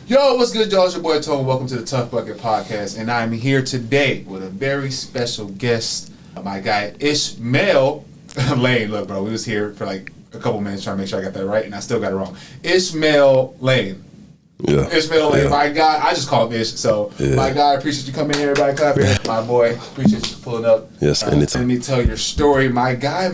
Yo, what's good, y'all? It's your boy Tone. Welcome to the Tough Bucket Podcast, and I'm here today with a very special guest, my guy Ishmael Lane. Look, bro, we was here for like a couple minutes trying to make sure I got that right, and I still got it wrong. Ishmael Lane. Yeah. Ishmael Lane, my guy. I just call him Ish. So, my guy, I appreciate you coming in. Everybody clap here. My boy, appreciate you pulling up. Yes, anytime. Let me tell your story. My guy.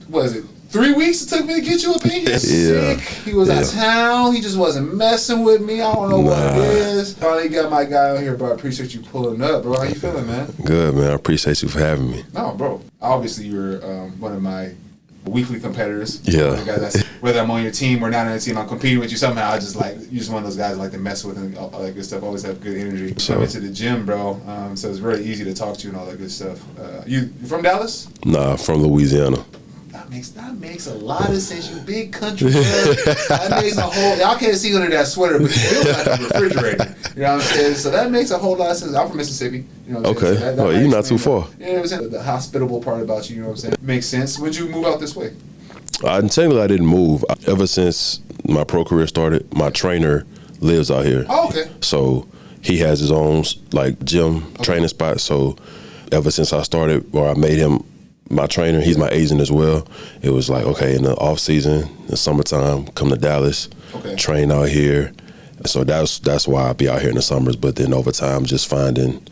Was it 3 weeks it took me to get you up in here? Sick. He was out of town. He just wasn't messing with me. I don't know what it is. Finally got my guy on here, bro. I appreciate you pulling up, bro. How you feeling, man? Good, man. I appreciate you for having me. No, bro. Obviously, you're one of my weekly competitors. Yeah. Whether I'm on your team or not on your team, I'm competing with you somehow. I just like, you're just one of those guys I like to mess with and all that good stuff. Always have good energy. Come into the gym, bro. So it's really easy to talk to you and all that good stuff. You from Dallas? Nah, from Louisiana. That makes a lot of sense. You big country girl. That makes a whole. Y'all can't see under that sweater, but you feel like a refrigerator. You know what I'm saying? So that makes a whole lot of sense. I'm from Mississippi. You know what I'm saying? Okay. So You're not too far. You know what I'm saying? The hospitable part about you. You know what I'm saying? Makes sense. When'd you move out this way? Technically, I didn't move. Ever since my pro career started, my trainer lives out here. Oh, okay. So he has his own like gym training spot. So ever since I started, or I made him my trainer, he's my agent as well. It was like, okay, in the off season, the summertime, come to Dallas, train out here. So that's why I be out here in the summers. But then over time, just finding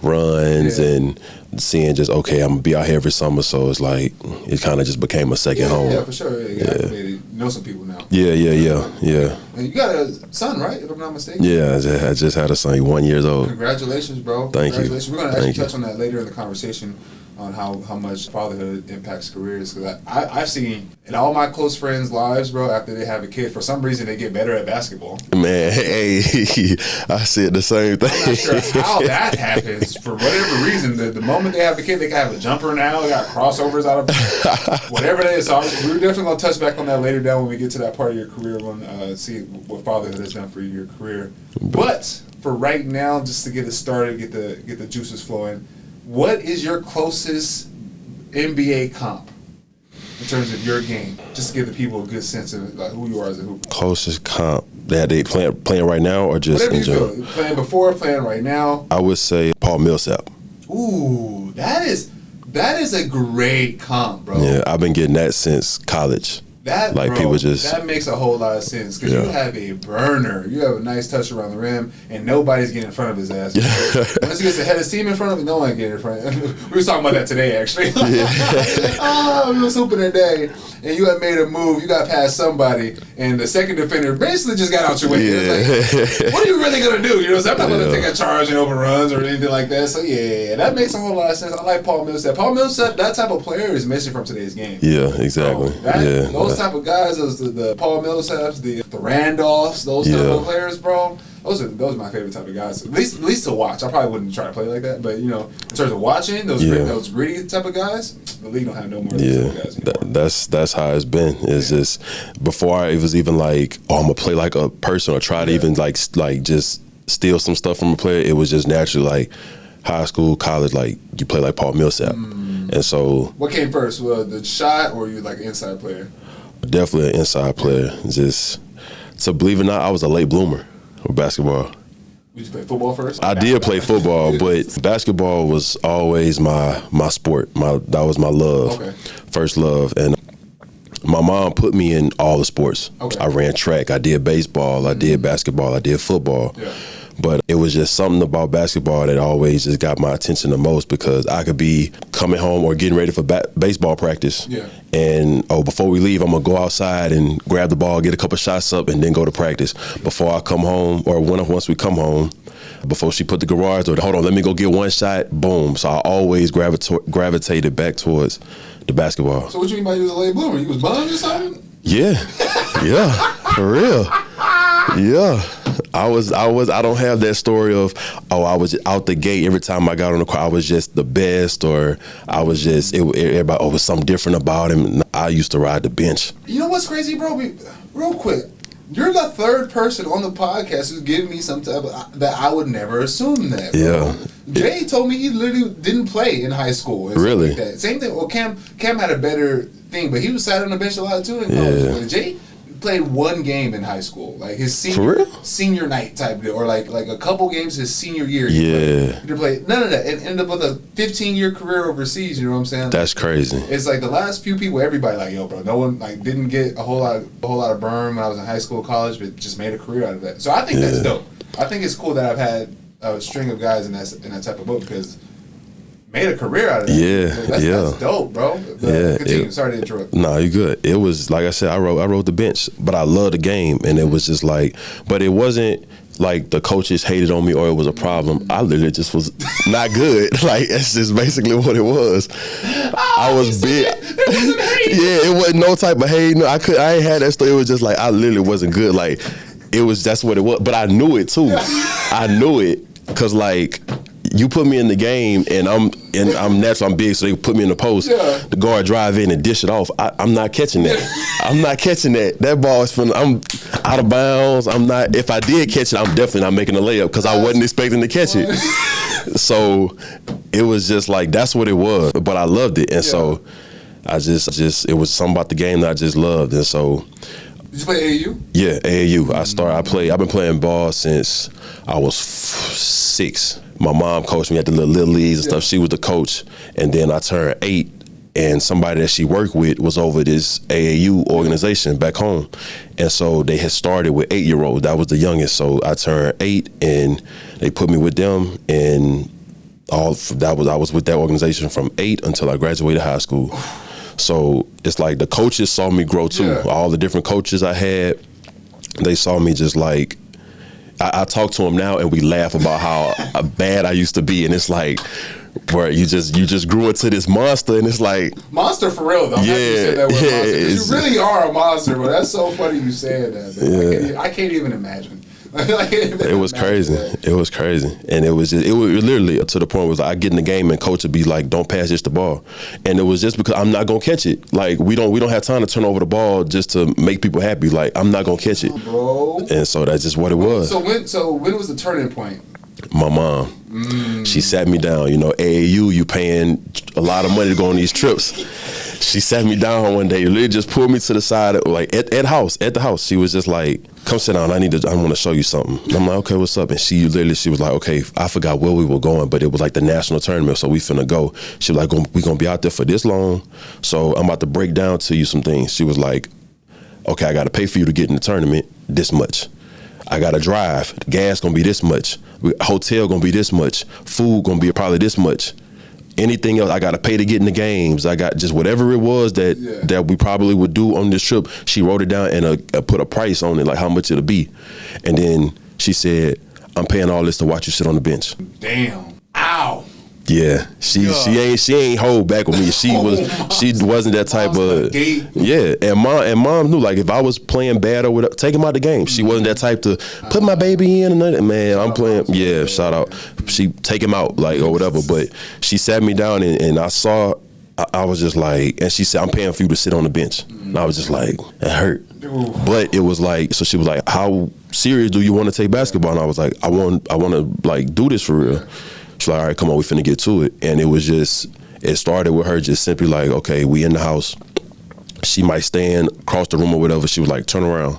runs and seeing just, okay, I'm gonna be out here every summer. So it's like, it kind of just became a second home. Yeah, for sure. You know some people now. Yeah. And you got a son, right? If I'm not mistaken. Yeah, I just had a son. He's 1 year old. Congratulations, bro. Thank you. We're going to actually touch on that later in the conversation, on how much fatherhood impacts careers. Because I've seen in all my close friends' lives, bro, after they have a kid, for some reason they get better at basketball. Man, hey, I said the same thing. I'm not sure how that happens. For whatever reason, the moment they have a kid, they can have a jumper now. They got crossovers out of whatever it is. So we're definitely going to touch back on that later down when we get to that part of your career, when see what fatherhood has done for your career. But for right now, just to get it started, get the juices flowing, what is your closest NBA comp in terms of your game? Just to give the people a good sense of like who you are as a hooper. Closest comp that they playing right now, or just whatever in you general? feel. Playing before, playing right now. I would say Paul Millsap. Ooh, that is a great comp, bro. Yeah, I've been getting that since college. That, like, bro, people just, that makes a whole lot of sense because you have a burner. You have a nice touch around the rim, and nobody's getting in front of his ass. Once he gets the head of steam in front of him, no one getting in front of him. We were talking about that today, actually. We was hooping today, and you had made a move. You got past somebody, and the second defender basically just got out your way. Like, what are you really going to do? You know, so I'm not going to take a charge and overruns or anything like that. So, yeah, that makes a whole lot of sense. I like Paul Millsap. Paul Millsap, that type of player is missing from today's game. Yeah, exactly. Those type of guys, the Paul Millsaps, the Randolphs, those type of players, bro. Those are my favorite type of guys. At least to watch. I probably wouldn't try to play like that, but you know, in terms of watching those gritty type of guys, the league don't have no more of those type of guys anymore. That's how it's been. It's just before it was even like, oh, I'm gonna play like a person or try to even like just steal some stuff from a player. It was just naturally like high school, college, like you play like Paul Millsap. And so, what came first? Well, the shot, or you like an inside player? Definitely an inside player. Just to believe it or not, I was a late bloomer with basketball. Did you play football first? I did play football, but basketball was always my sport. That was my love, first love. And my mom put me in all the sports. I ran track, I did baseball, I did basketball, I did football. But it was just something about basketball that always just got my attention the most, because I could be coming home or getting ready for baseball practice. And, before we leave, I'm going to go outside and grab the ball, get a couple shots up, and then go to practice. Before I come home, or once we come home, before she put the garage door, hold on, let me go get one shot, boom. So I always gravitated back towards the basketball. So what you mean by you was a late bloomer? You was bummed or something? Yeah, for real. Yeah. I don't have that story of, I was out the gate every time I got on the court, I was just the best, or I was just, everybody, was something different about him. I used to ride the bench. You know what's crazy, bro? Real quick, you're the third person on the podcast who's giving me some type of, that I would never assume that, bro. Yeah. Jay told me he literally didn't play in high school. Really? Like that. Same thing. Well, Cam had a better thing, but he was sat on the bench a lot too in college. Jay played one game in high school, like his senior night type deal, or like a couple games his senior year. He didn't play none of that, and ended up with a 15-year career overseas. You know what I'm saying? That's crazy. It's like the last few people, everybody like, yo, bro, no one like didn't get a whole lot of burn when I was in high school, college, but just made a career out of that. So I think that's dope. I think it's cool that I've had a string of guys in that type of boat because. Made a career out of that. That's dope, bro. Continue. Sorry to interrupt. No, you good. It was like I said, I wrote the bench, but I love the game, and it was just like, but it wasn't like the coaches hated on me or it was a problem. I literally just was not good. Like that's just basically what it was. I was big. It wasn't no type of hate. No, I ain't had that stuff. It was just like I literally wasn't good. Like that's what it was. But I knew it too. I knew it because like. You put me in the game, and I'm natural. I'm big, so they put me in the post. Yeah. The guard drive in and dish it off. I'm not catching that. I'm not catching that. That ball is I'm out of bounds. I'm not. If I did catch it, I'm definitely not making a layup because I wasn't expecting to catch it. So it was just like that's what it was. But I loved it, and so I just it was something about the game that I just loved, and so. Did you play AAU? Yeah, AAU. I've been playing ball since I was 6. My mom coached me at the little leagues and stuff. She was the coach. And then I turned 8, and somebody that she worked with was over this AAU organization back home. And so they had started with 8-year-olds. That was the youngest. So I turned 8, and they put me with them. And I was with that organization from 8 until I graduated high school. So it's like the coaches saw me grow too. Yeah. All the different coaches I had, they saw me just like, I talk to them now and we laugh about how bad I used to be. And it's like, where you just grew into this monster, and it's like monster for real though. Yeah, you said that word monster. You really are a monster, but that's so funny you saying that. Man. I can't even imagine. It was crazy. It was crazy, and it was literally to the point where I get in the game and coach would be like, "Don't pass just the ball," and it was just because I'm not gonna catch it. Like we don't have time to turn over the ball just to make people happy. Like I'm not gonna catch it, bro. And so that's just what it was. So when was the turning point? My mom, she sat me down. You know, AAU, you paying a lot of money to go on these trips. She sat me down one day, literally just pulled me to the side, like at the house. She was just like, "Come sit down. I want to show you something." And I'm like, "Okay, what's up?" And she was like, "Okay, I forgot where we were going, but it was like the national tournament, so we finna go." She was like, "We gonna be out there for this long, so I'm about to break down to you some things." She was like, "Okay, I got to pay for you to get in the tournament this much. I got to drive. The gas gonna be this much. Hotel gonna be this much. Food gonna be probably this much. Anything else I got to pay to get in the games. I got just whatever it was that we probably would do on this trip." She wrote it down and put a price on it, like how much it'll be. And then she said, "I'm paying all this to watch you sit on the bench." Damn. Ow. Yeah, she ain't hold back with me. She wasn't that type of and mom knew like if I was playing bad or whatever, take him out the game. She wasn't that type to put my baby in and nothing. Man, I'm playing. Yeah, shout out. She take him out like or whatever. But she sat me down and I saw. I was just like, and she said, "I'm paying for you to sit on the bench." And I was just like, it hurt. But it was like, so she was like, "How serious do you want to take basketball?" And I was like, I want to like do this for real. She's like, "All right, come on, we finna get to it." And it started with her just simply like, okay, we in the house. She might stand across the room or whatever. She was like, "Turn around.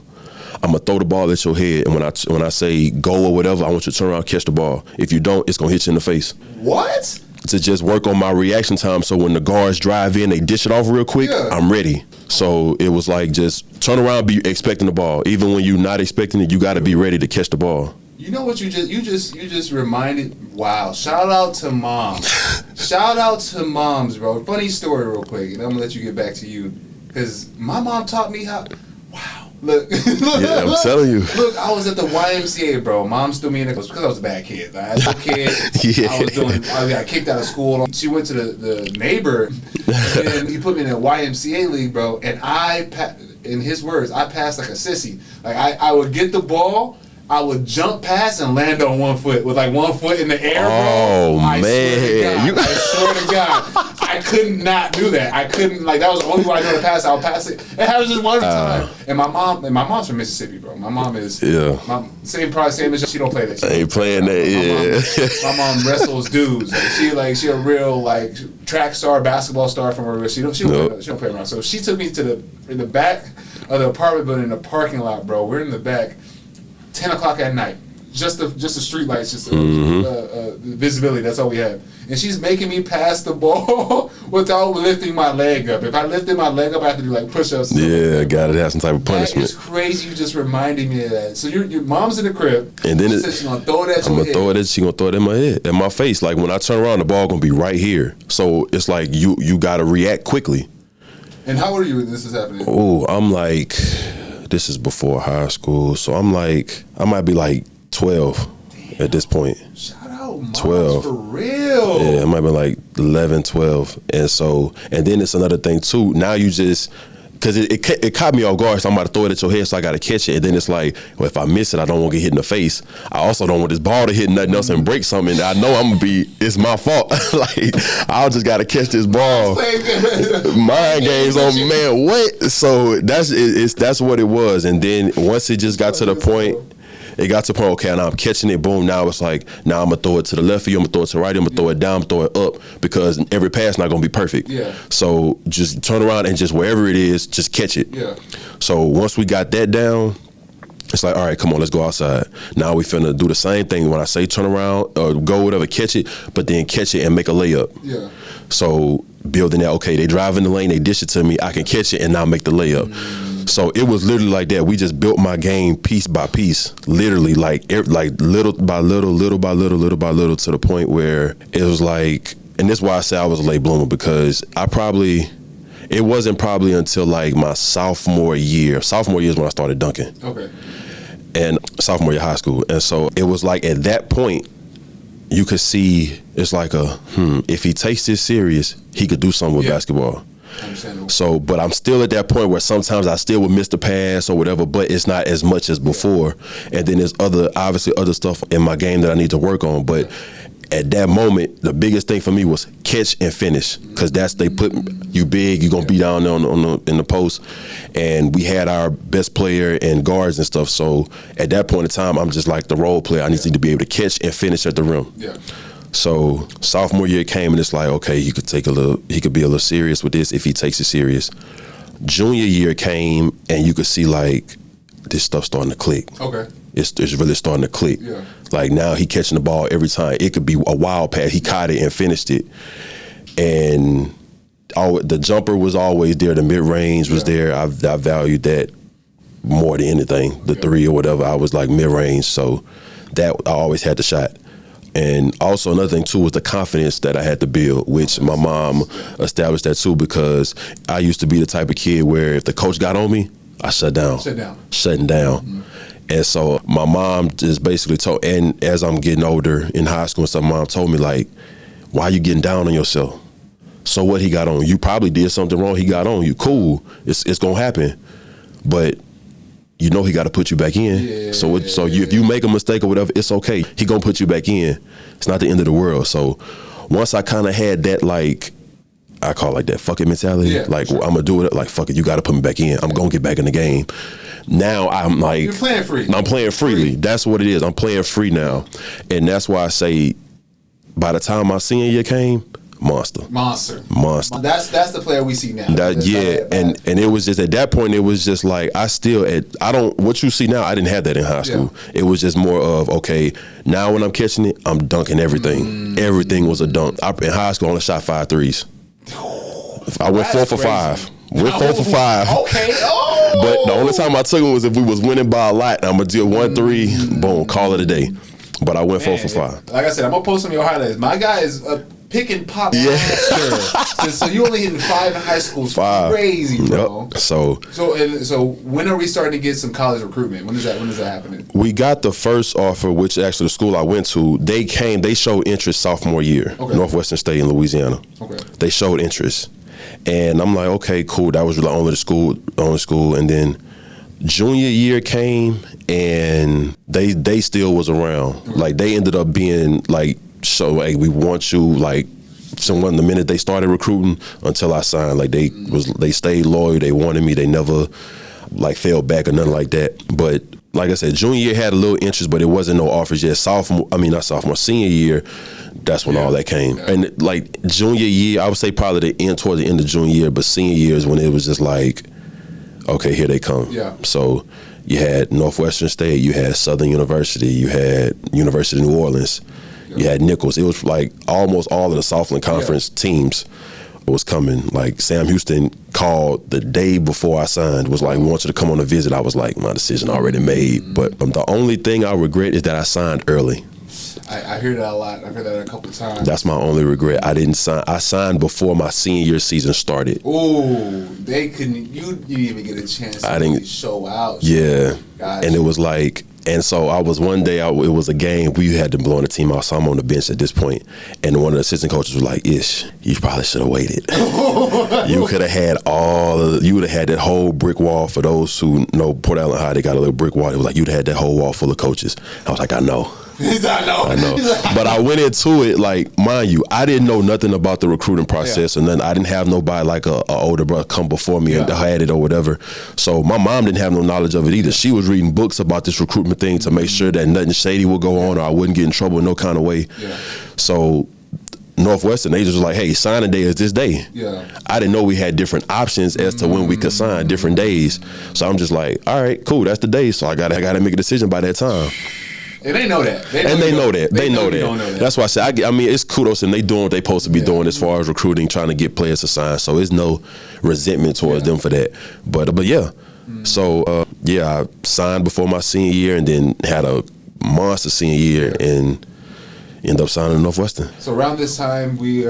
I'm gonna throw the ball at your head. And when I say go or whatever, I want you to turn around, catch the ball. If you don't, it's gonna hit you in the face." What? To just work on my reaction time. So when the guards drive in, they dish it off real quick, I'm ready. So it was like just turn around, be expecting the ball. Even when you're not expecting it, you gotta be ready to catch the ball. You know what you just reminded? Wow! Shout out to moms. Shout out to moms, bro. Funny story, real quick, and I'm gonna let you get back to you, because my mom taught me how. Wow! Look, yeah, I'm telling you. Look, I was at the YMCA, bro. Mom still me in the because I was a bad kid. I was a kid. I got kicked out of school. She went to the neighbor, and he put me in a YMCA league, bro. And in his words, I passed like a sissy. Like I would get the ball. I would jump past and land on one foot with like one foot in the air, bro. Oh, man. I swear to God. I could not do that. I couldn't, like, that was the only way I knew to pass. I would pass it. It happens just one time. And my mom's from Mississippi, bro. My mom is same as she don't play that. She ain't playing that. My mom wrestles dudes. Like, she a real like track star, basketball star from her. She don't play around. So she took me to in the back of the apartment building in the parking lot, bro. We're in the back, 10 o'clock at night. Just the street lights, just visibility. That's all we have. And she's making me pass the ball without lifting my leg up. If I lifted my leg up, I have to do like push-ups. Yeah, gotta have some type of punishment. That is crazy. You just reminding me of that. So your mom's in the crib, and then she's gonna throw it at your head. She gonna throw it in my head, in my face. Like when I turn around, the ball gonna be right here. So it's like you gotta react quickly. And how old are you when this is happening? Oh, I'm like, this is before high school, so I'm like, I might be like 12 at this point. Shout out, Moms, 12 for real. Yeah, it might be like 11, 12. And then it's another thing too. Now you just, because it caught me off guard, so I'm about to throw it at your head, so I got to catch it. And then it's like, well, if I miss it, I don't want to get hit in the face. I also don't want this ball to hit nothing else and break something. I know I'm going to be, it's my fault. Like, I just got to catch this ball. Mind games on, man, what? So that's what it was. And then once it just got to the point, okay, now I'm catching it, boom, now it's like, now I'm going to throw it to the left of you, I'm going to throw it to the right, I'm going to throw it down, throw it up, because every pass not going to be perfect. Yeah. So just turn around and just wherever it is, just catch it. Yeah. So once we got that down, it's like, all right, come on, let's go outside. Now we finna do the same thing. When I say turn around, go whatever, catch it, but then catch it and make a layup. Yeah. So building that, okay, they drive in the lane, they dish it to me, I can catch it and now make the layup. So it was literally like that. We just built my game piece by piece, literally like little by little to the point where it was like, and this is why I say I was a late bloomer, because it wasn't probably until like my sophomore year is when I started dunking. Okay. And sophomore year of high school. And so it was like at that point, you could see it's like if he takes this serious, he could do something with basketball. So, but I'm still at that point where sometimes I still would miss the pass or whatever, but it's not as much as before. And then there's obviously other stuff in my game that I need to work on. But at that moment, the biggest thing for me was catch and finish, because they put you big, you're gonna be down there in the post, and we had our best player and guards and stuff. So at that point in time, I'm just like the role player. I need to be able to catch and finish at the rim. Yeah. So sophomore year came, and it's like, okay, he could be a little serious with this if he takes it serious. Junior year came, and you could see like this stuff starting to click. Okay. It's really starting to click. Yeah. Like now he catching the ball every time. It could be a wild pass. He caught it and finished it. And the jumper was always there. The mid-range was there. I valued that more than anything. The three or whatever, I was like mid-range. So that I always had the shot. And also another thing too was the confidence that I had to build, which my mom established that too, because I used to be the type of kid where if the coach got on me, I shutting down. Mm-hmm. And so my mom just basically told, and as I'm getting older in high school and stuff, mom told me like, why are you getting down on yourself? So what, he got on you? Probably did something wrong. He got on you. Cool. It's gonna happen. But you know he got to put you back in. If you make a mistake or whatever, it's okay. He gonna put you back in. It's not the end of the world. So once I kind of had that, like, I call it like that fucking mentality. I'm gonna do it. Like, fuck it, you got to put me back in. I'm gonna get back in the game. Now I'm like, you're playing free. I'm playing freely. That's what it is. I'm playing free now, and that's why I say, by the time my senior year came, monster. That's the player we see now. And it was just at that point, it was just like what you see now, I didn't have that in high school. It was just more of, okay, now when I'm catching it, I'm dunking everything. Everything was a dunk. In high school, I only shot 5 threes. I went 4 for 5. Went 4 for 5. Okay. But the only time I took it was if we was winning by a lot. I'm gonna do 1-3, boom, call it a day. But I went 4 for 5. Like I said, I'm gonna post some of your highlights. My guy is pick and pop. Yeah. So you only hitting 5 in high school. 5. Crazy, bro. Yep. So when are we starting to get some college recruitment? When is that happening? We got the first offer, which actually the school I went to, they showed interest sophomore year. Okay. Northwestern State in Louisiana. Okay. They showed interest. And I'm like, okay, cool. That was really only school. And then junior year came, and they still was around. Okay. Like, they ended up being like, so, hey, we want you, like, someone the minute they started recruiting until I signed. Like they stayed loyal. They wanted me. They never like fell back or nothing like that. But like I said, junior year had a little interest, but it wasn't no offers yet. Senior year, that's when all that came. And like junior year, I would say probably towards the end of junior year, but senior year is when it was just like, okay, here they come. Yeah. So you had Northwestern State, you had Southern University, you had University of New Orleans, you had Nichols. It was like almost all of the Southland Conference teams was coming. Like Sam Houston called the day before I signed, was like, we want you to come on a visit. I was like, my decision already made. But the only thing I regret is that I signed early. I hear that a lot. I've heard that a couple of times. That's my only regret. I didn't sign. I signed before my senior year season started. Ooh, they couldn't. You didn't even get a chance to really show out. Yeah, gotcha. And it was like, and so I was one day. It was a game. We had to blow the team out, so I'm on the bench at this point, and one of the assistant coaches was like, "Ish, you probably should have waited. You could have had you would have had that whole brick wall. For those who know Port Allen High, they got a little brick wall. It was like you'd have had that whole wall full of coaches." I was like, I know. I know. But I went into it like, mind you, I didn't know nothing about the recruiting process or nothing. I didn't have nobody like a older brother come before me and had it or whatever. So my mom didn't have no knowledge of it either. She was reading books about this recruitment thing to make sure that nothing shady would go on or I wouldn't get in trouble in no kind of way. Yeah. So Northwestern, they just was like, hey, signing day is this day. Yeah. I didn't know we had different options as to when we could sign different days. So I'm just like, all right, cool, that's the day. So I gotta make a decision by that time. And they know that. They know that. That. That's why I say, I mean, it's kudos, and they doing what they supposed to be doing as far as recruiting, trying to get players to sign. So it's no resentment towards them for that. But yeah. So I signed before my senior year, and then had a monster senior year, and ended up signing to Northwestern. So around this time, we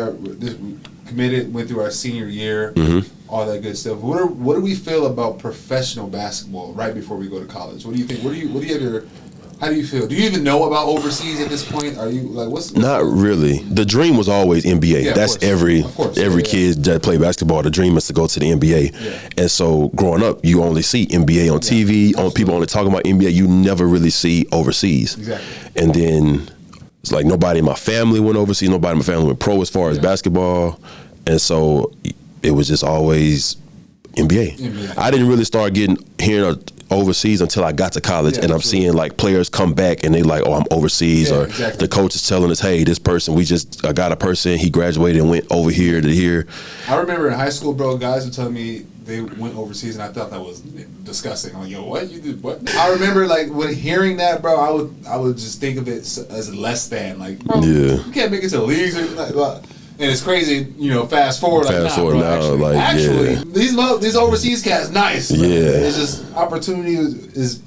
committed, went through our senior year, all that good stuff. What do we feel about professional basketball right before we go to college? What do you think? How do you feel? Do you even know about overseas at this point? Are you like what's not really? The dream was always NBA. Yeah, that's every kid that play basketball. The dream is to go to the NBA. Yeah. And so growing up, you only see NBA on TV. On people only talking about NBA. You never really see overseas. Exactly. And then it's like nobody in my family went overseas. Nobody in my family went pro as far as basketball. And so it was just always NBA. I didn't really start hearing overseas until I got to college, and I'm seeing like players come back and they like, oh, I'm overseas, or the coach is telling us, hey, this person, I got a person, he graduated and went over here to here. I remember in high school, bro, guys would tell me they went overseas, and I thought that was disgusting. I'm like, yo, what? You did what? I remember like when hearing that, bro, I would just think of it as less than, like, bro, you can't make it to the leagues or like. And it's crazy, fast forward. Actually, these overseas cats, nice. Bro. Yeah, it's just opportunity is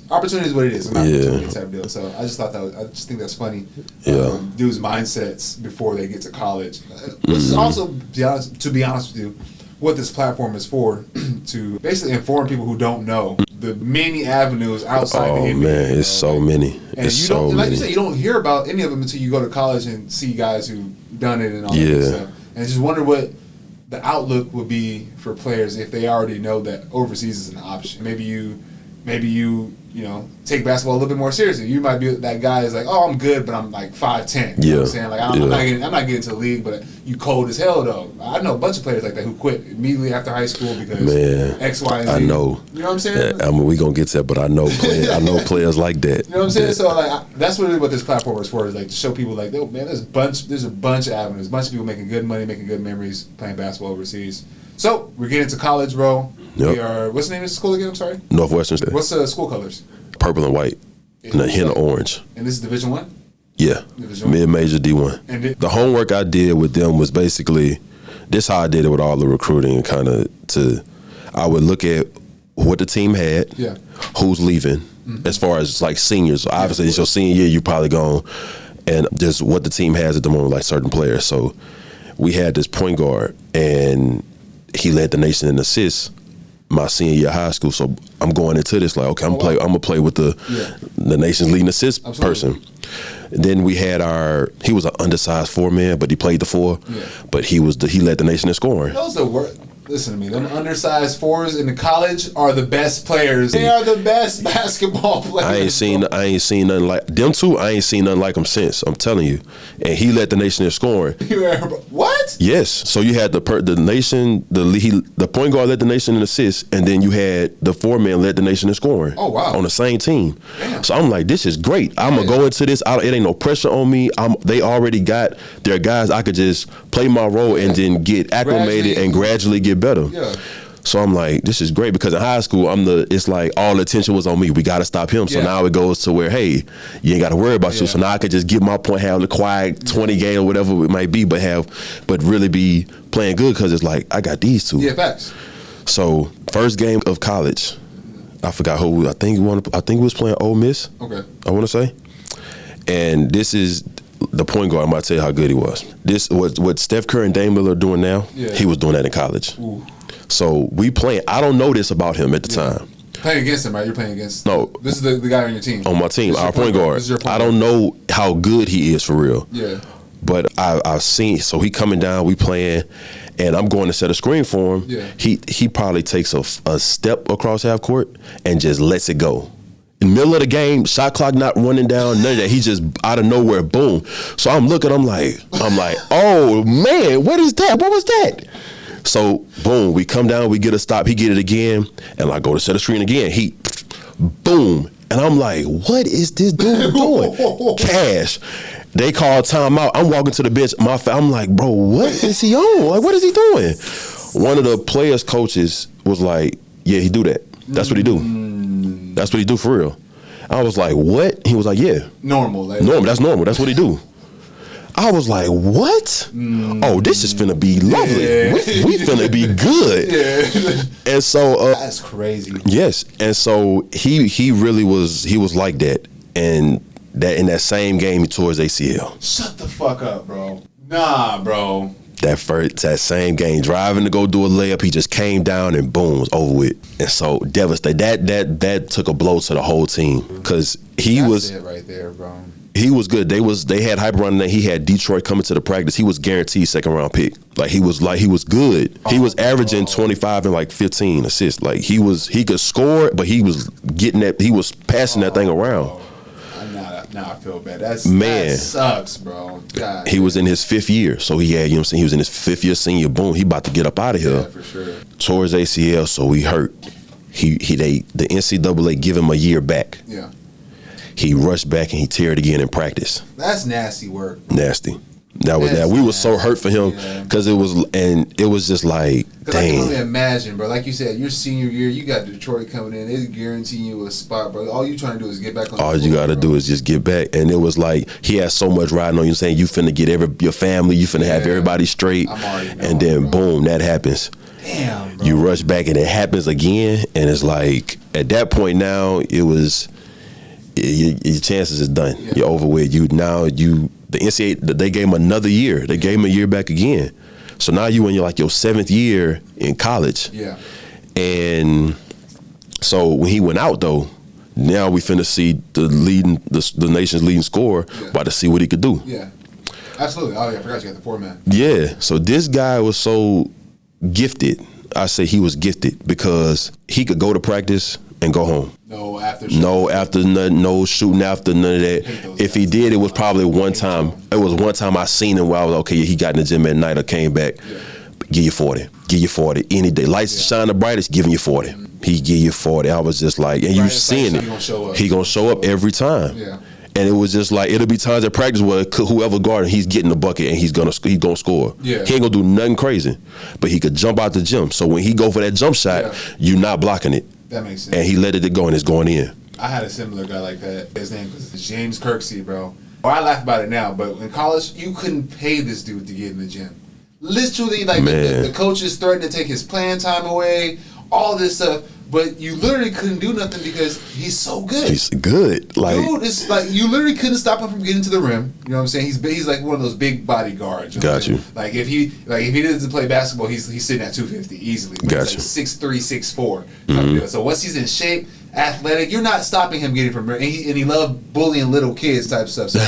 what it is. An opportunity type deal. So I just thought I just think that's funny. Yeah, dudes' mindsets before they get to college, which is also, to be honest with you, what this platform is for, to basically inform people who don't know the many avenues outside the NBA. Oh man, it's so many. And you said, you don't hear about any of them until you go to college and see guys who've done it and all that stuff. And I just wonder what the outlook would be for players if they already know that overseas is an option. Maybe you take basketball a little bit more seriously. You might be that guy is like, oh, I'm good, but I'm like 5'10". You know what I'm saying? Like I'm not getting to the league, but you cold as hell though. I know a bunch of players like that who quit immediately after high school because X, Y, and Z. I know. You know what I'm saying? I mean, we gonna get to that, but I know players like that. You know what I'm saying? So like that's really what this platform is for, is like to show people like, oh man, there's a bunch of avenues, a bunch of people making good money, making good memories playing basketball overseas. So we're getting to college, bro. Yep. What's the name of the school again? I'm sorry. Northwestern State. What's the school colors? Purple and white, and a hint of orange. And this is Division I? Yeah, mid-major D1. And the homework I did with them was basically, this how I did it with all the recruiting, and I would look at what the team had, who's leaving, as far as like seniors. So obviously, it's your senior year, you probably gone, and just what the team has at the moment, like certain players. So we had this point guard, and he led the nation in assists my senior year of high school. So I'm going into this like, okay, I'm gonna play with the nation's leading assist person. And then we had he was an undersized 4-man, but he played the 4. But he led the nation in scoring. Those are the worst. Listen to me. Them undersized 4s in the college are the best players. They are the best basketball players. I ain't seen nothing like them two. I ain't seen nothing like them since. I'm telling you. And he led the nation in scoring. What? What? Yes. So you had the point guard led the nation in assists, and then you had the 4-man led the nation in scoring. Oh, wow. On the same team. Damn. So I'm like, this is great. I'm gonna go into this. It ain't no pressure on me. They already got their guys. I could just play my role and then get acclimated and gradually get better. Yeah. So I'm like, this is great, because in high school, it's like all the attention was on me. We got to stop him. So now it goes to where, hey, you ain't got to worry about you. So now I could just get my point, have the quiet 20 game or whatever it might be, but really be playing good, because it's like, I got these two. Yeah, facts. So first game of college, I forgot who. I think he was playing Ole Miss. Okay. I want to say, and this is the point guard. I'm about to tell you how good he was. This what Steph Curry and Dame Lillard are doing now. Yeah. He was doing that in college. Ooh. So we playing. I don't know this about him at the time. Playing against him, right? You're playing against. No, this is the guy on your team. On my team, our point guard. I don't know how good he is for real. Yeah. But I've seen. So he coming down. We playing, and I'm going to set a screen for him. Yeah. He probably takes a step across half court and just lets it go. In the middle of the game, shot clock not running down, none of that. He just out of nowhere, boom. So I'm looking. I'm like, oh man, what is that? What was that? So, boom, we come down, we get a stop, he get it again, and I go to set a screen again. He, boom. And I'm like, what is this dude doing? Cash. They call timeout. I'm walking to the bench. I'm like, bro, what is he on? Like, what is he doing? One of the players' coaches was like, yeah, he do that. That's what he do. That's what he do for real. I was like, what? He was like, yeah. Normal. Normal, that's normal. That's what he do. I was like, what? Oh, this is finna be lovely. Yeah. We finna be good. Yeah. And so that's crazy. Yes. And so he really was, he was like that. And that in that same game he tore his ACL. Shut the fuck up, bro. Nah, bro. That same game, driving to go do a layup, he just came down and boom, was over with. And so devastated. That took a blow to the whole team. Cause That's it right there, bro. He was good. They had hype around that. He had Detroit coming to the practice. He was guaranteed second round pick. He was good. He was averaging 25 and like 15 assists. Like he could score, but he was passing that thing around. Now I feel bad. That sucks, bro. God, he was in his 5th year, so he had, you know what I'm saying, he was in his 5th year senior. Boom, he about to get up out of here. Yeah, for sure. Tore his ACL, so he hurt. The NCAA give him a year back. Yeah. He rushed back and he tear it again in practice. That's nasty work. Nasty. That was that. We were so hurt for him because it was just like, dang. I can only imagine, bro. Like you said, your senior year, you got Detroit coming in. They guarantee you a spot, bro. All you trying to do is get back on. All you got to do is just get back. And it was like he had so much riding on you, saying you finna get your family, you finna have everybody straight, and then boom, that happens. Damn, bro. You rush back and it happens again, and it's like at that point now it was. Your chances is done. Yeah. You're over with. The NCAA, they gave him another year. They gave him a year back again. So now you in your 7th year in college. Yeah. And so when he went out though, now we finna see the nation's leading scorer, about to see what he could do. Yeah. Absolutely. Oh yeah, I forgot you got the 4-man. Yeah. So this guy was so gifted. I say he was gifted because he could go to practice and go home. No after shooting after none of that. If he did, it was probably one time. It was one time I seen him where I was okay. He got in the gym at night or came back. Yeah. Give you 40. Give you 40 any day. Lights shine the brightest. Giving you 40. He give you 40. I was just like, and you seeing it. He gonna show up every time. Yeah. And it was just like it'll be times at practice where whoever guarding, he's getting the bucket and he's gonna score. Yeah. He ain't gonna do nothing crazy, but he could jump out the gym. So when he go for that jump shot, you're not blocking it. That makes sense. And he let it go and it's going in. I had a similar guy like that. His name was James Kirksey, bro. I laugh about it now, but in college, you couldn't pay this dude to get in the gym. Literally, the coaches threatened to take his playing time away, all this stuff. But you literally couldn't do nothing because he's so good. He's good. Dude, it's like you literally couldn't stop him from getting to the rim. You know what I'm saying? He's like one of those big body guards. Got you. Like if he doesn't play basketball, he's sitting at 250 easily. Got you. He's like 6'3", 6'4". Mm-hmm. So once he's in shape, athletic, you're not stopping him getting from rim. And he loved bullying little kids type stuff. So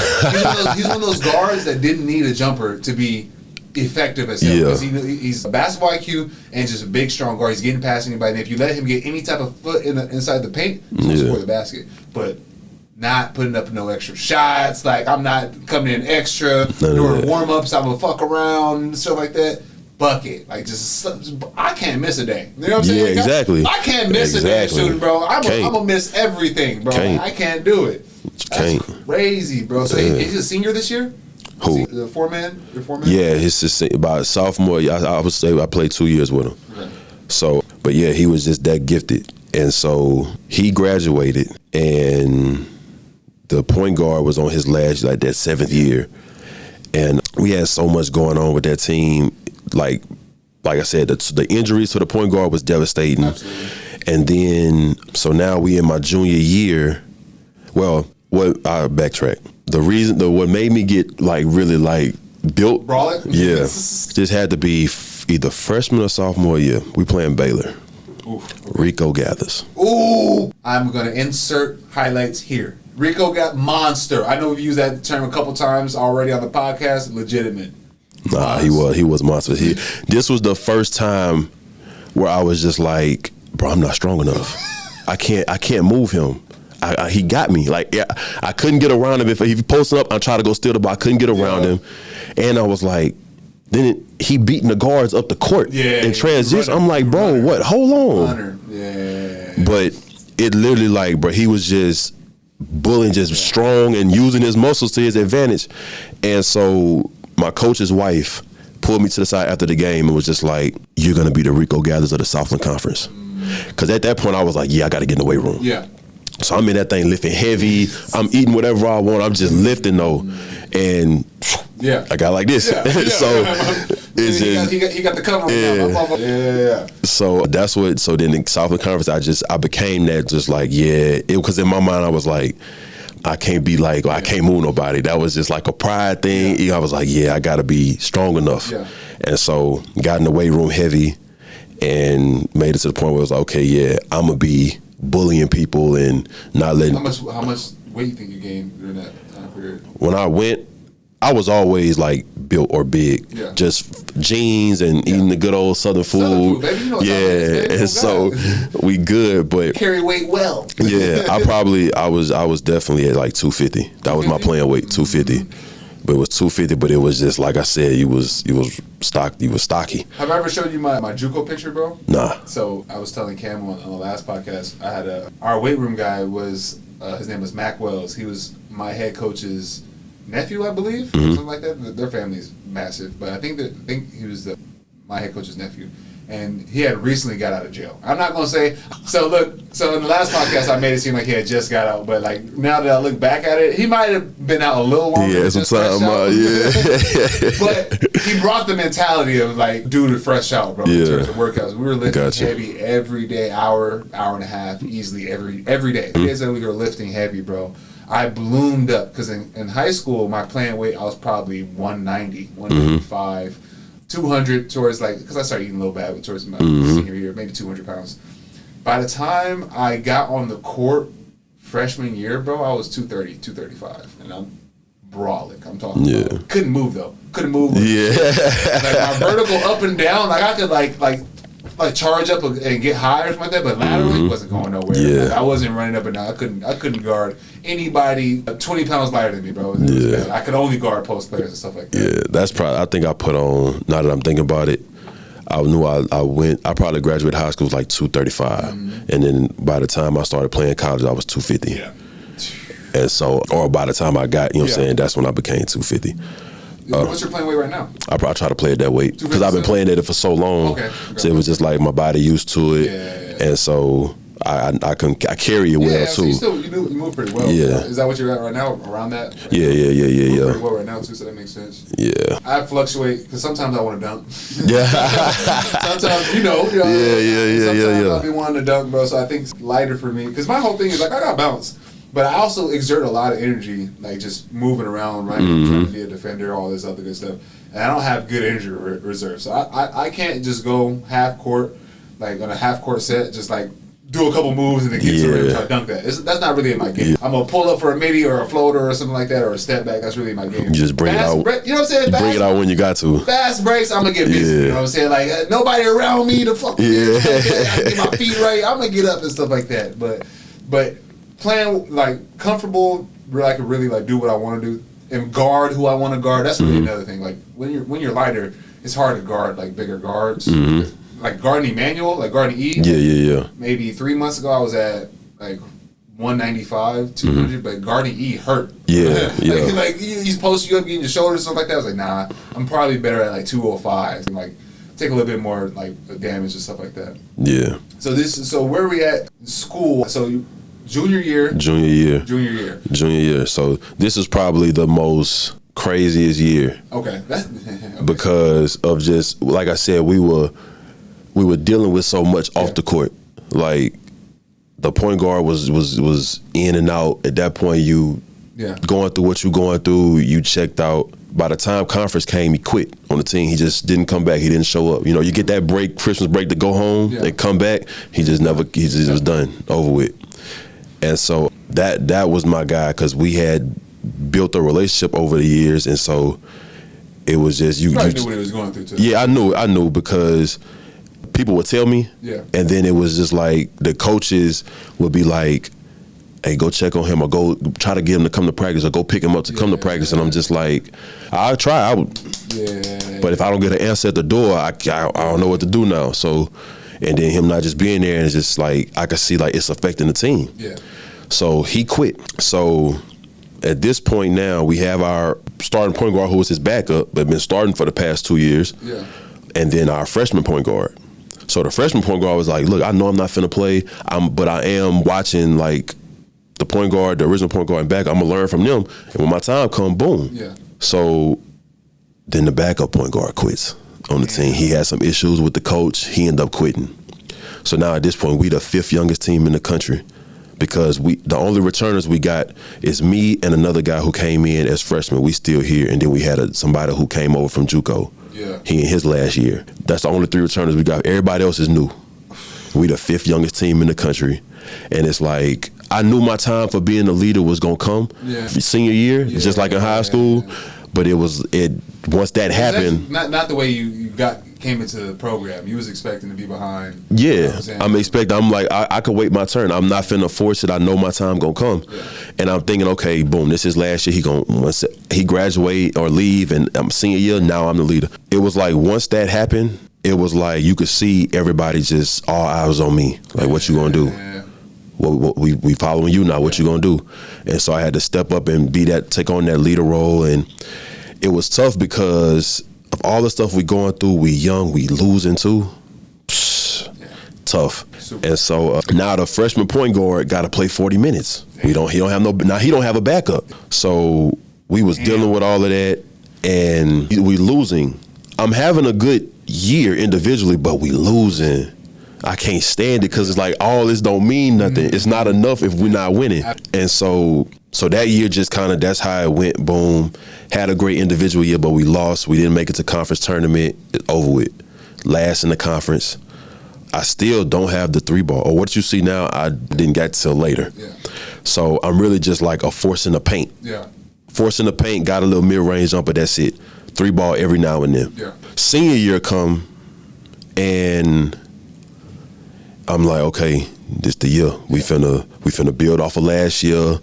he's one of those guards that didn't need a jumper to be effective as hell because he's a basketball IQ and just a big strong guard. He's getting past anybody, and if you let him get any type of foot inside the paint, he'll score the basket. But not putting up no extra shots. Like, I'm not coming in extra. During warm-ups, I'm going to fuck around and stuff like that. Bucket. Like, just I can't miss a day. You know what I'm saying? Yeah, exactly. I can't miss a day shooting, bro. I'm going to miss everything, bro. I can't do it. That's crazy, bro. So he's a senior this year? Who? The foreman? Your foreman? Yeah, he's just about sophomore. I would say I played 2 years with him. Okay. So, but yeah, he was just that gifted. And so he graduated, and the point guard was on his last, like that 7th year. And we had so much going on with that team. Like I said, the injuries to the point guard was devastating. Absolutely. And then, so now we in my junior year. Well, I backtrack. What made me get like really like built, Brawling? Yeah, just had to be either freshman or sophomore year. We playing Baylor. Oof. Rico Gathers. Ooh, I'm gonna insert highlights here. Rico got monster. I know we've used that term a couple times already on the podcast. Legitimate. Nah, he was monster. This was the first time where I was just like, bro, I'm not strong enough. I can't move him. He got me. Like, yeah, I couldn't get around him. If he posted up, I tried to go steal the ball. I couldn't get around him. And I was like, he beating the guards up the court in transition. I'm like, bro, what? Hold on. Yeah. But it literally, like, bro, he was just bullying, just strong and using his muscles to his advantage. And so my coach's wife pulled me to the side after the game and was just like, you're going to be the Rico Gathers of the Southland Conference. Because at that point, I was like, yeah, I got to get in the weight room. Yeah. So I'm in that thing lifting heavy. I'm eating whatever I want. I'm just lifting though, and I got like this. Yeah. So it's just he got the cover. Yeah. So that's what. So then in Southland Conference, I became that just like because in my mind I was like, I can't be like, I can't move nobody. That was just like a pride thing. Yeah. I was like, I got to be strong enough. Yeah. And so got in the weight room heavy, and made it to the point where it was like, okay, I'm gonna be bullying people and not letting. How much weight do you think you gained during that time period? When I went, I was always like built or big, just jeans and eating the good old Southern food. Baby, you know and so we good, but carry weight well. I was definitely at like 250. That was my playing weight, 250. But it was 250, but it was just like I said, you was stocky. Have I ever showed you my JUCO picture, bro? Nah. So I was telling Cam on the last podcast, I had our weight room guy was his name was Mac Wells. He was my head coach's nephew, I believe, something like that. Their family's massive, but I think he was my head coach's nephew. And he had recently got out of jail. I'm not going to say. So in the last podcast, I made it seem like he had just got out. But like now that I look back at it, he might have been out a little longer. Yeah, sometime. But he brought the mentality of like dude fresh out, bro. In terms of workouts, we were lifting heavy every day, hour and a half, easily every day. 3 days a week we were lifting heavy, bro. I bloomed up because in high school, my playing weight I was probably 190, 195. 200 towards because I started eating a little bad towards my senior year, maybe 200 pounds. By the time I got on the court freshman year, bro, I was 230, 235, and I'm brolic. I'm talking about. Couldn't move though. Couldn't move. My vertical up and down, I could like charge up and get high or something like that, but laterally wasn't going nowhere. I wasn't running up and down. I couldn't guard anybody 20 pounds lighter than me, bro. I could only guard post players and stuff like that. Yeah, that's probably. I think I put on. Now that I'm thinking about it, I knew I probably graduated high school was like 235, and then by the time I started playing college, I was 250. Yeah. And so, or by the time I got, you know what I'm saying, that's when I became 250. What's your playing weight right now? I probably try to play at that weight because I've been playing at it for so long. Okay. So it was just like my body used to it, and so I carry it well too. So you move pretty well. Yeah. Is that what you're at right now? Around that? Yeah. You move pretty well right now too, so that makes sense. Yeah. I fluctuate because sometimes I want to dunk. Yeah. Sometimes you know. Sometimes I'll be wanting to dunk, bro. So I think it's lighter for me because my whole thing is like I got balance. But I also exert a lot of energy, like just moving around, right? Trying to be a defender, all this other good stuff. And I don't have good energy reserve. So I can't just go half court, like on a half court set, just like do a couple moves and then get to the rim and try to dunk that. That's not really in my game. I'm going to pull up for a midi or a floater or something like that or a step back. That's really my game. You just bring it out. You know what I'm saying? Bring it out when you got to. Fast breaks, I'm going to get busy. You know what I'm saying? Like, nobody around me to fuck me. I get my feet right. I'm going to get up and stuff like that. But playing like comfortable, where I can really like do what I want to do and guard who I want to guard. That's really another thing. Like when you're lighter, it's hard to guard like bigger guards. Like guarding Emmanuel, like guarding E. Yeah. Maybe 3 months ago I was at like 195, 200, but guarding E hurt. Yeah. like he's posting you up, getting your shoulders, stuff like that. I was like, nah, I'm probably better at like 205. And like take a little bit more like damage and stuff like that. Yeah. So where are we at in school? So junior year. So this is probably the most craziest year. Okay. Because of just like I said, we were dealing with so much off the court. Like the point guard was in and out. At that point, you going through what you going through. You checked out. By the time conference came, he quit on the team. He just didn't come back. He didn't show up. You know, you get that break, Christmas break, to go home and come back. He just was done, over with. And so that was my guy, because we had built a relationship over the years, and so it was just you knew what he was going through too. Yeah, I knew because people would tell me, and then it was just like the coaches would be like, hey, go check on him, or go try to get him to come to practice, or go pick him up to come to practice. And I'm just like, I'll try. But if I don't get an answer at the door, I don't know what to do now. So, and then him not just being there, and it's just like, I could see like it's affecting the team. Yeah. So he quit. So at this point now, we have our starting point guard, who was his backup, but been starting for the past 2 years. Yeah. And then our freshman point guard. So the freshman point guard was like, look, I know I'm not finna play, but I am watching like the point guard, the original point guard and back. I'm gonna learn from them. And when my time come, boom. Yeah. So then the backup point guard quits on the team. He had some issues with the coach. He ended up quitting. So now at this point, we the 5th youngest team in the country, because the only returners we got is me and another guy who came in as freshmen. We still here. And then we had somebody who came over from JUCO. Yeah. He in his last year. That's the only 3 returners we got. Everybody else is new. We the 5th youngest team in the country. And it's like, I knew my time for being a leader was gonna come senior year, just like in high school. But once that happened, not the way you came into the program. You was expecting to be behind. Yeah, I'm like, I could wait my turn. I'm not finna force it. I know my time gonna come. Yeah. And I'm thinking, okay, boom, this is last year. Once he graduate or leave, and I'm senior year, now I'm the leader. It was like, once that happened, it was like you could see everybody just all eyes on me. Like, what you gonna do? We following you now. What you gonna do? And so I had to step up and take on that leader role. And it was tough because of all the stuff we going through. We young, we losing too. Tough. Super. And so now the freshman point guard got to play 40 minutes. He don't have a backup. So we was dealing with all of that, and we losing. I'm having a good year individually, but we losing. I can't stand it, because it's like, all this don't mean nothing. It's not enough if we're not winning. And so that year just kind of, that's how it went. Boom. Had a great individual year, but we lost. We didn't make it to conference tournament. It's over with. Last in the conference. I still don't have the 3-ball. Or what you see now, I didn't get till later. Yeah. So I'm really just like a force in the paint. Yeah. Force in the paint, got a little mid-range jumper, that's it. 3-ball every now and then. Yeah. Senior year come, and I'm like, okay, this the year. We finna build off of last year.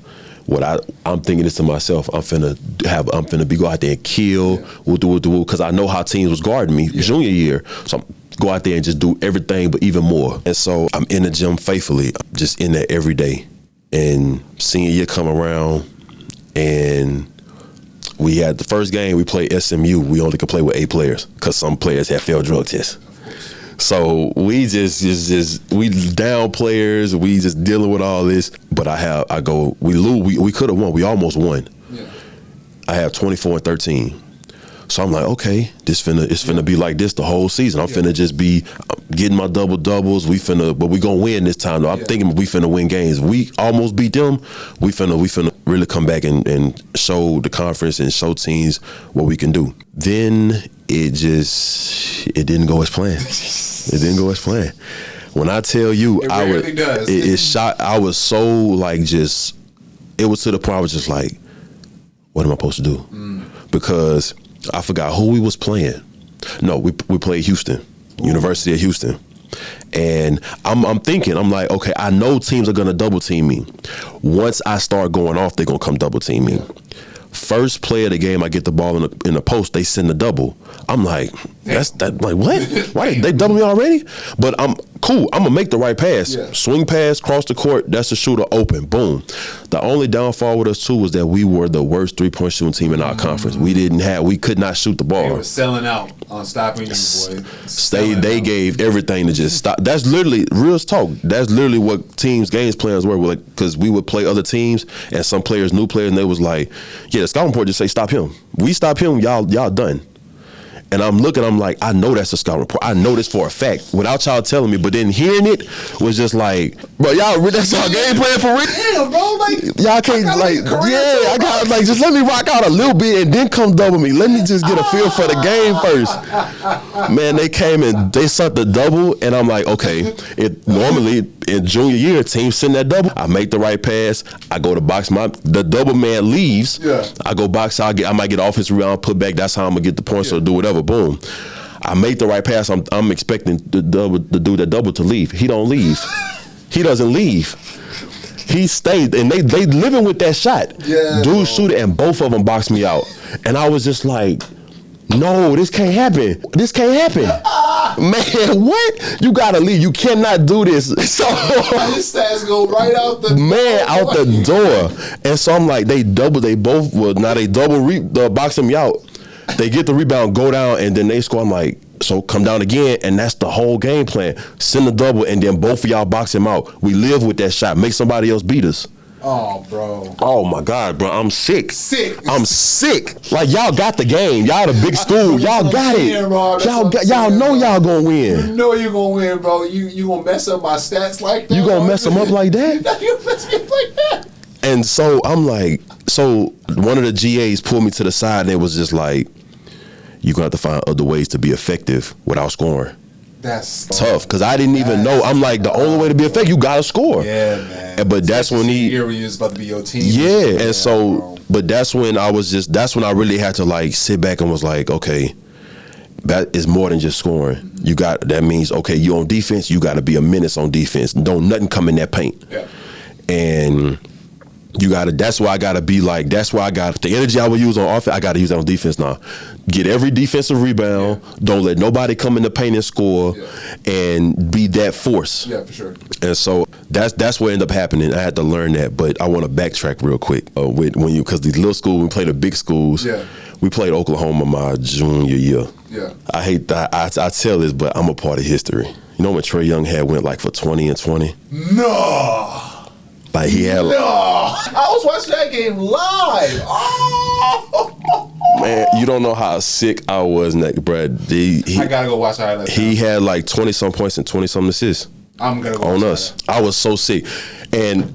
I'm thinking this to myself. I'm finna go out there and kill. We'll do because I know how teams was guarding me junior year. So I'm go out there and just do everything, but even more. And so I'm in the gym faithfully, I'm just in there every day. And senior year come around, and we had the first game we played SMU. We only could play with 8 players because some players had failed drug tests. So we we down players. We just dealing with all this. But we lose. We could have won. We almost won. Yeah. I have 24-13. So I'm like, okay, it's finna be like this the whole season. I'm finna just be getting my double doubles. But we gonna win this time. Though. I'm thinking we finna win games. We almost beat them. We finna really come back and show the conference and show teams what we can do. Then it didn't go as planned. It didn't go as planned. When I tell you, it shot. I was so like it was to the point I was just like, what am I supposed to do? Because I forgot who we was playing. No, we played Houston, University of Houston. And I'm thinking, I'm like, okay, I know teams are gonna double team me. Once I start going off, they're gonna come double team me. First play of the game, I get the ball in the post, they send the double. I'm like, like what? Why they double me already? But I'm cool. I'm gonna make the right pass. Yeah. Swing pass, cross the court, that's the shooter open. Boom. The only downfall with us too was that we were the worst 3-point shooting team in our conference. We could not shoot the ball. They were selling out on stopping you, boy. They gave everything to just stop. That's literally real talk. That's literally what games plans were like, because we would play other teams and some players, new players, and they was like, yeah, the scouting report just say stop him. We stop him, y'all done. And I'm like, I know that's a scouting report. I know this for a fact without y'all telling me. But then hearing it was just like, bro, y'all, that's our game plan for real. Damn, bro, like y'all can't I got like just let me rock out a little bit and then come double me. Let me just get a feel for the game first. Man, they came and they sucked the double, and I'm like, okay. It normally in junior year, teams send that double. I make the right pass. I go to box. The double man leaves. Yeah. I go box. I might get off his rebound, put back. That's how I'm gonna get the points or do whatever. Boom. I make the right pass. I'm expecting the dude that double to leave. He don't leave. He doesn't leave. He stayed, and they living with that shot. Yeah, dude shoot it, and both of them boxed me out. And I was just like, no, this can't happen. This can't happen. Man, what? You gotta leave. You cannot do this. So his stats go right out the out the door. And so I'm like, they double boxing me out. They get the rebound, go down, and then they score. I'm like, so come down again, and that's the whole game plan. Send the double, and then both of y'all box him out. We live with that shot. Make somebody else beat us. Oh, bro. Oh, my God, bro. I'm sick. I'm sick. Like, y'all got the game. Y'all the big school. Y'all got it. Y'all know y'all gonna win. You know you're gonna win, bro. You gonna mess up my stats like that? You gonna mess them up like that? You mess me up like that? And so I'm like, one of the GAs pulled me to the side, and it was just like, you're gonna have to find other ways to be effective without scoring. That's tough, because I didn't even know. I'm like, the only way to be effective, you gotta score. Yeah, man. But that's when year when you was about to be your team. Yeah, and so, bro. But that's when I really had to like sit back and was like, okay, that is more than just scoring. That means, okay, you on defense, you gotta be a menace on defense. Don't nothing come in that paint. Yeah. And that's why I gotta be like, that's why I got the energy I would use on offense, I gotta use that on defense now. Get every defensive rebound, don't let nobody come in the paint and score, and be that force. Yeah, for sure. And so that's what ended up happening. I had to learn that, but I want to backtrack real quick. Because these little schools, we play the big schools. Yeah. We played Oklahoma my junior year. Yeah. I hate that. I tell this, but I'm a part of history. You know when Trae Young went like for 20 and 20? No. Like he had. No. I was watching that game live. Oh. Man, you don't know how sick I was, Brad. I gotta go watch highlights. He had like 20-some points and 20-some assists. I'm gonna go on us. I was so sick, and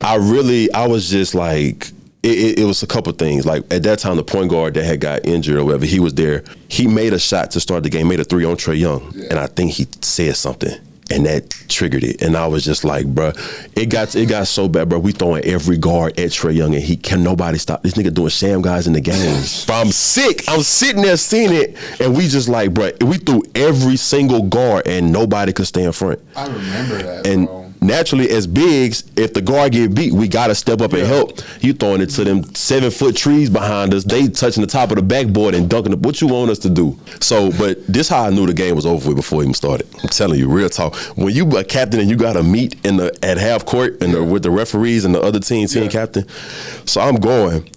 I was just like, it was a couple things. Like at that time, the point guard that had got injured or whatever, he was there. He made a shot to start the game, made a 3 on Trae Young, and I think he said something. And that triggered it, and I was just like, bro, it got so bad, bro. We throwing every guard at Trae Young, and nobody stop this nigga doing sham guys in the game. Bro, I'm sick. I'm sitting there seeing it, and we just like, bro, we threw every single guard, and nobody could stay in front. I remember that, and bro. Naturally, as bigs, if the guard get beat, we gotta step up and help. You throwing it to them 7-foot trees behind us. They touching the top of the backboard and dunking it. What you want us to do? So, but this how I knew the game was over with before it even started. I'm telling you, real talk. When you a captain and you gotta meet at half court and with the referees and the other team captain. So I'm going,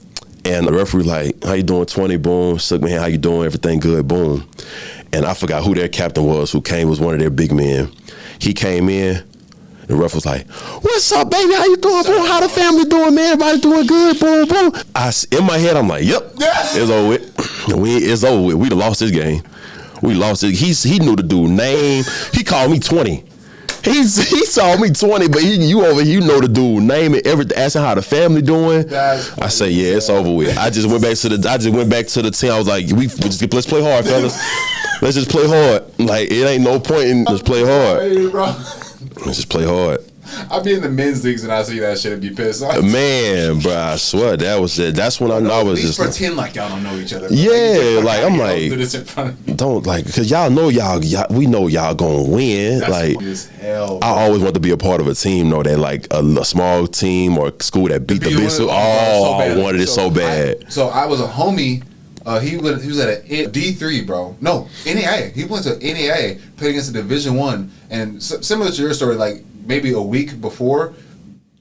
and the referee like, how you doing? 20, boom. Shook my hand, how you doing? Everything good, boom. And I forgot who their captain was. Was one of their big men. He came in. The ref was like, what's up, baby? How you doing, bro? How the family doing, man? Everybody doing good, boom, boom. In my head, I'm like, yep, it's over with. It's over with. We done lost this game. We lost it. He knew the dude's name. He called me 20. He saw me 20, but you over here, you know the dude name and everything, asking how the family doing. I say, yeah, it's over with. I just went back to the team. I was like, let's play hard, fellas. Let's just play hard. Like, it ain't no point in just play hard. Let's just play hard. I'll be in the men's leagues and I see that shit and be pissed. Man, bro, I swear that was it. That's when I know I was just pretend like y'all don't know each other. Yeah, like I'm like, don't like, because y'all know y'all, we know y'all gonna win. That's like, as hell, I always want to be a part of a team, know that like a small team or school that beat the big school. Oh, I wanted it so bad. So I was a homie. He was at a D3, bro. No, NAIA. He went to NAIA, played against a Division I, and similar to your story, like maybe a week before,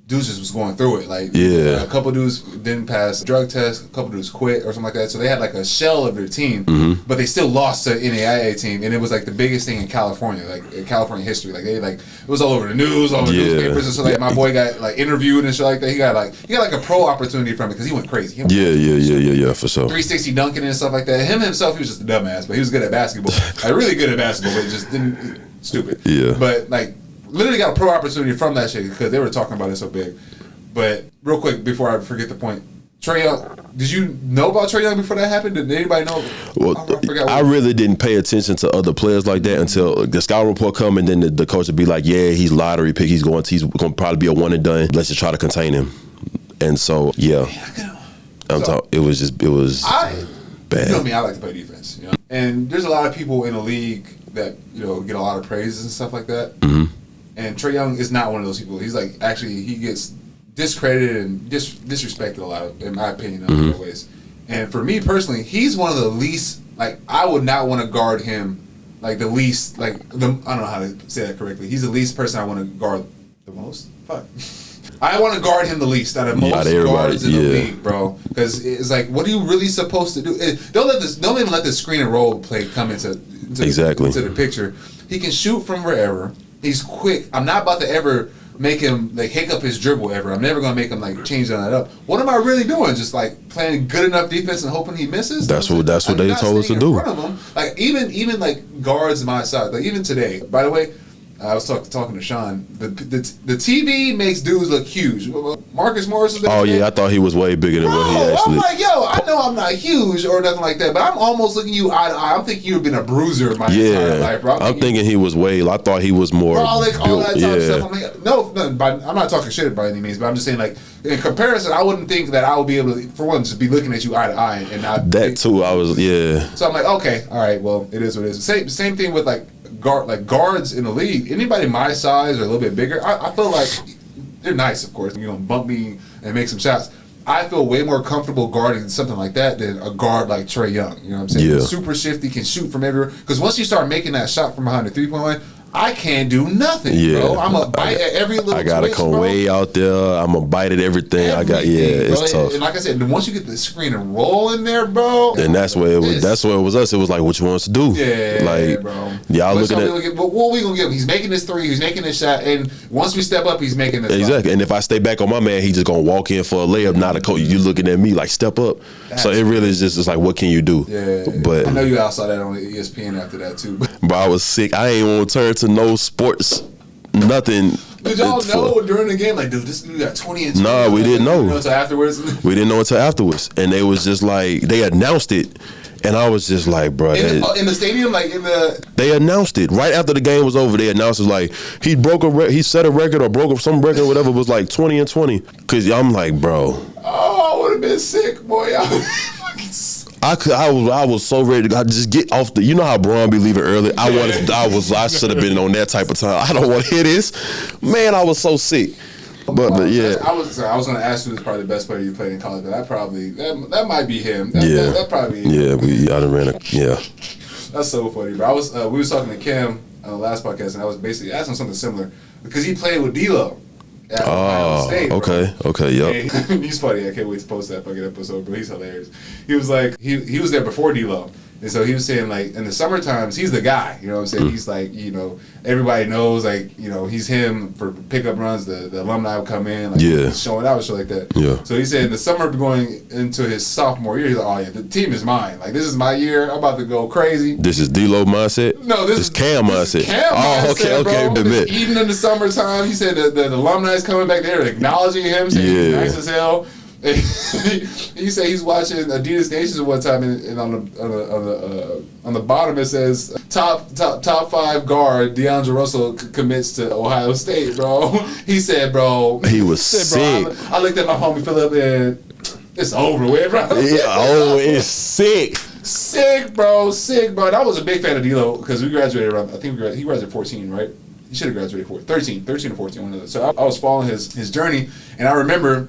dudes just was going through it. Like, a couple dudes didn't pass drug tests, a couple dudes quit or something like that. So they had like a shell of their team, but they still lost to NAIA team, and it was like the biggest thing in California, like in California history. Like it was all over the news, all over the newspapers, and so like my boy got like interviewed and shit like that. He got like a pro opportunity from it because he went crazy. Yeah, for sure. 360 dunking and stuff like that. Him himself, he was just a dumbass, but he was good at basketball. Like really good at basketball, but he just didn't stupid. Yeah. But like. Literally got a pro opportunity from that shit because they were talking about it so big. But real quick, before I forget the point, Trae Young, did you know about Trae Young before that happened? Did anybody know? Well, I really didn't pay attention to other players like that until the scout report come, and then the coach would be like, yeah, he's lottery pick. He's going to probably be a one and done. Let's just try to contain him. And so, yeah. It was bad. You know me, I like to play defense. You know? And there's a lot of people in the league that, get a lot of praises and stuff like that. And Trae Young is not one of those people. He's like, actually, he gets discredited and disrespected a lot, in my opinion, in a lot of ways. And for me personally, he's one of the least, like, I would not want to guard him, like, the least, like, I don't know how to say that correctly. He's the least person I want to guard the most. Fuck. I want to guard him the least out of most guards in the league, bro. Because it's like, what are you really supposed to do? Don't even let the screen and roll play come into the picture. He can shoot from wherever. He's quick. I'm not about to ever make him like hiccup his dribble ever. I'm never gonna make him like change that up. What am I really doing? Just like playing good enough defense and hoping he misses? That's what they told us to do. In front of him. Like even like guards my side. Like even today. By the way, I was talking to Sean. The TV makes dudes look huge. Marcus Morris is there. Oh yeah, I thought he was way bigger than what he actually. I'm like, I know I'm not huge or nothing like that, but I'm almost looking you eye to eye. I'm thinking you've been a bruiser my entire life, bro. I'm thinking he was way. I thought he was more brolic, all that type of stuff. I'm like, no, I'm not talking shit by any means, but I'm just saying like in comparison, I wouldn't think that I would be able to, for one, just be looking at you eye to eye and not that too. I was So I'm like, okay, all right, well, it is what it is. Same thing with like guards in the league. Anybody my size or a little bit bigger, I feel like they're nice, of course. Bump me and make some shots. I feel way more comfortable guarding something like that than a guard like Trae Young. You know what I'm saying? Yeah. Super shifty, can shoot from everywhere. Because once you start making that shot from behind the 3-point line, I can't do nothing, bro. I'm a bite at every little. I gotta twitch, come bro. way out there. I'm a bite at everything. It's tough. And like I said, once you get the screen and roll in there, bro. And that's where it was. That's where it was us. It was like, what you want us to do? Yeah, like, bro. Y'all looking at. What we gonna give him? He's making this three. He's making this shot. And once we step up, he's making this. Exactly. And if I stay back on my man, he just gonna walk in for a layup. Not a coach. You looking at me like step up. So it really is just it's like, what can you do? Yeah. But I know you all saw that on ESPN after that too. But I was sick. I ain't want to turn to no sports. Nothing. Did y'all know during the game, like, dude, this dude got 20 and 20? Nah, we didn't know. Until afterwards? We didn't know until afterwards. And they was just like, they announced it. And I was just like, bro. In the stadium, like in the. They announced it right after the game was over. They announced it like he set a record or broke some record or whatever. It was like 20 and 20. Cause I'm like, bro. Oh, I would have been sick, boy. I was so ready to just get off the. You know how Braun be leaving early. I should have been on that type of time. I don't want to hear this, man. I was so sick. But yeah, I was going to ask you who's probably the best player you played in college. But that might be him. That probably. Yeah, I done ran a That's so funny, bro. We was talking to Cam on the last podcast, and I was basically asking something similar because he played with D-Lo. State, okay, yep. He's funny. I can't wait to post that fucking episode, bro. He's hilarious. He was like, he was there before D-Lo. And so he was saying, like, in the summer times, he's the guy. You know what I'm saying? He's like, everybody knows, like, he's him for pickup runs. The alumni would come in, like, showing out and shit like that. Yeah. So he said in the summer going into his sophomore year, he's like, oh, yeah, the team is mine. Like, this is my year. I'm about to go crazy. This is D-Lo mindset? No, this is Cam mindset. Okay. Even in the summertime, he said the alumni is coming back there acknowledging him, saying he's nice as hell. He said he's watching Adidas Nations one time, and on the bottom it says top 5 guard DeAndre Russell commits to Ohio State, bro. He said, bro, he was sick. Bro, I looked at my homie Philip and it's over with, bro. Yeah, it's sick. Sick, bro. Sick, bro. And I was a big fan of D'Lo because we graduated around. I think he graduated 14, right? He should have graduated 13 or 14, one of those. So I was following his journey, and I remember.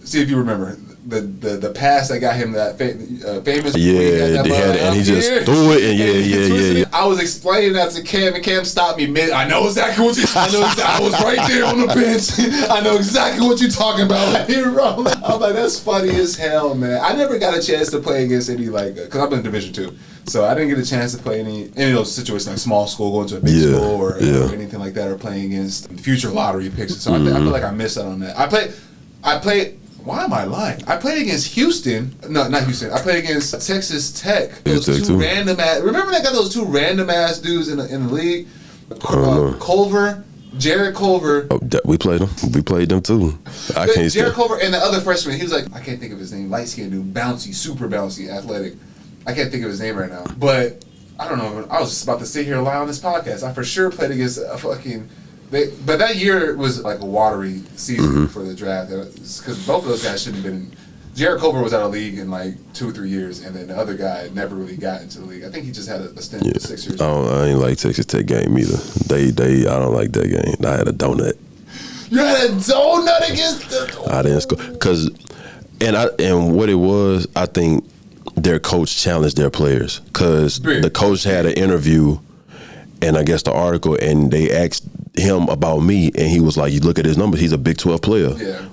See if you remember the pass that got him that famous. Yeah, and he just threw it, and yeah. I was explaining that to Cam, and Cam stopped me mid. I know exactly what you. I was right there on the bench. I know exactly what you're talking about. I'm like, that's funny as hell, man. I never got a chance to play against any because I'm in Division II. So I didn't get a chance to play any of those situations like small school, going to a big school or anything like that, or playing against future lottery picks. So I feel like I missed out on that. I played. Why am I lying? I played against Houston. No, not Houston. I played against Texas Tech. Those two random ass. Remember they got those 2 random ass dudes in the league? Culver. Jared Culver. Oh, we played them. We played them too. Jared Culver and the other freshman. He was like, I can't think of his name. Light skinned dude, bouncy, super bouncy, athletic. I can't think of his name right now. But I don't know. I was just about to sit here and lie on this podcast. I for sure played against a fucking. But that year was like a watery season for the draft because both of those guys shouldn't have been. Jared Culver was out of the league in like 2 or 3 years, and then the other guy never really got into the league. I think he just had a stint of 6 years. I ain't like Texas Tech game either. I don't like that game. I had a donut. You had a donut against the. I didn't score and what it was. I think their coach challenged their players because the coach had an interview, and I guess the article, and they asked him about me, and he was like, you look at his numbers, he's a Big 12 player. Yeah.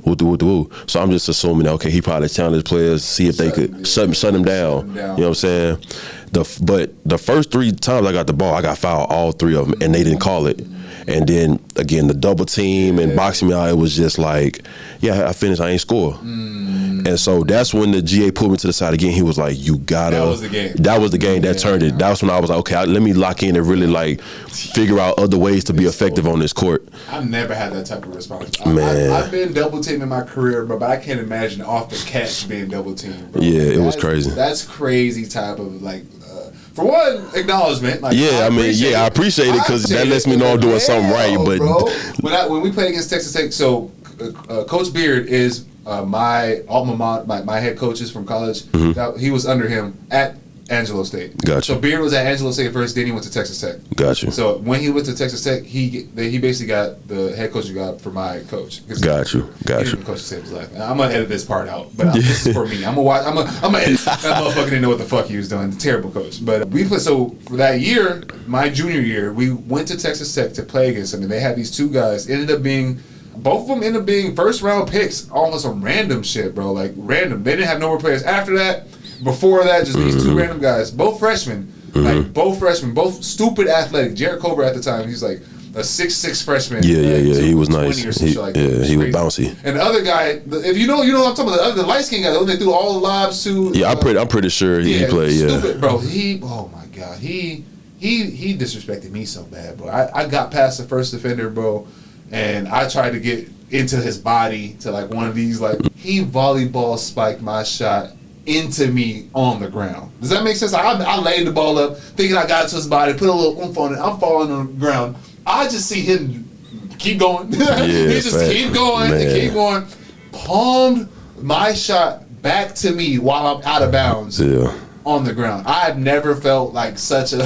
So I'm just assuming, okay, he probably challenged players, see if they could shut him down. You know what I'm saying? But the first 3 times I got the ball, I got fouled all 3 of them, and they didn't call it. And then, again, the double team and boxing me out, it was just like, yeah, I finished, I ain't score. And so that's when the GA pulled me to the side again. He was like, you gotta. That was the game. That was the game that turned it. That was when I was like, okay, let me lock in and really like figure out other ways to be effective on this court. I've never had that type of response. I've been double teamed in my career, bro, but I can't imagine off the catch being double teamed, bro. Yeah, it was crazy. That's crazy type of like. For one, acknowledgement. Like, I appreciate it because that lets me know I'm doing something right. But bro, when we played against Texas Tech, so Coach Beard is my alma mater. My head coaches from college. He was under him at Angelo State. Gotcha. So Beard was at Angelo State first, then he went to Texas Tech. Gotcha. So when he went to Texas Tech, he basically got the head coaching job for my coach. Got you. He didn't coach to save his life. I'm gonna edit this part out, but this is for me. I'm gonna edit. That motherfucker didn't know what the fuck he was doing. Terrible coach. But we played. So for that year, my junior year, we went to Texas Tech to play against them, and they had these 2 guys. Both of them ended up being first round picks, all on some random shit, bro. Like random. They didn't have no more players after that. Before that, just these 2 random guys, both freshmen, both stupid athletic. Jared Culver at the time, he's like a 6'6" freshman. Yeah, he was nice. He was bouncy. And the other guy, if you know what I'm talking about, the light skinned guy, the one they threw all the lobs to. Yeah, I'm pretty sure he played. Yeah, stupid, bro. Oh my god, he disrespected me so bad, bro. I got past the first defender, bro, and I tried to get into his body to like one of these, like he volleyball spiked my shot into me on the ground. Does that make sense? I laid the ball up, thinking I got it to his body, put a little oomph on it. I'm falling on the ground. I just see him keep going. Yeah, he just keep going and keep going. Palmed my shot back to me while I'm out of bounds. Yeah. On the ground. I've never felt like such a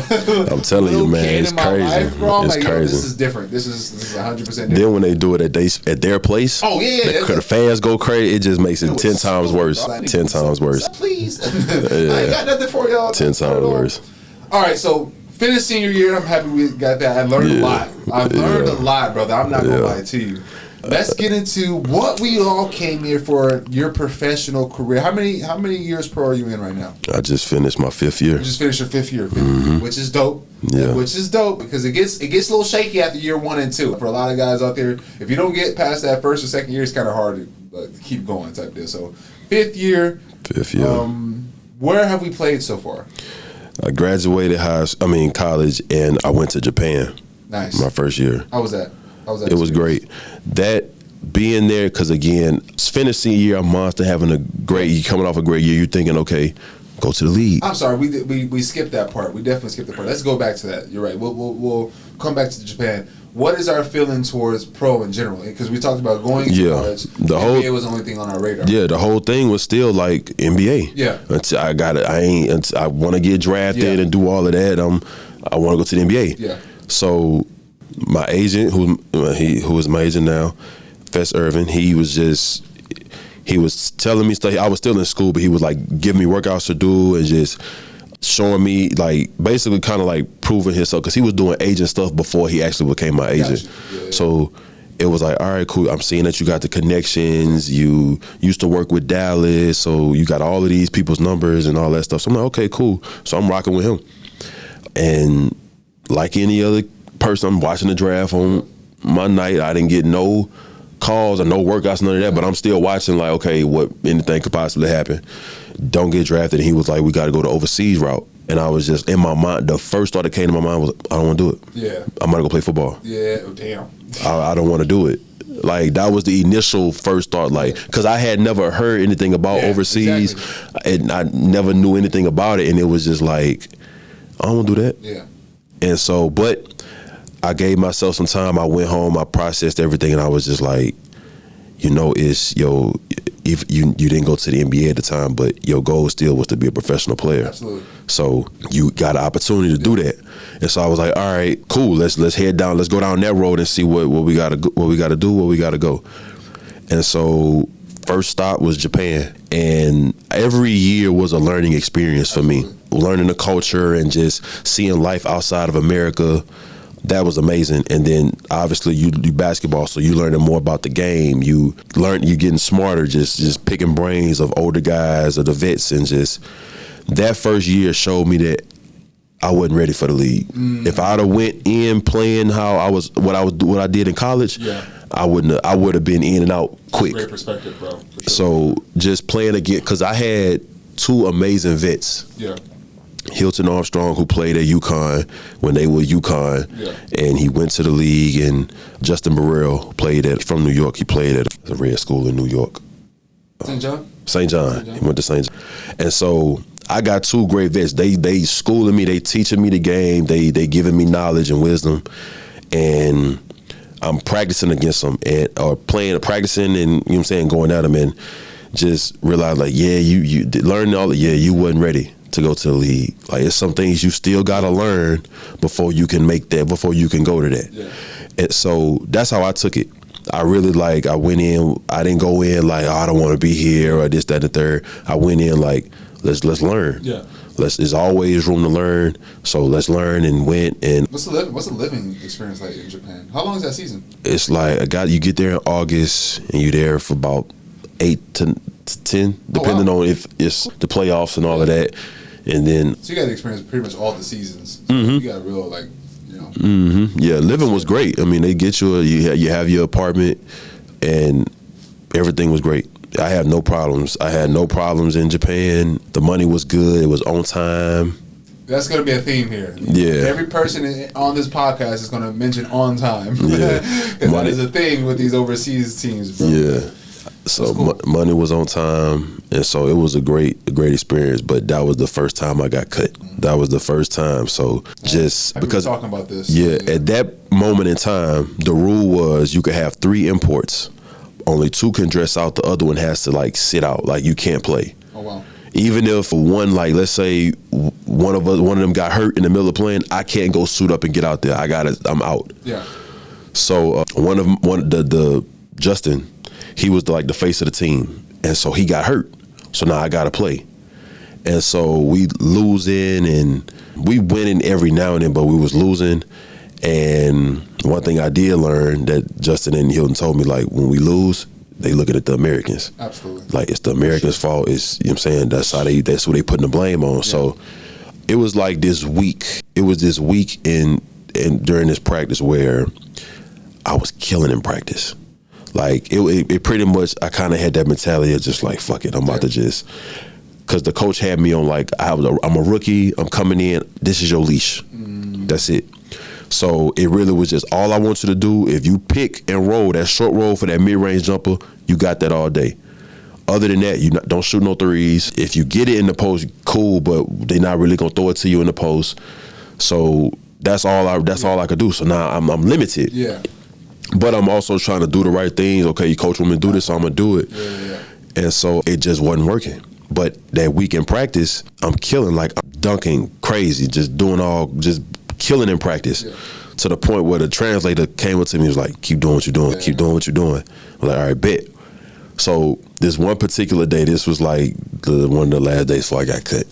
I'm telling you, man, it's crazy. Life, bro. It's like, crazy. This is different. This is 100% different. Then when they do it at their place, the fans go crazy. It just makes it 10 times worse. 10 times worse. Please, I ain't got nothing for y'all. 10 times worse. All right, so finished senior year. I'm happy we got that. I learned a lot. I learned a lot, brother. I'm not gonna lie to you. Let's get into what we all came here for. Your professional career. How many years pro are you in right now? I just finished my 5th year. You just finished your 5th year, which is dope. Yeah. Which is dope because it gets a little shaky after year 1 and 2. For a lot of guys out there, if you don't get past that first or second year, it's kind of hard to keep going type deal. So 5th year. 5th year. Where have we played so far? I graduated college, and I went to Japan. Nice. My first year. How was that? It was great. That being there, because again, finishing year, a monster, having a great, coming off a great year, you're thinking, okay, go to the league. I'm sorry, we skipped that part. We definitely skipped that part. Let's go back to that. You're right. We'll come back to Japan. What is our feeling towards pro in general? Because we talked about going to college. The NBA was the only thing on our radar. Yeah, the whole thing was still like NBA. Yeah. Until I want to get drafted and do all of that. I want to go to the NBA. Yeah. So my agent, who is my agent now, Fess Irvin, he was telling me stuff. I was still in school, but he was like giving me workouts to do and just showing me, like, basically kind of like proving himself, because he was doing agent stuff before he actually became my agent. Yeah. So it was like, all right, cool. I'm seeing that you got the connections. You used to work with Dallas, so you got all of these people's numbers and all that stuff. So I'm like, okay, cool. So I'm rocking with him. And like any other person, I'm watching the draft on my night. I didn't get no calls or no workouts, none of that, but I'm still watching, like, okay, what anything could possibly happen. Don't get drafted. And he was like, we got to go the overseas route. And I was just, in my mind, the first thought that came to my mind was, I don't want to do it. Yeah. I'm going to go play football. Yeah, oh, damn. I don't want to do it. Like, that was the initial first thought, like, because I had never heard anything about overseas, and I never knew anything about it, and it was just like, I don't want to do that. Yeah. And so, but I gave myself some time. I went home, I processed everything, and I was just like, if you didn't go to the NBA at the time, but your goal still was to be a professional player. Absolutely. So you got an opportunity to do that. And so I was like, all right, cool. Let's head down. Let's go down that road and see what we got to do, where we got to go. And so first stop was Japan, and every year was a learning experience for me. Learning the culture and just seeing life outside of America. That was amazing. And then obviously you do basketball, so you learning more about the game. You getting smarter, just picking brains of older guys or the vets, and just that first year showed me that I wasn't ready for the league. If I'd have went in playing what I did in college, I would have been in and out quick. Great perspective, bro. For sure. So just playing again, because I had two amazing vets. Yeah. Hilton Armstrong, who played at UConn when they were UConn, and he went to the league, and Justin Burrell from New York. He played at the Red School in New York. St. John? St. John. He went to St. John. And so I got two great vets. They schooling me, they teaching me the game, they giving me knowledge and wisdom, and I'm practicing against them practicing and, you know what I'm saying, going at them, and just realize, like, you learning all that, you wasn't ready to go to the league. Like, it's some things you still gotta learn before you can make that, before you can go to that. Yeah. And so that's how I took it. I really, I went in, I didn't go in like, oh, I don't want to be here or this, that, and the third. I went in like, let's learn. Yeah. There's always room to learn, so let's learn, and went. And what's the living experience like in Japan? How long is that season? It's like you get there in August, and you're there for about 8 to 10, depending on if it's the playoffs and all of that. And then, so you got to experience pretty much all the seasons. So you got real, Yeah, living was great. I mean, they get you have your apartment, and everything was great. I had no problems. I had no problems in Japan. The money was good. It was on time. That's going to be a theme here. Yeah. Every person on this podcast is going to mention on time. Yeah. That is a thing with these overseas teams, bro. Yeah. So cool. Money was on time, and so it was a great experience. But that was the first time I got cut. That was the first time. So just because talking about this, at that moment in time, the rule was you could have 3 imports. Only 2 can dress out. The other one has to sit out. You can't play. Oh wow. Even if one, let's say one of them got hurt in the middle of playing, I can't go suit up and get out there. I'm out. Yeah. So the Justin, he was the face of the team, and so he got hurt. So now I got to play, and so we losing, and we winning every now and then, but we was losing. And one thing I did learn that Justin and Hilton told me, when we lose, they looking at the Americans. Absolutely. It's the Americans' fault. It's, you know what I'm saying, that's what they putting the blame on. Yeah. So it was this week. It was this week in during this practice where I was killing in practice. It pretty much, I kind of had that mentality of just fuck it, I'm about to just, because the coach had me on I'm a rookie, I'm coming in, this is your leash. That's it. So it really was just all I want you to do. If you pick and roll that short roll for that mid-range jumper, you got that all day. Other than that, don't shoot no threes. If you get it in the post, cool, but they're not really gonna throw it to you in the post. So that's all I could do. So now I'm limited. Yeah. But I'm also trying to do the right things. Okay, you coach me to do this, so I'm gonna do it. Yeah. And so it just wasn't working. But that week in practice, I'm killing, like I'm dunking crazy, just killing in practice. Yeah. To the point where the translator came up to me and was like, keep doing what you're doing, keep doing what you're doing. I'm like, all right, bet. So this one particular day, this was like one of the last days before I got cut.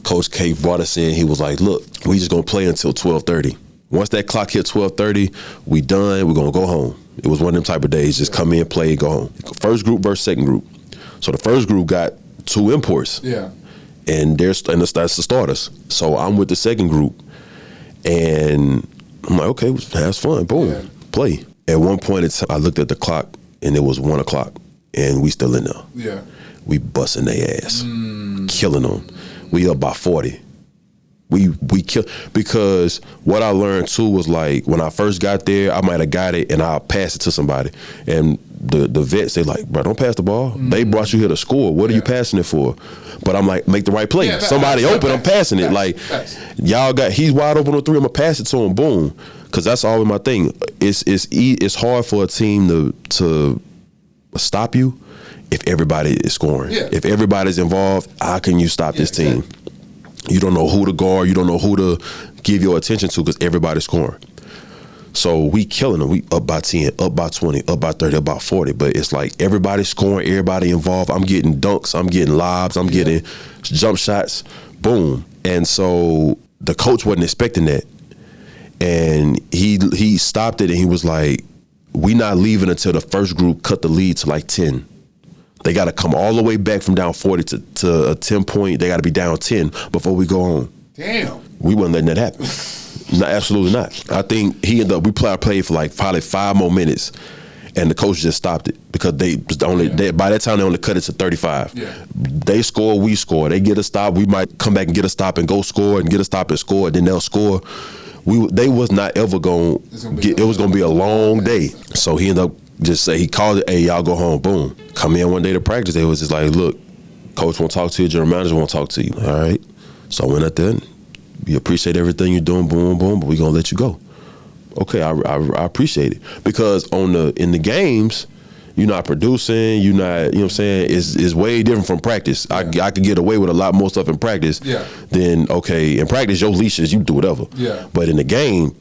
Coach K brought us in. He was like, look, we just gonna play until 12:30. Once that clock hit 12:30, we done, we're gonna go home. It was one of them type of days, just come in, play, go home. First group versus second group. So the first group got 2 imports. Yeah. And that's the starters. So I'm with the second group. And I'm like, okay, have fun, boom, play. At one point, I looked at the clock, and it was 1 o'clock, and we still in there. Yeah. We busting their ass, killing them. We up by 40. We kill, because what I learned too was, like, when I first got there, I might have got it and I'll pass it to somebody. And the vets, they like, bro, don't pass the ball. They brought you here to score. What are you passing it for? But I'm like, make the right play. Somebody open, I'm passing it. Like, y'all he's wide open on 3, I'm gonna pass it to him, boom. Cause that's always my thing. It's hard for a team to stop you if everybody is scoring. Yeah. If everybody's involved, how can you stop this team? Exactly. You don't know who to guard. You don't know who to give your attention to because everybody's scoring. So we killing them. We up by 10, up by 20, up by 30, up by 40. But it's like everybody's scoring, everybody involved. I'm getting dunks, I'm getting lobs, I'm getting jump shots, boom. And so the coach wasn't expecting that. And he stopped it and he was like, we not leaving until the first group cut the lead to like 10. They got to come all the way back from down 40 to a 10 point. They got to be down 10 before we go home. Damn. We wasn't letting that happen. No, absolutely not. I think we played for like probably 5 more minutes, and the coach just stopped it because by that time they only cut it to 35. Yeah. They score, we score. They get a stop. We might come back and get a stop and go score and get a stop and score. And then they'll score. They was not ever going. It was going to be a long day. So he ended up. He called it, hey, y'all go home, boom. Come in one day to practice, they was just like, look, coach won't talk to you, general manager won't talk to you, all right? So I went out there, and we appreciate everything you're doing, boom, boom, but we're going to let you go. Okay, I appreciate it. Because in the games, you're not producing, you're not, you know what I'm saying, it's way different from practice. Yeah. I could get away with a lot more stuff in practice than, okay, in practice, your leashes, you do whatever. Yeah. But in the game,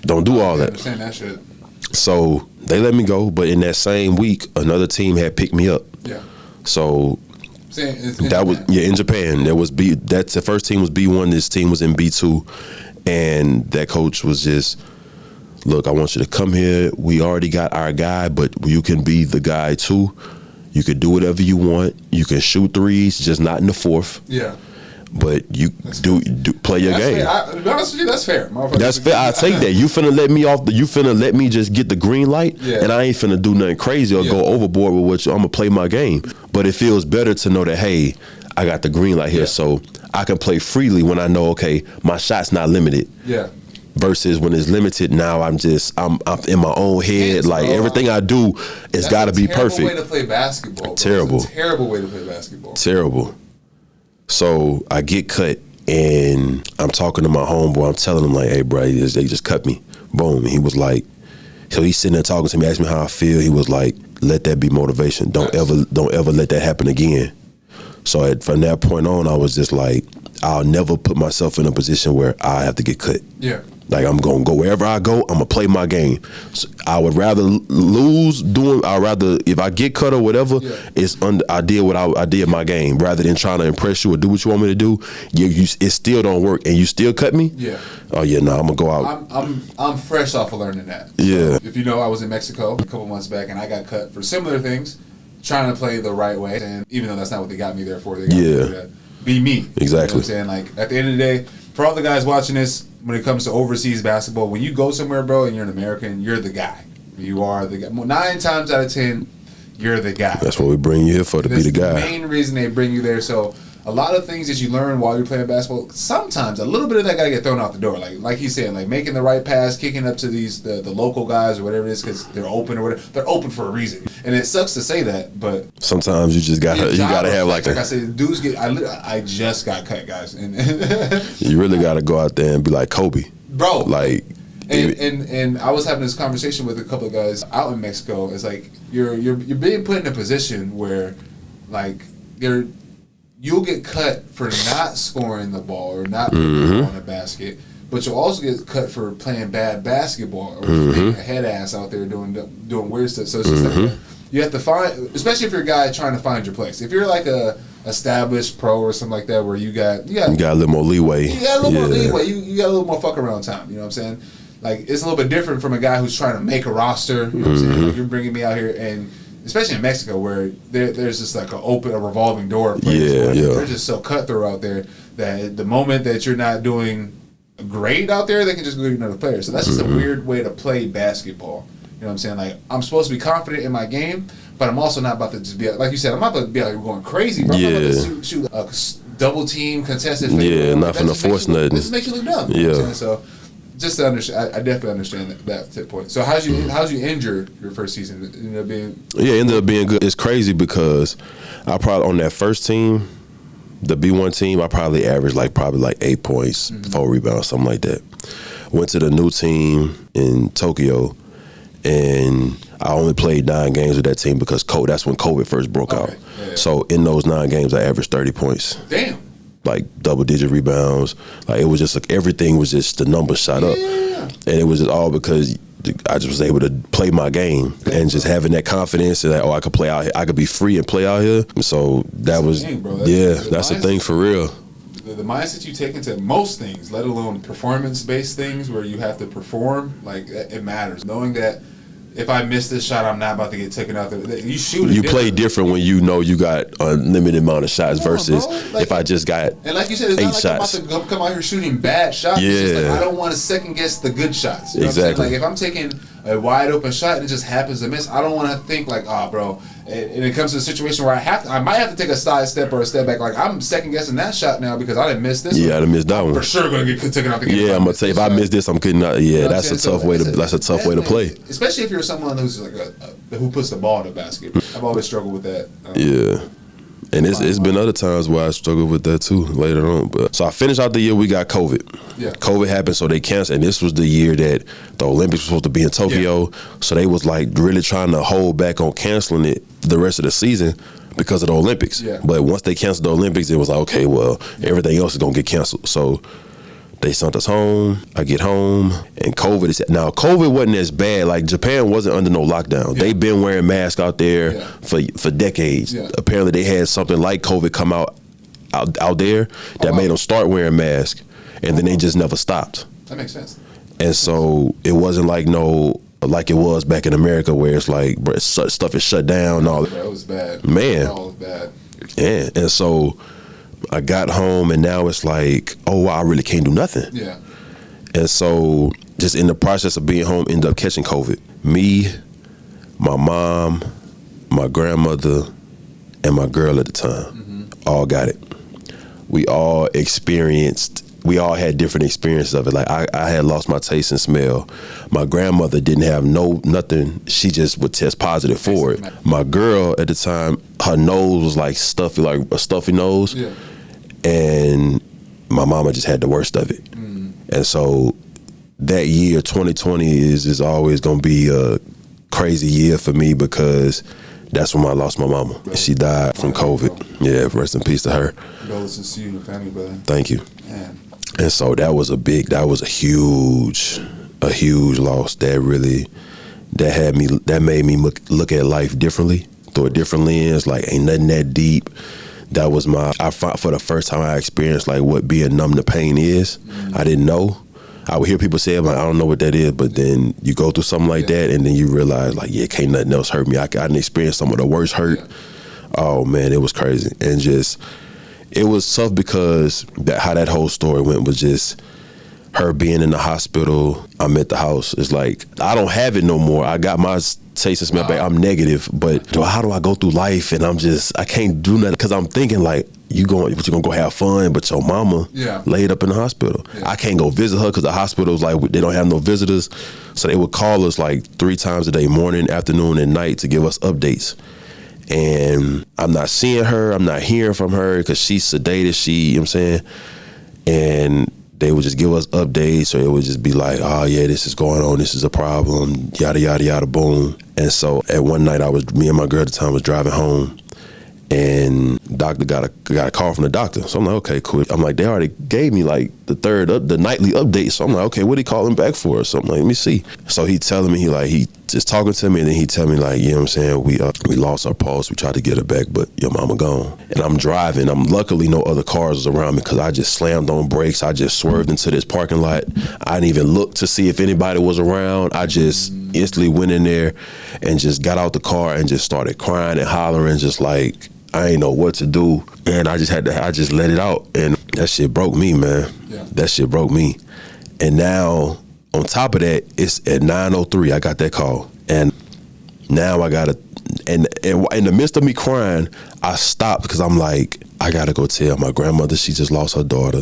don't do all that. I understand that shit. So they let me go, but in that same week, another team had picked me up. Yeah. So that was in Japan. That's the first team was B1. This team was in B2, and that coach was just, look, I want you to come here. We already got our guy, but you can be the guy too. You can do whatever you want. You can shoot threes, just not in the fourth. Yeah. But you do play your game. To be honest with you, that's fair. That's fair. I take that. You finna let me off. You finna let me just get the green light, and I ain't finna do nothing crazy or go overboard with what I'm gonna play my game. But it feels better to know that, hey, I got the green light here, so I can play freely when I know, okay, my shot's not limited. Yeah. Versus when it's limited, now I'm in my own head. Like everything I do, it's got to be perfect. Terrible way to play basketball. Terrible. It's a terrible way to play basketball. Terrible. So I get cut, and I'm talking to my homeboy. I'm telling him, like, hey, bro, they just cut me. Boom. And he was like, so he's sitting there talking to me, asking me how I feel. He was like, let that be motivation. Don't ever let that happen again. So from that point on, I was just like, I'll never put myself in a position where I have to get cut. Yeah. Like, I'm going to go wherever I go, I'm going to play my game. So I would rather lose if I get cut or whatever, I did what I did my game, rather than trying to impress you or do what you want me to do. It still don't work, and you still cut me? Yeah. Oh, yeah, no, I'm going to go out. I'm fresh off of learning that. Yeah. So, if you know, I was in Mexico a couple months back, and I got cut for similar things, trying to play the right way. And even though that's not what they got me there for, they got me to be me. Exactly. You know what I'm saying? Like, at the end of the day, for all the guys watching this, when it comes to overseas basketball, when you go somewhere, bro, and you're an American, you're the guy. You are the guy. 9 times out of 10, you're the guy. That's what we bring you here for, to be the guy. That's the main reason they bring you there. So a lot of things that you learn while you're playing basketball, sometimes a little bit of that got to get thrown out the door. Like he's saying, like making the right pass, kicking up to the local guys or whatever it is because they're open or whatever. They're open for a reason. And it sucks to say that, but sometimes you just gotta have like I said, dudes get. I just got cut, guys, and you really gotta go out there and be like Kobe, bro. Like, and I was having this conversation with a couple of guys out in Mexico. It's like you're being put in a position where, like, you'll get cut for not scoring the ball or not putting the ball in the basket. But you'll also get cut for playing bad basketball or being a head ass out there doing weird stuff. So it's just like you have to find, especially if you're a guy trying to find your place. If you're like a established pro or something like that, where you got a little more leeway. You got a little more leeway. You got a little more fuck around time. You know what I'm saying? Like it's a little bit different from a guy who's trying to make a roster. You know what I'm saying? Like, you're bringing me out here, and especially in Mexico, where there's just like a revolving door of players. They're just so cutthroat out there that the moment that you're not doing great out there, they can just go to another player. So that's just a weird way to play basketball. You know what I'm saying? Like, I'm supposed to be confident in my game, but I'm also not about to just be, like you said, I'm not about to be out here going crazy, bro. I'm not about to shoot a double team contested. Not finna force nothing. This makes you look dumb. You know what I'm saying? So just to understand, I definitely understand that point. So how's you end your first season? Ended up being good. It's crazy because I probably on that first team, the B1 team, I probably averaged like 8 points, 4 rebounds, something like that. Went to the new team in Tokyo, and I only played 9 games with that team because that's when COVID first broke out. Yeah. So in those 9 games, I averaged 30 points. Damn. Like double-digit rebounds. Like it was just like everything was just the numbers shot up, and it was just all because I just was able to play my game and just having that confidence that I could play out here, I could be free and play out here. So that's the thing for real. The mindset you take into most things, let alone performance-based things where you have to perform, like it matters. Knowing that if I miss this shot, I'm not about to get taken out. You shoot. You play different when you know you got a limited amount of shots versus if I just got and like you said, it's 8 not like shots. I'm about to come out here shooting bad shots. Yeah. It's just like I don't want to second guess the good shots. You know exactly. What I'm saying? Like if I'm taking a wide open shot and it just happens to miss, I don't want to think like, bro. And it comes to a situation where I might have to take a side step or a step back. Like I'm second guessing that shot now because I didn't miss this. Yeah, I didn't miss that one. For sure, gonna get taken out the game. Yeah, I'm gonna say if I miss this, I'm getting out. Yeah, that's a tough way to. That's a tough way to play. Especially if you're someone who's like who puts the ball in the basket. I've always struggled with that. And it's been other times where I struggled with that too later on. But so I finished out the year, we got COVID. Yeah. COVID happened, so they canceled. And this was the year that the Olympics were supposed to be in Tokyo. Yeah. So they was like really trying to hold back on canceling it the rest of the season because of the Olympics. Yeah. But once they canceled the Olympics, it was like, okay, well, everything else is gonna get canceled. So they sent us home. I get home, and COVID wasn't as bad. Like Japan wasn't under no lockdown. Yeah. They've been wearing masks out there for decades. Yeah. Apparently, they had something like COVID come out there that made them start wearing masks, and then they just never stopped. That makes sense. And so it wasn't like it was back in America where it's like stuff is shut down. And all it was bad. Man, it was bad. Yeah, and so I got home, and now it's like, oh, wow, I really can't do nothing. Yeah. And so just in the process of being home, ended up catching COVID. Me, my mom, my grandmother, and my girl at the time all got it. We all had different experiences of it. Like I had lost my taste and smell. My grandmother didn't have nothing. She just would test positive for it. My girl at the time, her nose was like stuffy, like a stuffy nose. Yeah. And my mama just had the worst of it. And so that year, 2020, is always going to be a crazy year for me because that's when I lost my mama. She died from COVID. Yeah, rest in peace to her. Condolences to you and your family, brother. Thank you. Man. And so that was a huge loss that made me look at life differently, through a different lens. Like ain't nothing that deep. That was for the first time I experienced like what being numb to pain is. I didn't know. I would hear people say, like, I don't know what that is, but then you go through something like that, and then you realize, like, yeah, can't nothing else hurt me. I didn't experience some of the worst hurt. Yeah. Oh man, it was crazy, and it was tough because how that whole story went was just her being in the hospital. I'm at the house. It's like I don't have it no more. I got my taste and smell back. I'm negative, but how do I go through life? And I can't do nothing because I'm thinking like you gonna go have fun, but your mama laid up in the hospital. I can't go visit her because the hospital's like, they don't have no visitors. So they would call us like 3 times a day, morning, afternoon, and night, to give us updates. And I'm not seeing her, I'm not hearing from her because she's sedated, you know what I'm saying? And they would just give us updates, or it would just be like, oh yeah, this is going on, this is a problem, yada, yada, yada, boom. And so at one night, me and my girl at the time was driving home, and doctor got a call from the doctor. So I'm like, okay, cool. I'm like, they already gave me like the nightly update. So I'm like, okay, what he calling back for? So I'm like, let me see. So he telling me, he just talking to me, and then he tell me like, you know what I'm saying, we lost our pulse, we tried to get her back, but your mama gone. And I'm driving. Luckily no other cars was around me because I just slammed on brakes. I just swerved into this parking lot. I didn't even look to see if anybody was around. I just instantly went in there and just got out the car and just started crying and hollering, just like, I ain't know what to do. And I just let it out. And that shit broke me, man. Yeah. That shit broke me. And now, on top of that, it's at 9:03, I got that call. And now I gotta, and in the midst of me crying, I stopped because I'm like, I gotta go tell my grandmother she just lost her daughter.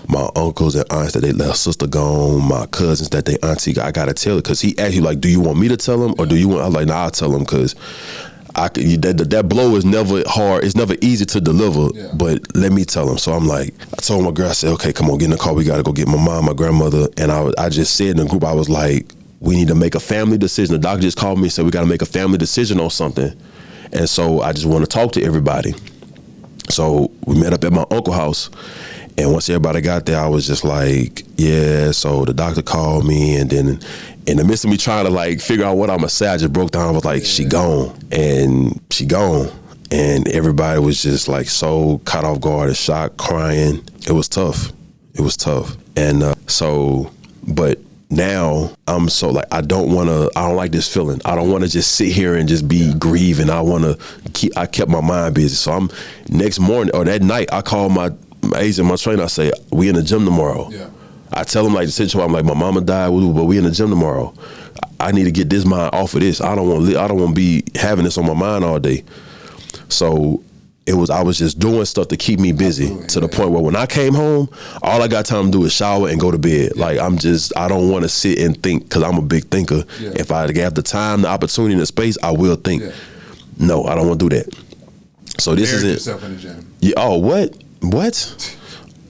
My uncles and aunts that they let her sister gone, my cousins that they auntie, I gotta tell her. Because he asked you like, do you want me to tell him, or do you want, I was like, nah, I'll tell him, because that blow is never hard. It's never easy to deliver, but let me tell him. So I'm like, I told my girl, I said, okay, come on, get in the car. We got to go get my mom, my grandmother. And I just said in the group, I was like, we need to make a family decision. The doctor just called me and said, we got to make a family decision on something. And so I just want to talk to everybody. So we met up at my uncle's house. And once everybody got there, I was just like, yeah. So the doctor called me, and then in the midst of me trying to like figure out what I'm gonna say, I just broke down. I was like, she gone. And everybody was just like so caught off guard and shocked, crying. It was tough. And but now I'm so like, I don't like this feeling. I don't want to just sit here and just be grieving. I kept my mind busy. So next morning or that night, I called my agent, my trainer, I say, we in the gym tomorrow. Yeah. I tell him like the situation, I'm like, my mama died, but we in the gym tomorrow. I need to get this mind off of this. I don't want to be having this on my mind all day. So I was just doing stuff to keep me busy to the point where when I came home, all I got time to do is shower and go to bed. Yeah. Like I don't want to sit and think, because I'm a big thinker. Yeah. If I have the time, the opportunity, and the space, I will think. Yeah. No, I don't want to do that. So this is it. Yourself in the gym. Yeah. Oh, what?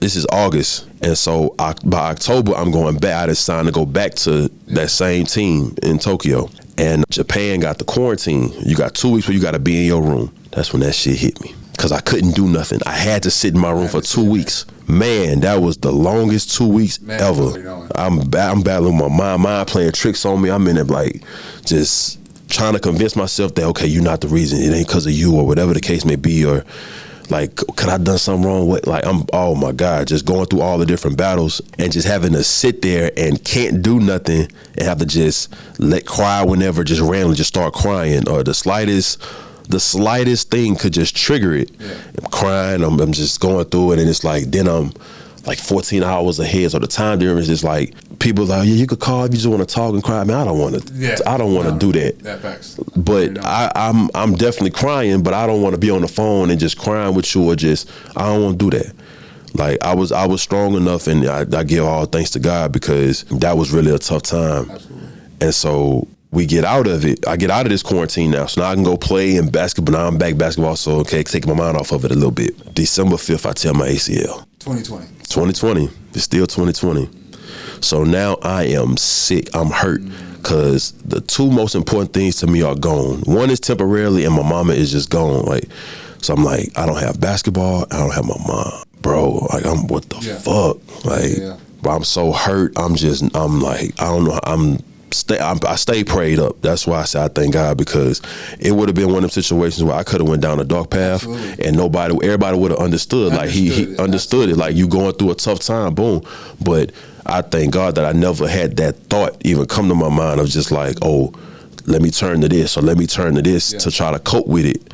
This is August, and so by October I'm going back. I decided to go back to that same team in Tokyo. And Japan got the quarantine. You got 2 weeks where you got to be in your room. That's when that shit hit me, because I couldn't do nothing. I had to sit in my room for 2 weeks. Man, that was the longest 2 weeks ever. I'm battling my mind playing tricks on me. I'm in it like just trying to convince myself that, okay, you're not the reason. It ain't because of you, or whatever the case may be, or like, could I done something wrong? Oh my God, just going through all the different battles and just having to sit there and can't do nothing and have to just cry whenever, just randomly just start crying, or the slightest thing could just trigger it. Yeah. I'm crying, I'm just going through it, and it's like, then I'm like 14 hours ahead. So the time difference is like, people are like, yeah, you could call if you just want to talk and cry. Man, I don't want to. Yeah. I don't want to do that. That facts. But I'm definitely crying, but I don't want to be on the phone and just crying with you, or just, I don't want to do that. Like I was strong enough, and I give all thanks to God, because that was really a tough time. Absolutely. And so we get out of it. I get out of this quarantine now, so now I can go play in basketball. Now I'm back basketball, so okay, taking my mind off of it a little bit. December 5th, I tear my ACL. 2020. It's still 2020. So now I am sick. I'm hurt, because the two most important things to me are gone. One is temporarily, and my mama is just gone. Like, so I'm like, I don't have basketball. I don't have my mom, bro. Like, what the fuck? Like, but I'm so hurt. I'm like, I don't know. I stay prayed up. That's why I say I thank God, because it would have been one of them situations where I could have went down a dark path. Absolutely. And everybody would have understood. Like he understood it. Like, you going through a tough time, boom. But I thank God that I never had that thought even come to my mind of just like, oh, let me turn to this, or let me turn to this to try to cope with it.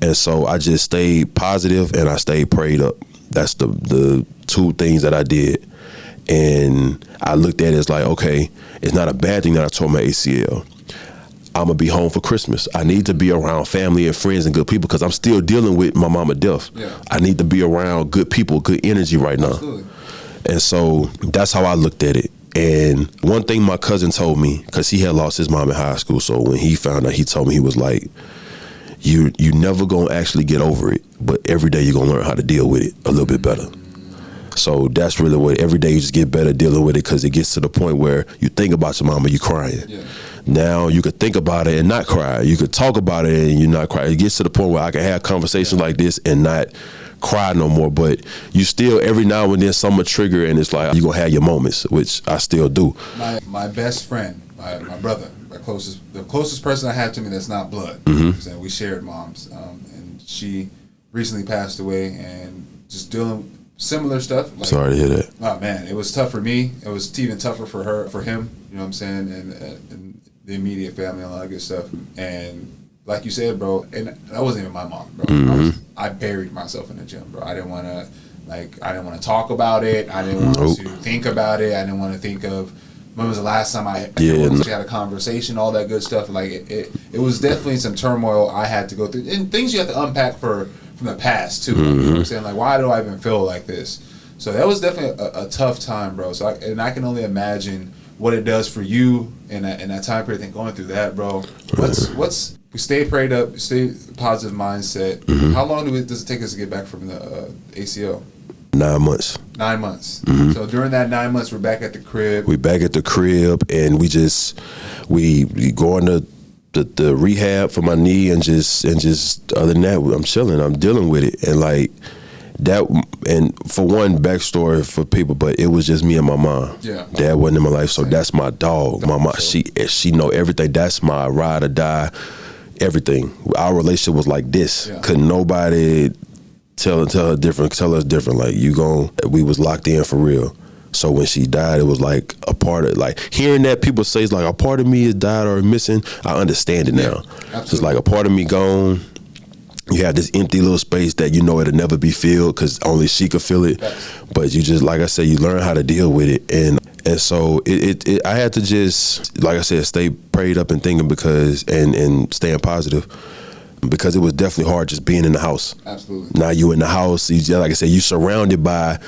And so I just stayed positive, and I stayed prayed up. That's the two things that I did. And I looked at it as like, okay, it's not a bad thing that I tore my ACL. I'm gonna be home for Christmas. I need to be around family and friends and good people because I'm still dealing with my mama death. Yeah. I need to be around good people, good energy right now. Absolutely. And so that's how I looked at it. And one thing my cousin told me, because he had lost his mom in high school, so when he found out, he told me, he was like, you never gonna actually get over it, but every day you're gonna learn how to deal with it a little bit better. So that's really what, every day you just get better dealing with it, because it gets to the point where you think about your mama, you crying. Yeah. Now you could think about it and not cry. You could talk about it and you're not crying. It gets to the point where I can have conversations like this and not cry no more, but you still, every now and then something trigger, and it's like you're gonna have your moments, which I still do. My best friend, my brother, the closest person I have to me that's not blood. Mm-hmm. We shared moms, and she recently passed away, and just doing similar stuff. Like, sorry to hear that. Oh man, it was tough for me. It was even tougher for him. You know what I'm saying? And the immediate family and all that good stuff. And like you said, bro, and that wasn't even my mom, bro. Mm-hmm. I buried myself in the gym, bro. I didn't want to talk about it. I didn't want to think about it. I didn't want to think of when was the last time I had a conversation, all that good stuff. Like it was definitely some turmoil I had to go through, and things you have to unpack from the past too. Mm-hmm. You know what I'm saying? Like, why do I even feel like this? So that was definitely a tough time, bro. So I can only imagine what it does for you in that time period. Think going through that, bro. We stay prayed up, stay positive mindset. Mm-hmm. How long does it take us to get back from the ACL? 9 months. 9 months. Mm-hmm. So during that 9 months, we're back at the crib. We back at the crib, and we go into the rehab for my knee, and just other than that, I'm chilling. I'm dealing with it, and like that. And for one, backstory for people, but it was just me and my mom. Yeah. Dad wasn't in my life, so that's my dog. My mom, she know everything. That's my ride or die. Everything. Our relationship was like this. Yeah. Couldn't nobody tell us different. Like we was locked in for real. So when she died, it was like a part of, like, hearing that people say it's like a part of me is died or missing. I understand it now. Yeah, it's like a part of me gone. You have this empty little space that you know it'll never be filled because only she could fill it. Yes. But you just, like I said, you learn how to deal with it. And so I had to just, like I said, stay prayed up and thinking and staying positive, because it was definitely hard just being in the house. Absolutely. Now you in the house, like I said, you surrounded by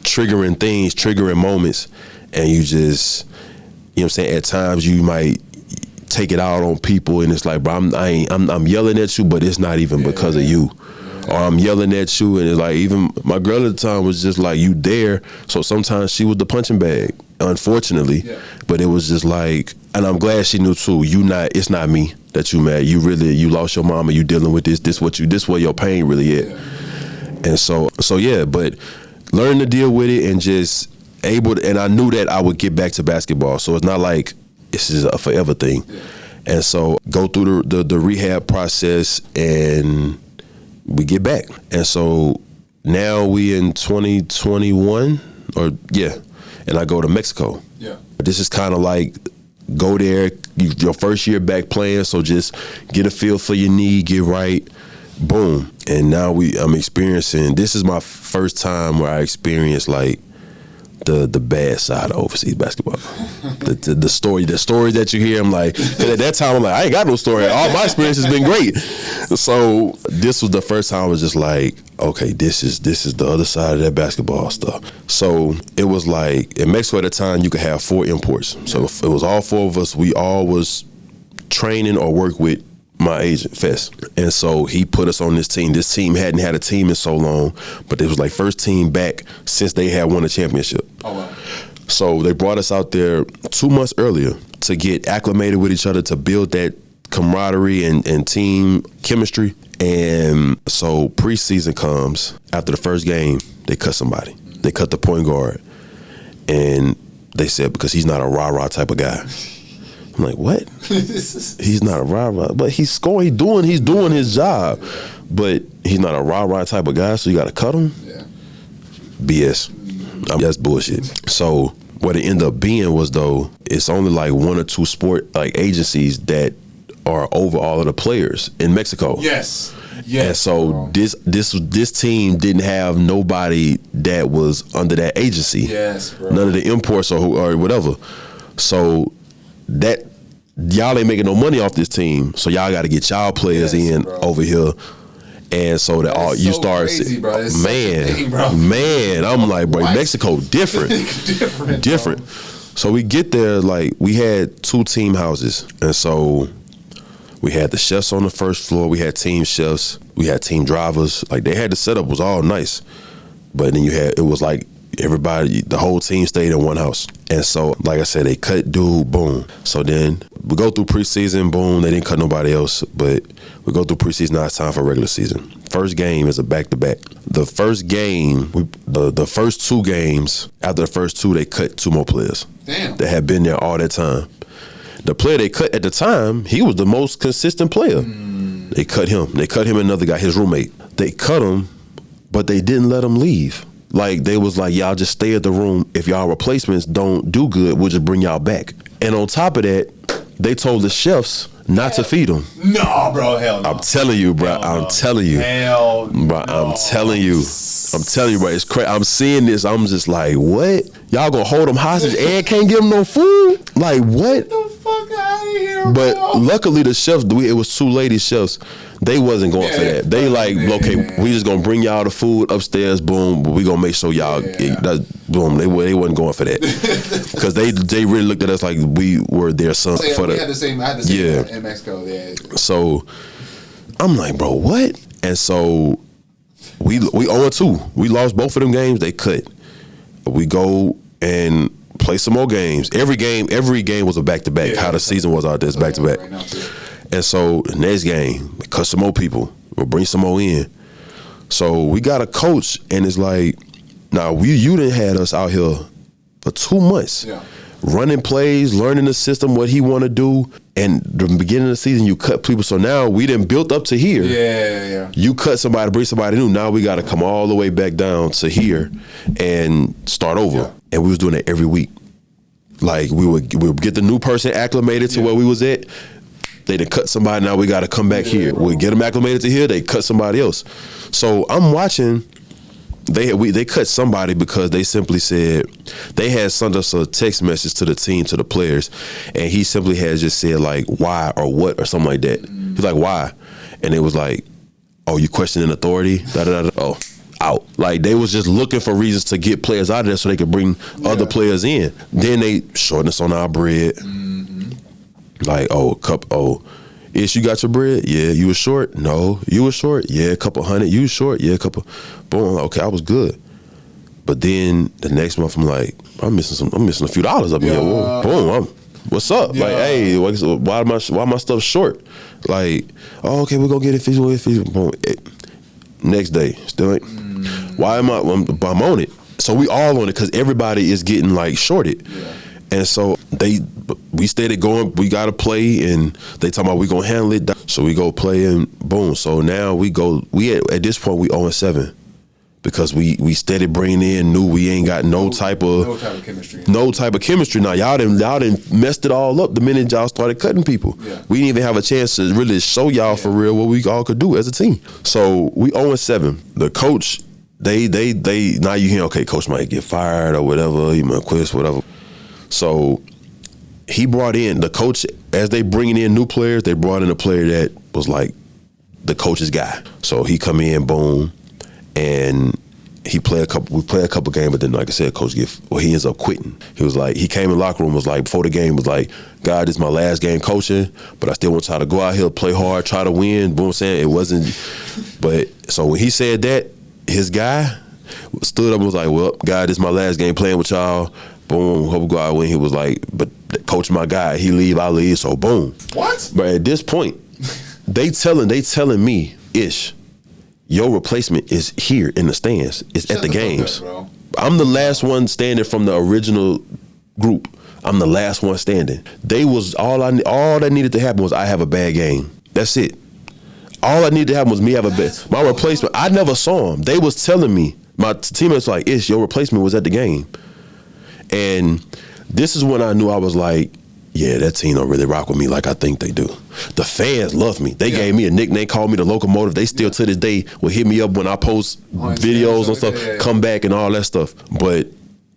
triggering things, triggering moments, and you just, you know what I'm saying, at times you might take it out on people, and it's like, bro, I'm yelling at you, but it's not even because of you. Or I'm yelling at you, and it's like, even my girl at the time was just like, you there. So sometimes she was the punching bag, unfortunately. Yeah. But it was just like, and I'm glad she knew too, it's not me that you mad. You lost your mama, you dealing with this where your pain really at. Yeah. And so yeah, but learn to deal with it, and just and I knew that I would get back to basketball. So it's not like this is a forever thing. Yeah. And so go through the rehab process, and we get back. And so now we in 2021, and I go to Mexico. Yeah. This is kind of like, go there, your first year back playing, so just get a feel for your knee, get right, boom. And now I'm experiencing, this is my first time where I experienced like the bad side of overseas basketball. the stories that you hear, I'm like, 'cause at that time I'm like, I ain't got no story. All my experience has been great. So this was the first time I was just like, okay, this is the other side of that basketball stuff. So it was like, in Mexico at the time, you could have 4 imports. So it was all 4 of us. We all was training or work with my agent, Fess. And so he put us on this team. This team hadn't had a team in so long, but it was like first team back since they had won a championship. Oh, wow. So they brought us out there 2 months earlier to get acclimated with each other, to build that camaraderie and team chemistry. And so preseason comes, after the first game, they cut somebody. They cut the point guard. And they said, because he's not a rah-rah type of guy. I'm like, what? He's not a rah-rah, but he's scoring. He's doing his job, but he's not a rah-rah type of guy. So you got to cut him. Yeah. BS. That's bullshit. So what it ended up being was, though, it's only like 1 or 2 sport like agencies that are over all of the players in Mexico. Yes. Yes. And so this team didn't have nobody that was under that agency. Yes, bro. None of the imports or whatever. So that y'all ain't making no money off this team, so y'all got to get y'all players over here. And so that all you start, crazy, bro. Man, I'm like, bro, Mexico different. Different. Bro. So we get there, like, we had 2 team houses, and so we had the chefs on the first floor. We had team chefs. We had team drivers. Like, they had the setup was all nice, but then it was like everybody, the whole team stayed in one house. And so, like I said, they cut dude, boom. So then we go through preseason, boom. They didn't cut nobody else, but we go through preseason. Now it's time for regular season. First game is a back-to-back. The first game, the first 2 games, after the first 2, they cut 2 more players. Damn. That had been there all that time. The player they cut at the time, he was the most consistent player. They cut him. They cut him and another guy, his roommate. They cut him, but they didn't let him leave. Like, they was like, y'all just stay at the room. If y'all replacements don't do good, we'll just bring y'all back. And on top of that, they told the chefs not to feed them. No, bro, hell no. I'm telling you, bro. I'm telling you. Hell bro, no. I'm telling you, bro. It's crazy. I'm seeing this. I'm just like, what? Y'all gonna hold them hostage and can't give them no food? Like, what? Get the fuck out of here, but bro. luckily the chefs, it was 2 lady chefs. They wasn't going for that. They we just gonna bring y'all the food upstairs, boom, but we gonna make sure y'all, boom, they wasn't going for that. Because they really looked at us like we were their son. I had the same in Mexico. Yeah. So I'm like, bro, what? And so we 0-2. We lost both of them games, they cut. We go and play some more games. Every game was a back-to-back. How the season was out there, it's back-to-back. Right. And so the next game, we cut some more people. We'll bring some more in. So we got a coach, and it's like, now you done had us out here for 2 months. Yeah. Running plays, learning the system, what he want to do. And the beginning of the season, you cut people. So now we done built up to here. Yeah. You cut somebody, bring somebody new. Now we got to come all the way back down to here and start over. Yeah. And we was doing it every week. Like, we would get the new person acclimated to where we was at. They done cut somebody, now we got to come back here. We get them acclimated to here, they cut somebody else. So I'm watching, they cut somebody because they simply said, they had sent us a text message to the team, to the players, and he simply had just said, like, why or what or something like that. He's like, why? And it was like, oh, you questioning authority? Oh, out. Like, they was just looking for reasons to get players out of there so they could bring other players in. Then they shortened us on our bread. Like, Ish, you got your bread? Yeah. You was short? No. You was short? Yeah, a couple hundred. You was short? Yeah, a couple. Boom. Okay, I was good. But then the next month, I'm like, I'm missing a few dollars up here. Boom. What's up? Like, hey, why my stuff short? Like, oh, okay, we're gonna get it fixed. Boom. Next day, still ain't. Why am I'm on it? So we all on it because everybody is getting like shorted. Yeah. And so we started going, we got to play, and they talking about we going to handle it. So we go play, and boom. So now at this point, we 0-7 because we steady bringing in new. We ain't got no type of chemistry. No type of chemistry. Now, y'all done messed it all up the minute y'all started cutting people. Yeah. We didn't even have a chance to really show y'all for real what we all could do as a team. So we 0-7. The coach, they now you hear, okay, coach might get fired or whatever, he might quit, whatever. So he brought in the coach, as they bringing in new players, they brought in a player that was like the coach's guy. So he come in, boom, and we play a couple games, but then, like I said, coach he ends up quitting. He was like, he came in the locker room, was like, before the game, was like, God, this is my last game coaching, but I still want y'all to go out here, play hard, try to win. Boom, saying it wasn't, but so when he said that, his guy stood up and was like, well, God, this is my last game playing with y'all. Boom, hope we go out and win. He was like, but coach, my guy, he leave, I leave, so boom. What? But at this point, they telling me, Ish, your replacement is here in the stands. It's at the games. Up, I'm the last one standing from the original group. I'm the last one standing. All that needed to happen was I have a bad game. That's it. All I needed to happen was me have a bad. My replacement, I never saw him. They was telling me, my teammates like, Ish, your replacement was at the game. And this is when I knew I was like, yeah, that team don't really rock with me like I think they do. The fans love me. They gave me a nickname, called me the locomotive. They still to this day will hit me up when I post videos and stuff, come back and all that stuff. But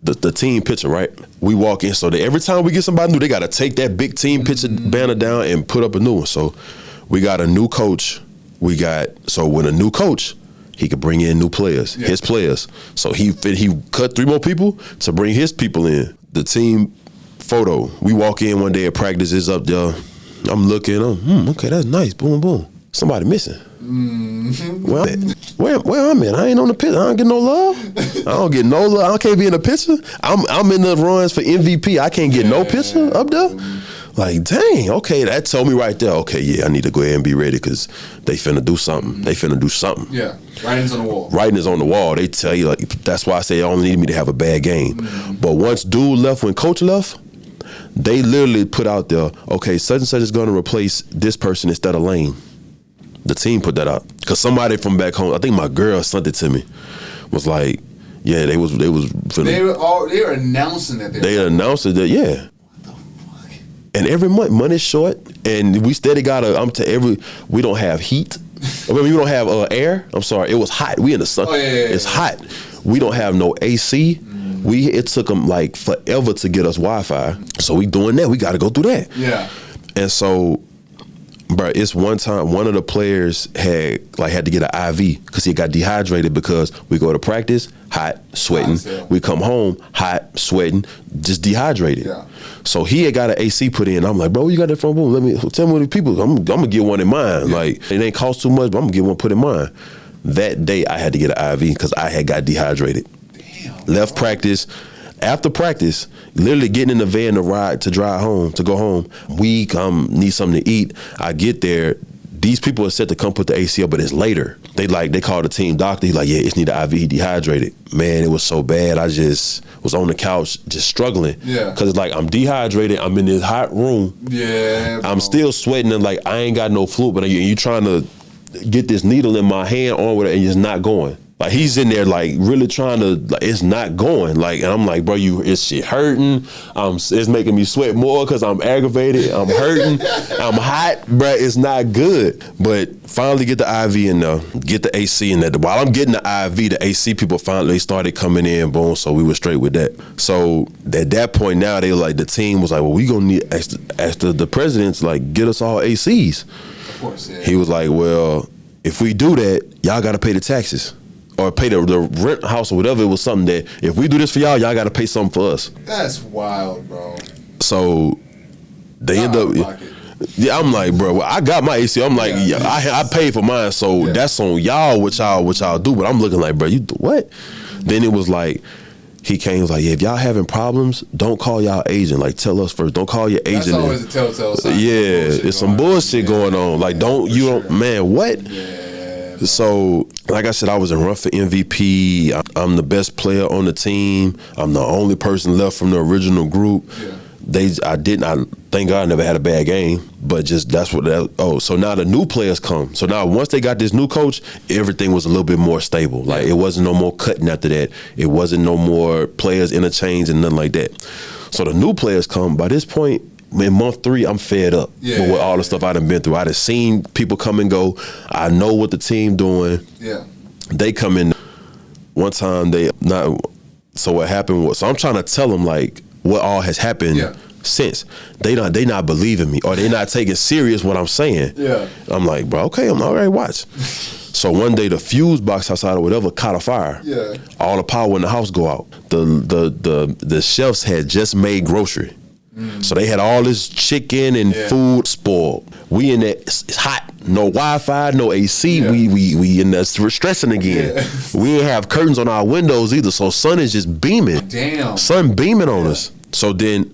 the team picture, right? We walk in, so that every time we get somebody new, they got to take that big team picture banner down and put up a new one. So we got a new coach. So with a new coach, he could bring in new players, his players. So he cut 3 more people to bring his people in. The team photo, we walk in one day at practice, is up there. I'm looking, okay, that's nice, boom, boom. Somebody missing. Where I'm at? I ain't on the picture. I don't get no love. I don't get no love. I can't be in the picture. I'm in the runs for MVP. I can't get no picture up there. Like, dang, okay, that told me right there, okay, yeah, I need to go ahead and be ready because they finna do something. They finna do something. Yeah, writing's on the wall. Writing is on the wall. They tell you, like, that's why I say they only need me to have a bad game. But once dude left, when coach left, they literally put out there, okay, such and such is going to replace this person instead of Lane. The team put that out because somebody from back home, I think my girl sent it to me, was like, yeah, they were announcing that they announced it that, yeah. What the fuck? And every month, money's short, and we steady we don't have heat. I mean, we don't have air. I'm sorry, it was hot. We in the sun. It's hot. We don't have no AC. It took them like forever to get us Wi-Fi. So we doing that. We got to go through that. Yeah. And so, bro, it's one time one of the players had to get an IV because he got dehydrated because we go to practice, hot, sweating. We come home, hot, sweating, just dehydrated. Yeah. So he had got an AC put in. I'm like, bro, where you got that from? Tell me what the people. I'm gonna get one in mine. Yeah. Like, it ain't cost too much, but I'm gonna get one put in mine. That day I had to get an IV because I had got dehydrated. Damn. Left practice. After practice, literally getting in the van to go home. We need something to eat. I get there. These people are set to come put the AC up, but it's later. They called the team doctor. He's like, yeah, it's need an IV. He dehydrated. Man, it was so bad. I just was on the couch just struggling. Yeah. Because it's like I'm dehydrated. I'm in this hot room. Yeah. I'm still sweating and like I ain't got no fluid, but you trying to get this needle in my hand on with it and it's not going. Like he's in there like really trying to, like, it's not going. Like, and I'm like, bro, is shit hurting? It's making me sweat more because I'm aggravated. I'm hurting. I'm hot, bro. It's not good. But finally get the IV in there, get the AC in there. While I'm getting the IV, the AC people finally started coming in, boom. So we were straight with that. So at that point now, they like, the team was like, well, we gonna need, ask the presidents, like, get us all ACs. Of course, yeah. He was like, well, if we do that, y'all gotta pay the taxes. Or pay the rent house or whatever. It was something that if we do this for y'all got to pay something for us. That's wild, bro. So they end up. Yeah, I'm like, bro, I got my AC. I'm like, yeah, I paid for mine, so that's on y'all. What y'all do? But I'm looking like, bro, you do what? Then it was like, he came, he was like, yeah, if y'all having problems, don't call y'all agent. Like, tell us first. Don't call your agent. That's always a telltale sign. Yeah, it's some bullshit going on. Like, man, what? Yeah. So, like I said, I was a run for MVP. I'm the best player on the team. I'm the only person left from the original group. Yeah. I thank God I never had a bad game, but just so now the new players come. So now once they got this new coach, everything was a little bit more stable. Like, it wasn't no more cutting after that. It wasn't no more players interchange and nothing like that. So the new players come. By this point, in month 3, I'm fed up with all the stuff I done been through. I done seen people come and go. I know what the team doing. Yeah. They come in. One time so what happened was, so I'm trying to tell them like what all has happened since. They not believing me, or they not taking serious what I'm saying. Yeah. I'm like, bro, okay, I'm all right, watch. So one day the fuse box outside or whatever caught a fire. Yeah. All the power in the house go out. The chefs had just made grocery. So they had all this chicken and food spoiled. We in there, it's hot, no Wi-Fi, no AC. We in there, we're stressing again. We ain't have curtains on our windows either, so sun is just beaming. Damn. Sun beaming on us. So then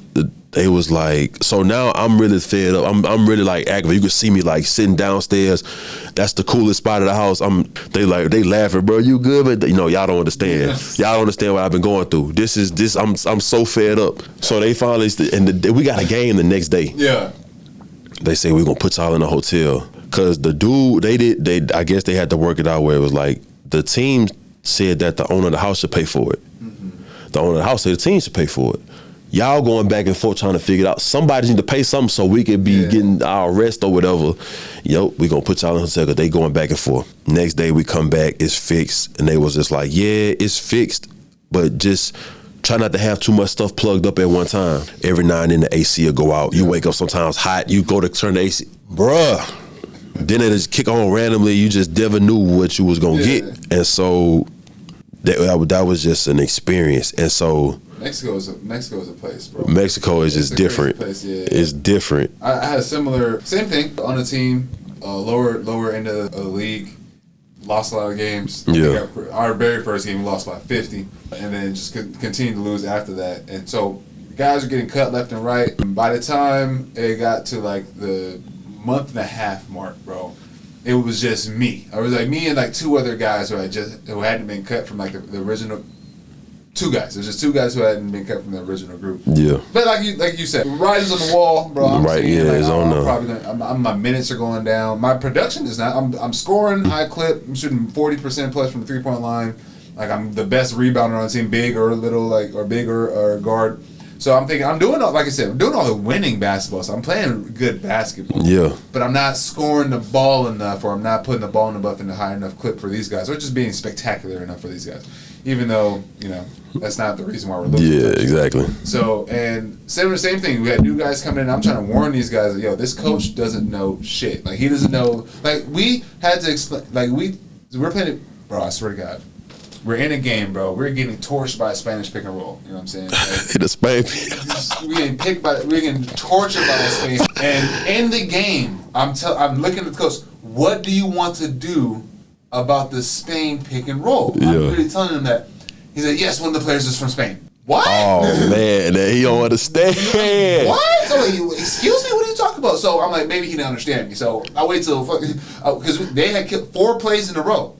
they was like, so now I'm really fed up. I'm really like aggravated. You could see me like sitting downstairs. That's the coolest spot of the house. They laughing, bro, you good? But y'all don't understand. Y'all don't understand what I've been going through. I'm so fed up. So they finally, we got a game the next day. Yeah. They say we're gonna put y'all in a hotel. Cause the dude, I guess they had to work it out where it was like, the team said that the owner of the house should pay for it. Mm-hmm. The owner of the house said the team should pay for it. Y'all going back and forth trying to figure it out. Somebody need to pay something so we could be getting our rest or whatever. We gonna put y'all in the hotel because they going back and forth. Next day we come back, it's fixed. And they was just like, yeah, it's fixed, but just Try not to have too much stuff plugged up at one time. Every now and then the AC will go out. You wake up sometimes hot. You go to turn the AC. Bruh. Then it just kick on randomly. You just never knew what you was going to get. And so that was just an experience. And so Mexico is a place, bro. Mexico is just different. Place, It's different. I had a same thing on a team, lower end of the league. Lost a lot of games. Yeah. Our very first game, we lost by 50, and then just continued to lose after that. And so guys are getting cut left and right. And by the time it got to like the month and a half mark, bro, it was just me. I was like me and like two other guys who hadn't been cut from like the original. Two guys. There's just two guys who hadn't been cut from the original group. Yeah. But like you said, writers on the wall, bro. I'm right. Saying, yeah. Like, it's on my minutes are going down. My production is not. I'm scoring high clip. I'm shooting 40% plus from the 3-point line. Like I'm the best rebounder on the team, big or little, like or big or guard. So I'm thinking I'm doing all, like I said, I'm doing all the winning basketball. So I'm playing good basketball. Yeah. But I'm not scoring the ball enough, or I'm not putting the ball in a high enough clip for these guys, or just being spectacular enough for these guys. Even though, that's not the reason why we're looking. Yeah, exactly. So, and same thing. We had new guys coming in. I'm trying to warn these guys, this coach doesn't know shit. Like, he doesn't know. Like, we had to explain. Like, we're playing, bro, I swear to God. We're in a game, bro. We're getting torched by a Spanish pick and roll. You know what I'm saying? Like, the Spanish. We're getting tortured by a Spanish. And in the game, I'm looking at the coach. What do you want to do about the Spain pick and roll? Yeah. I'm really telling him that. He said, yes, one of the players is from Spain. What? Oh, man, he don't understand. What? So, excuse me, what are you talking about? So I'm like, maybe he didn't understand me. So I wait till because they had killed 4 plays in a row.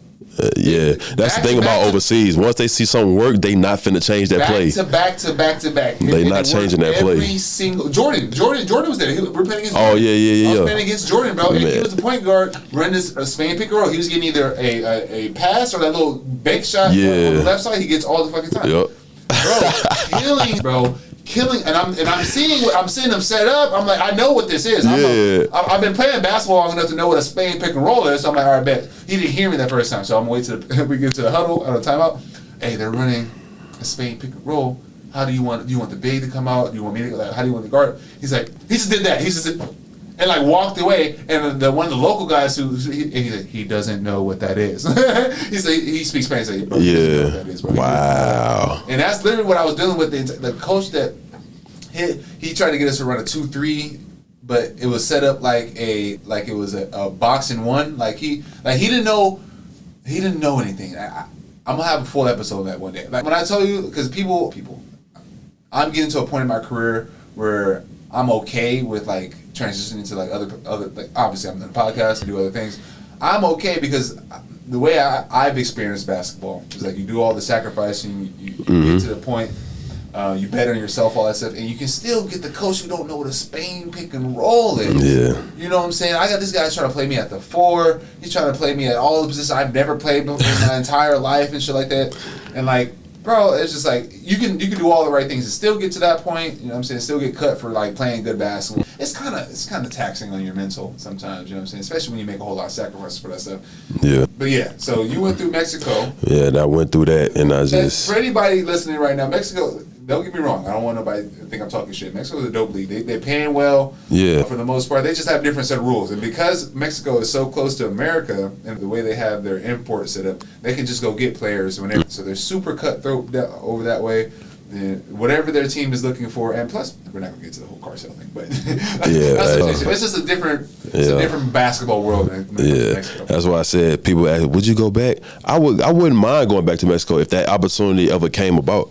Yeah, that's the thing about overseas. Once they see something work, they not finna change that play. Back to back. They not changing that play. Every single Jordan was there. We're playing against. Oh yeah. I was playing against Jordan, bro. And he was the point guard running this Spain pick and roll. He was getting either a pass or that little bank shot on the left side. He gets all the fucking time. Yep. Killing, and I'm seeing them set up. I'm like, I know what this is. I've been playing basketball long enough to know what a Spain pick and roll is. So I'm like, all right, bet. He didn't hear me that first time, so I'm gonna wait till we get to the huddle out of timeout. Hey, they're running a Spain pick and roll. How do you want the big to come out? Do you want me to how do you want the guard? He's like, he just did that. He just and like walked away. And one of the local guys he doesn't know what that is. he speaks Spanish. Like, bro, you know what that is, bro. Wow. And that's literally what I was dealing with. The coach that he tried to get us to run a 2-3, but it was set up like it was a boxing one. Like he didn't know anything. I'm gonna have a full episode of that one day. Like when I tell you, because people, I'm getting to a point in my career where I'm okay with like transitioning to like other like obviously I'm doing a podcast and do other things. I'm okay because the way I've experienced basketball is like you do all the sacrificing, you get to the point, you bet on yourself, all that stuff, and you can still get the coach who don't know what a Spain pick and roll is. Yeah. You know what I'm saying? I got this guy trying to play me at the 4. He's trying to play me at all the positions I've never played before in my entire life and shit like that. And like, bro, it's just like you can do all the right things and still get to that point. You know what I'm saying? Still get cut for like playing good basketball. It's kind of taxing on your mental sometimes. You know what I'm saying? Especially when you make a whole lot of sacrifices for that stuff. Yeah. But yeah, so you went through Mexico. Yeah, and I went through that, and I just for anybody listening right now, Mexico. Don't get me wrong. I don't want nobody to think I'm talking shit. Mexico's a dope league. They're paying well. Yeah. For the most part, they just have different set of rules. And because Mexico is so close to America and the way they have their import set up, they can just go get players whenever. So they're super cutthroat over that way. And whatever their team is looking for, and plus we're not gonna get to the whole cartel thing, but it's just a different basketball world. In Mexico. That's why I said people ask, would you go back? I wouldn't mind going back to Mexico if that opportunity ever came about.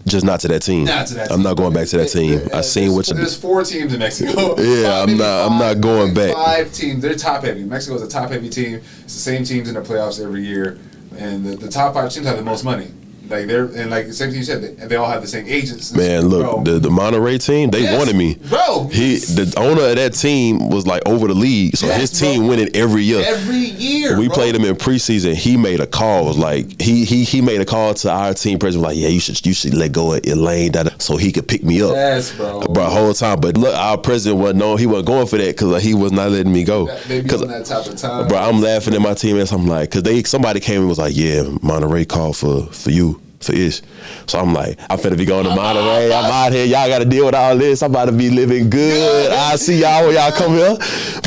Just not to that team. I'm not going back to that team. I seen what you. There's 4 teams in Mexico. Yeah, I'm not going back. 5 teams. They're top heavy. Mexico's a top heavy team. It's the same teams in the playoffs every year, and the top 5 teams have the most money. Like the same thing you said, they all have the same agents. Man, look, the Monterrey team, they wanted me. Bro. The owner of that team was like over the league, so his team winning every year. Every year. We played him in preseason. He made a call. It was like he made a call to our team president. Like, yeah, you should let go of Elaine so he could pick me up. Yes, bro. The whole time. But look, our president he wasn't going for that because he was not letting me go. They be on that type of time. Bro, I'm laughing at my teammates. I'm like, because somebody came and was like, yeah, Monterey called for you. for Ish. So I'm like, I'm finna be going to Monterey. I'm out here. Y'all got to deal with all this. I'm about to be living good. I see y'all when y'all come here.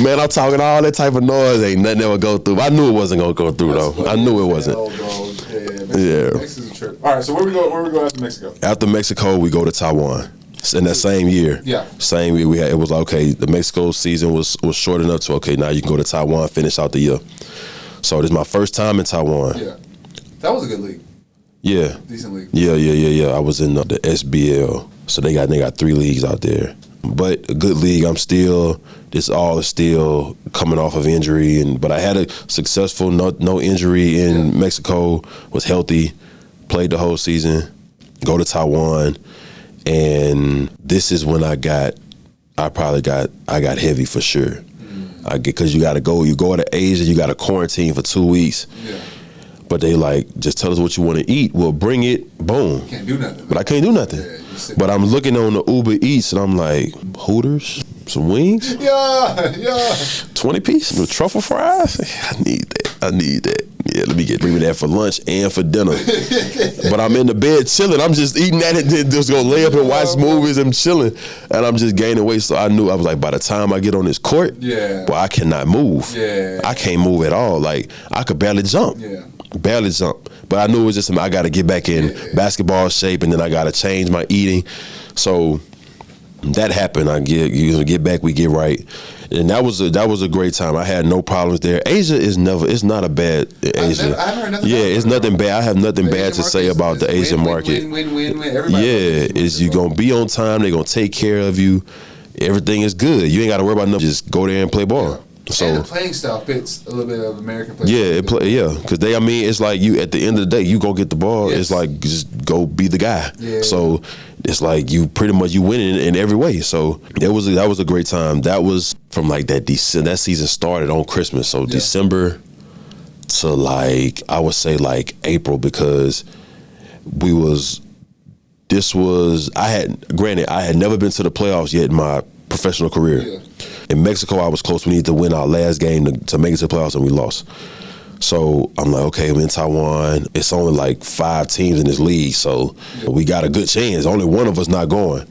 Man, I'm talking all that type of noise. Ain't nothing ever go through. I knew it wasn't going to go through, though. I knew it wasn't. Mexico's a trip. All right, so where we go after Mexico? After Mexico, we go to Taiwan. In that same year. Yeah. Same year, it was like, okay, the Mexico season was short enough to, okay, now you can go to Taiwan, finish out the year. So this is my first time in Taiwan. Yeah. That was a good league. Yeah. Decent league. Yeah. I was in the SBL. So they got 3 leagues out there. But a good league. This all is still coming off of injury. But I had a successful, no injury in Mexico, was healthy, played the whole season, go to Taiwan. And this is when I got heavy for sure. Because you go to Asia, you got to quarantine for 2 weeks. Yeah. But they like, just tell us what you want to eat. We'll bring it, boom. Can't do nothing. But I can't do nothing. Yeah, but I'm looking on the Uber Eats and I'm like, Hooters? Some wings? Yeah. 20 piece with truffle fries? I need that. Yeah, bring me that for lunch and for dinner. But I'm in the bed chilling. I'm just eating that and then just go lay up and watch movies and chilling. And I'm just gaining weight. So I knew, I was like, by the time I get on this court, well, I cannot move. Yeah. I can't move at all. Like, I could barely jump. Yeah. Barely jump. But I knew it was just, I got to get back in basketball shape, and then I got to change my eating. So that happened. Get back, we get right. And that was a great time. I had no problems there. Asia it's not a bad Asia. I've heard nothing it's nothing bad. I have nothing bad to say about the Asian market. Win. Everybody you gonna be on time. They're gonna take care of you. Everything is good. You ain't got to worry about nothing. Just go there and play ball. Yeah. So, and the playing style fits a little bit of American play. Because it's like you at the end of the day, you go get the ball. Yes. It's like just go be the guy. Yeah. So it's like you pretty much you win in every way. So that was a great time. That was from like that season started on Christmas. So December to like I would say like April, because I had never been to the playoffs yet in my professional career. Yeah. In Mexico, I was close. We needed to win our last game to make it to the playoffs, and we lost. So I'm like, okay, we're in Taiwan. It's only like 5 teams in this league, so we got a good chance. Only one of us not going.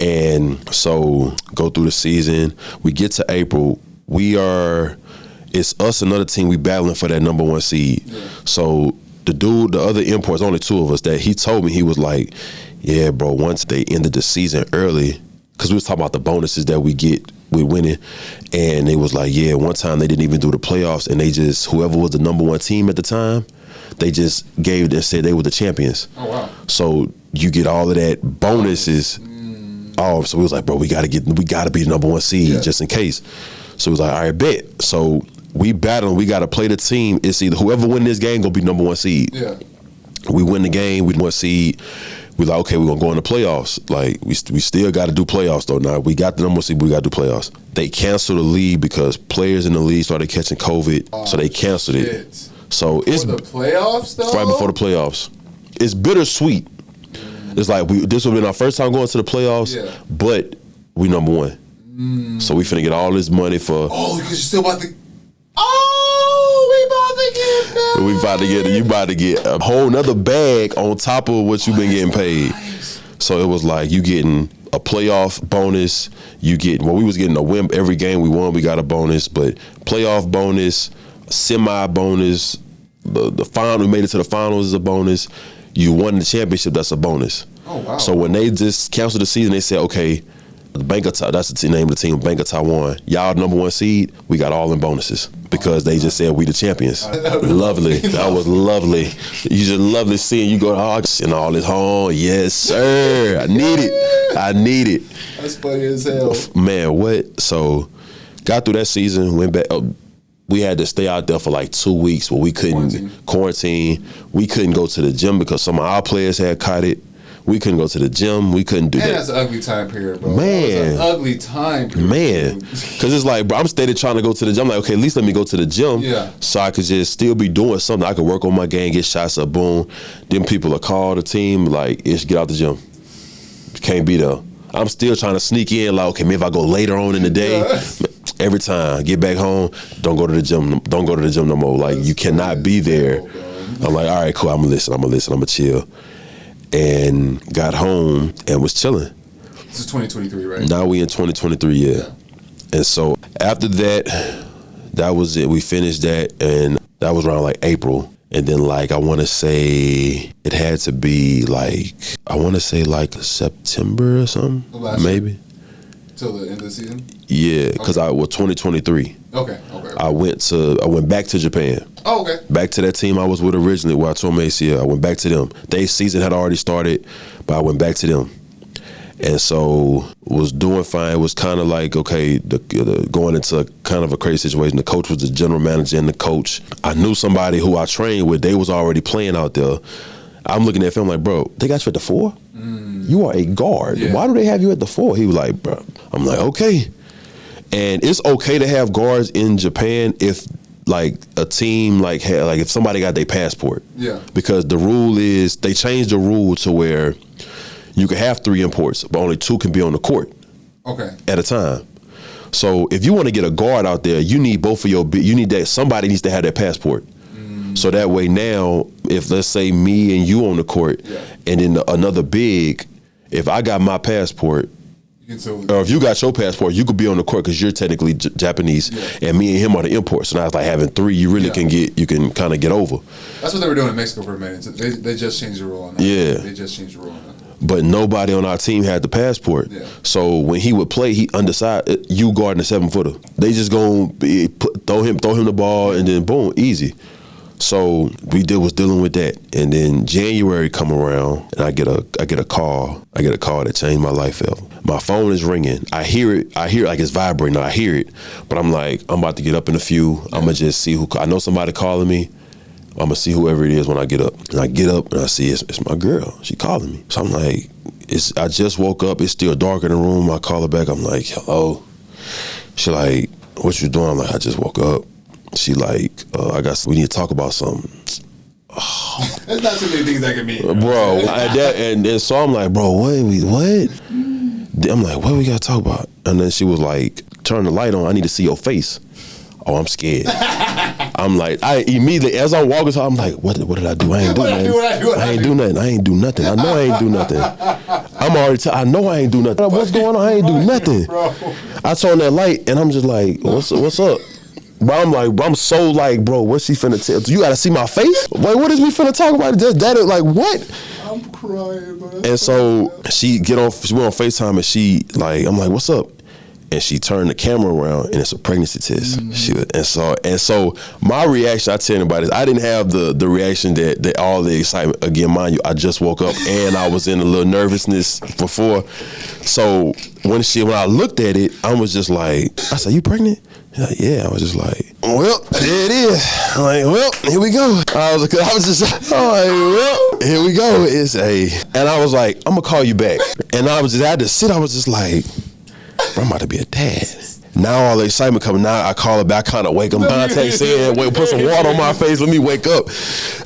And so go through the season. We get to April. It's us, another team, we battling for that number 1 seed. Yeah. So the other imports, only 2 of us, that he told me, he was like, yeah, bro, once they ended the season early, because we was talking about the bonuses that we get with winning, and they was like, yeah, one time they didn't even do the playoffs, and whoever was the number 1 team at the time, they just said they were the champions. Oh, wow. So you get all of that bonuses. Oh, so we was like, bro, we gotta be the number 1 seed just in case. So it was like, all right, bet. So we battling, we gotta play the team. It's either whoever win this game gonna be number 1 seed. Yeah. We win the game, we 1 seed. We like, okay, we're gonna go in the playoffs. Like we still got to do playoffs though. Now we got the number 1 seed, but we got to do playoffs. They canceled the league because players in the league started catching COVID, so they canceled it. So it's the playoffs though. Right before the playoffs. It's bittersweet. It's like this would have been our first time going to the playoffs, but we number 1. So we finna get all this money for. Oh, because you're still about to. We about to get you about to get a whole nother bag on top of what you've been getting paid. Nice. So it was like you getting a playoff bonus. We was getting a win every game we won. We got a bonus, but playoff bonus, semi bonus. The final, we made it to the finals is a bonus. You won the championship, that's a bonus. Oh wow! So when they just canceled the season, they said, okay, that's the name of the team, Bank of Taiwan. Y'all number 1 seed, we got all in bonuses because they just said we the champions. Lovely. That was lovely. You just lovely seeing you go to Hawks and all this home. Yes, sir. I need it. That's funny as hell. Man, what? So got through that season, went back. We had to stay out there for like 2 weeks where we couldn't quarantine. We couldn't go to the gym because some of our players had caught it. We couldn't go to the gym. We couldn't do that. That's an ugly time period, bro. Man. That was an ugly time period. Man. Because it's like, bro, I'm steady trying to go to the gym. I'm like, okay, at least let me go to the gym so I could just still be doing something. I could work on my game, get shots up, boom. Then people will call the team, like, Ish, get out the gym. Can't be there. I'm still trying to sneak in, like, okay, maybe if I go later on in the day. Every time I get back home, don't go to the gym. Don't go to the gym no more. Like, you cannot be there. I'm like, all right, cool, I'm gonna listen, I'm gonna chill. and got home and was chilling. This is 2023, right? Now we in 2023, yeah. And so after that, that was it. We finished that, and that was around like April. And then like I want to say it had to be like September or something, maybe. Till the end of the season? Yeah, because I was 2023. Okay. I went back to Japan. Oh, okay. Back to that team I was with originally where I tore my ACL. I went back to them. Their season had already started, but I went back to them. And so was doing fine. It was kind of like, okay, going into kind of a crazy situation. The coach was the general manager and the coach. I knew somebody who I trained with. They was already playing out there. I'm looking at film like, bro, they got you at the 4? You are a guard. Yeah. Why do they have you at the 4? He was like, bro. I'm like, okay. And it's okay to have guards in Japan if like a team like if somebody got their passport. Yeah. Because the rule is they changed the rule to where you can have 3 imports, but only 2 can be on the court. Okay. At a time. So if you want to get a guard out there, you need somebody needs to have their passport. So that way now, if let's say me and you on the court, and then another big, if I got my passport, or if you got your passport, you could be on the court because you're technically Japanese, and me and him are the imports. So now it's like having 3, you really you can kind of get over. That's what they were doing in Mexico for a minute. They just changed the rule on that. Yeah. They just changed the rule on that. But nobody on our team had the passport. Yeah. So when he would play, he undecided, you guarding a 7-footer. They just gonna throw him the ball, and then boom, easy. So was dealing with that, and then January come around, and I get a call that changed my life ever. My phone is ringing. I hear it like it's vibrating. I hear it, but I'm like, I'm about to get up in a few. I'm gonna just see who. I know somebody calling me. I'm gonna see whoever it is when I get up. And I get up and I see it's my girl. She calling me. So I'm like, I just woke up. It's still dark in the room. I call her back. I'm like, hello. She like, what you doing? I'm like, I just woke up. She like, we need to talk about something. Oh. There's not too many things that can mean. Bro, and so I'm like, bro, what? I'm like, what we gotta talk about? And then she was like, turn the light on. I need to see your face. Oh, I'm scared. I'm like, I immediately, as I'm walking, I'm like, what did I do? I ain't do nothing. I ain't do nothing. I ain't do nothing. I know I ain't do nothing. I know I ain't do nothing. What's going on? I ain't do nothing. I turn that light and I'm just like, what's up? But I'm so like, bro, what's she finna tell? You gotta see my face? Wait, what is we finna talk about? That like, what? I'm crying, bro. And so she went on FaceTime and she like, I'm like, what's up? And she turned the camera around and it's a pregnancy test. And so my reaction, I tell anybody, is I didn't have the reaction that all the excitement. Again, mind you, I just woke up and I was in a little nervousness before. So when I looked at it, I was just like, I said, you pregnant? Like, yeah. I was just like, well, there it is. I'm like, well, here we go. I was like, well, here we go. And I was like, I'm gonna call you back. And I had to sit. I was just like, I'm about to be a dad. Now all the excitement coming. Now I call her back, kind of wake up. Contact saying, wait, put some water on my face. Let me wake up.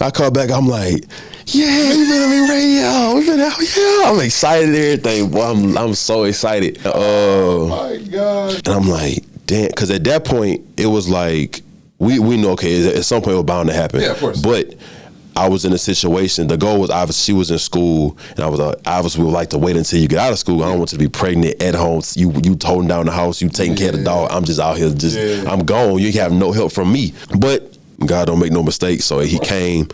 I call back. I'm like, yeah, we've been on the radio. We've been out. Yeah, I'm excited and everything. Boy, I'm so excited. Oh my God. And I'm like, damn, because at that point it was like we know, okay, at some point it was bound to happen. Yeah, of course. But I was in a situation. The goal was obviously she was in school, and I was obviously would like to wait until you get out of school. I don't want you to be pregnant at home. You holding down the house, you taking care of the dog. I'm just out here, I'm gone. You have no help from me. But God don't make no mistakes. So he came,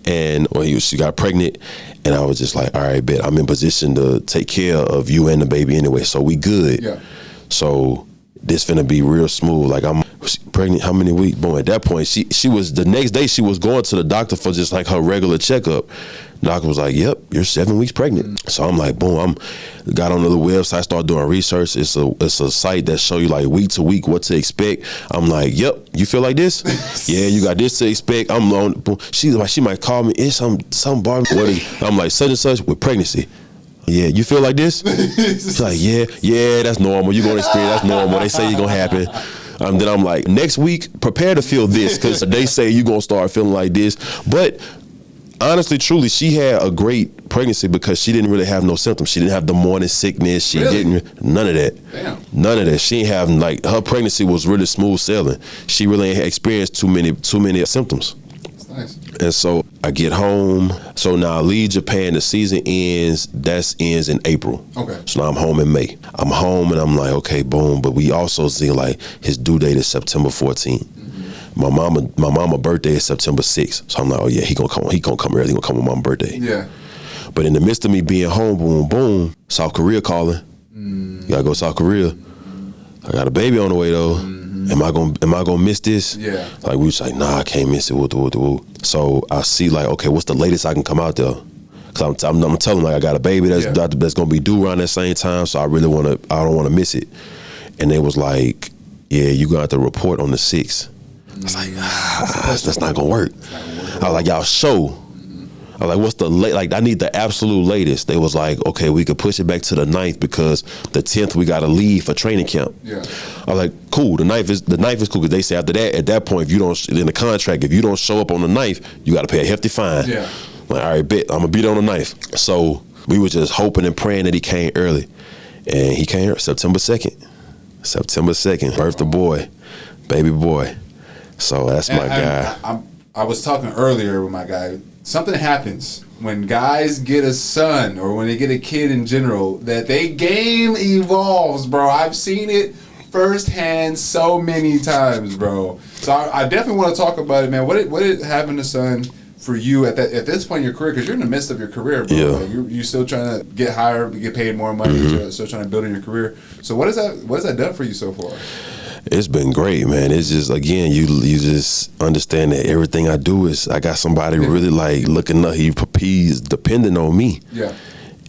and she got pregnant, and I was just like, all right, bet I'm in position to take care of you and the baby anyway. So we good. Yeah. So this finna be real smooth. Like I'm pregnant, how many weeks? Boom, at that point, she was, the next day she was going to the doctor for just like her regular checkup. Doctor was like, yep, you're 7 weeks pregnant. So I'm like, boom, got on the website, started doing research. It's a site that show you like week to week what to expect. I'm like, yep, you feel like this? Yeah, you got this to expect. I'm on, boom. She might call me, it's some bar. I'm like, such and such with pregnancy. Yeah, you feel like this? She's like, yeah, that's normal. You're gonna experience, that's normal. They say it's gonna happen. Then I'm like, next week, prepare to feel this, because they say you're gonna start feeling like this. But honestly, truly, she had a great pregnancy because she didn't really have no symptoms. She didn't have the morning sickness. She didn't, none of that. Damn. None of that. She didn't have, like, her pregnancy was really smooth sailing. She really ain't experienced too many symptoms. Nice. And so I get home. So now I leave Japan. The season ends. That ends in April. Okay. So now I'm home in May. I'm home and I'm like, okay, boom. But we also see like his due date is September 14th. My mama birthday is September 6th. So I'm like, oh yeah, he gonna come early. He gonna come on my birthday. Yeah. But in the midst of me being home, boom, boom, South Korea calling. You gotta go to South Korea. I got a baby on the way though. Am I gonna miss this? Yeah. Like we was like, nah, I can't miss it. Woo. So I see like, okay, what's the latest I can come out there? Cause I'm telling them like I got a baby that's gonna be due around that same time. So I don't wanna miss it. And they was like, yeah, you gonna have to report on the 6th. I was like, that's not gonna work. I was like, y'all show. I was like, what's the late? Like, I need the absolute latest. They was like, okay, we could push it back to the 9th because the 10th we gotta leave for training camp. Yeah. I was like, cool. The 9th is cool because they say after that, at that point, if you don't in the contract, if you don't show up on the 9th, you gotta pay a hefty fine. Yeah. Like, all right, bet I'm gonna be there on the 9th. So we were just hoping and praying that he came early, and he came September 2nd. September 2nd, birthday boy, baby boy. So that's my guy. I was talking earlier with my guy. Something happens when guys get a son or when they get a kid in general that they game evolves, bro. I've seen it firsthand so many times, bro. So I definitely want to talk about it, man. What did having a son for you at this point in your career? Because you're in the midst of your career, bro. Yeah. Like you're still trying to get higher, get paid more money. You're still trying to build in your career. So what has that done for you so far? It's been great, man. It's just, again, you just understand that everything I do is I got somebody really like looking up. He's depending on me. Yeah.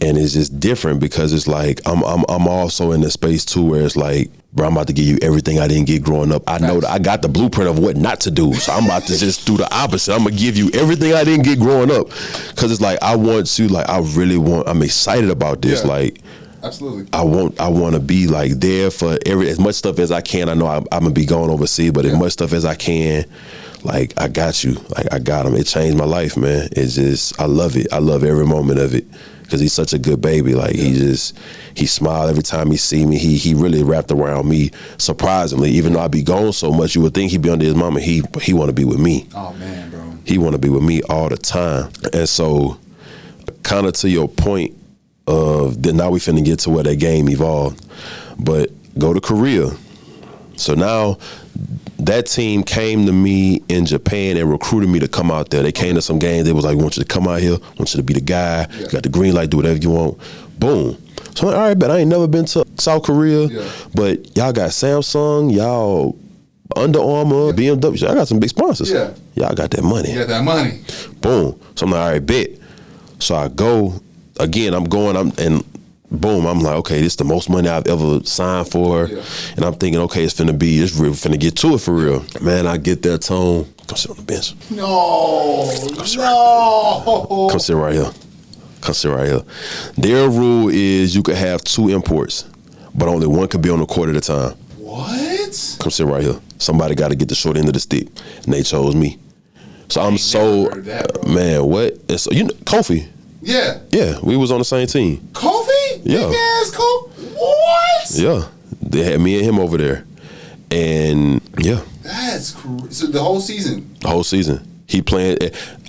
And it's just different because it's like I'm also in the space too where it's like, bro, I'm about to give you everything I didn't get growing up. I know that I got the blueprint of what not to do. So I'm about to just do the opposite. I'm gonna give you everything I didn't get growing up. Cause it's like I'm excited about this. Yeah. Like, absolutely. I want to be like there for as much stuff as I can. I know I'm gonna be going overseas, but as much stuff as I can, like I got you. Like I got him. It changed my life, man. It's just I love it. I love every moment of it because he's such a good baby. Like he smiled every time he see me. He really wrapped around me surprisingly. Even though I be gone so much, you would think he'd be under his mama. He want to be with me. Oh man, bro. He want to be with me all the time. And so, kind of to your point. Then now we finna get to where that game evolved. But go to Korea. So now that team came to me in Japan and recruited me to come out there. They came to some games. They was like, want you to come out here. Want you to be the guy. Yeah. You got the green light, do whatever you want. Boom. So I'm like, all right, but I ain't never been to South Korea. Yeah. But y'all got Samsung, y'all Under Armour, BMW. I got some big sponsors. Yeah. Y'all got that money. You got that money. Boom. So I'm like, all right, bet. So I go. Again, and boom, I'm like, okay, this is the most money I've ever signed for. Yeah. And I'm thinking, okay, it's finna get to it for real. Man, I get that tone. Come sit on the bench. No. Come sit right here. Come sit right here. Their rule is you could have 2 imports, but only one could be on the court at a time. What? Come sit right here. Somebody got to get the short end of the stick. And they chose me. So I'm so, man, what? And so, Kofi. Yeah. Yeah, we was on the same team. Kofi? Yeah. Big ass Kofi? What? Yeah. They had me and him over there. And yeah. That's crazy. So the whole season? The whole season. He playing.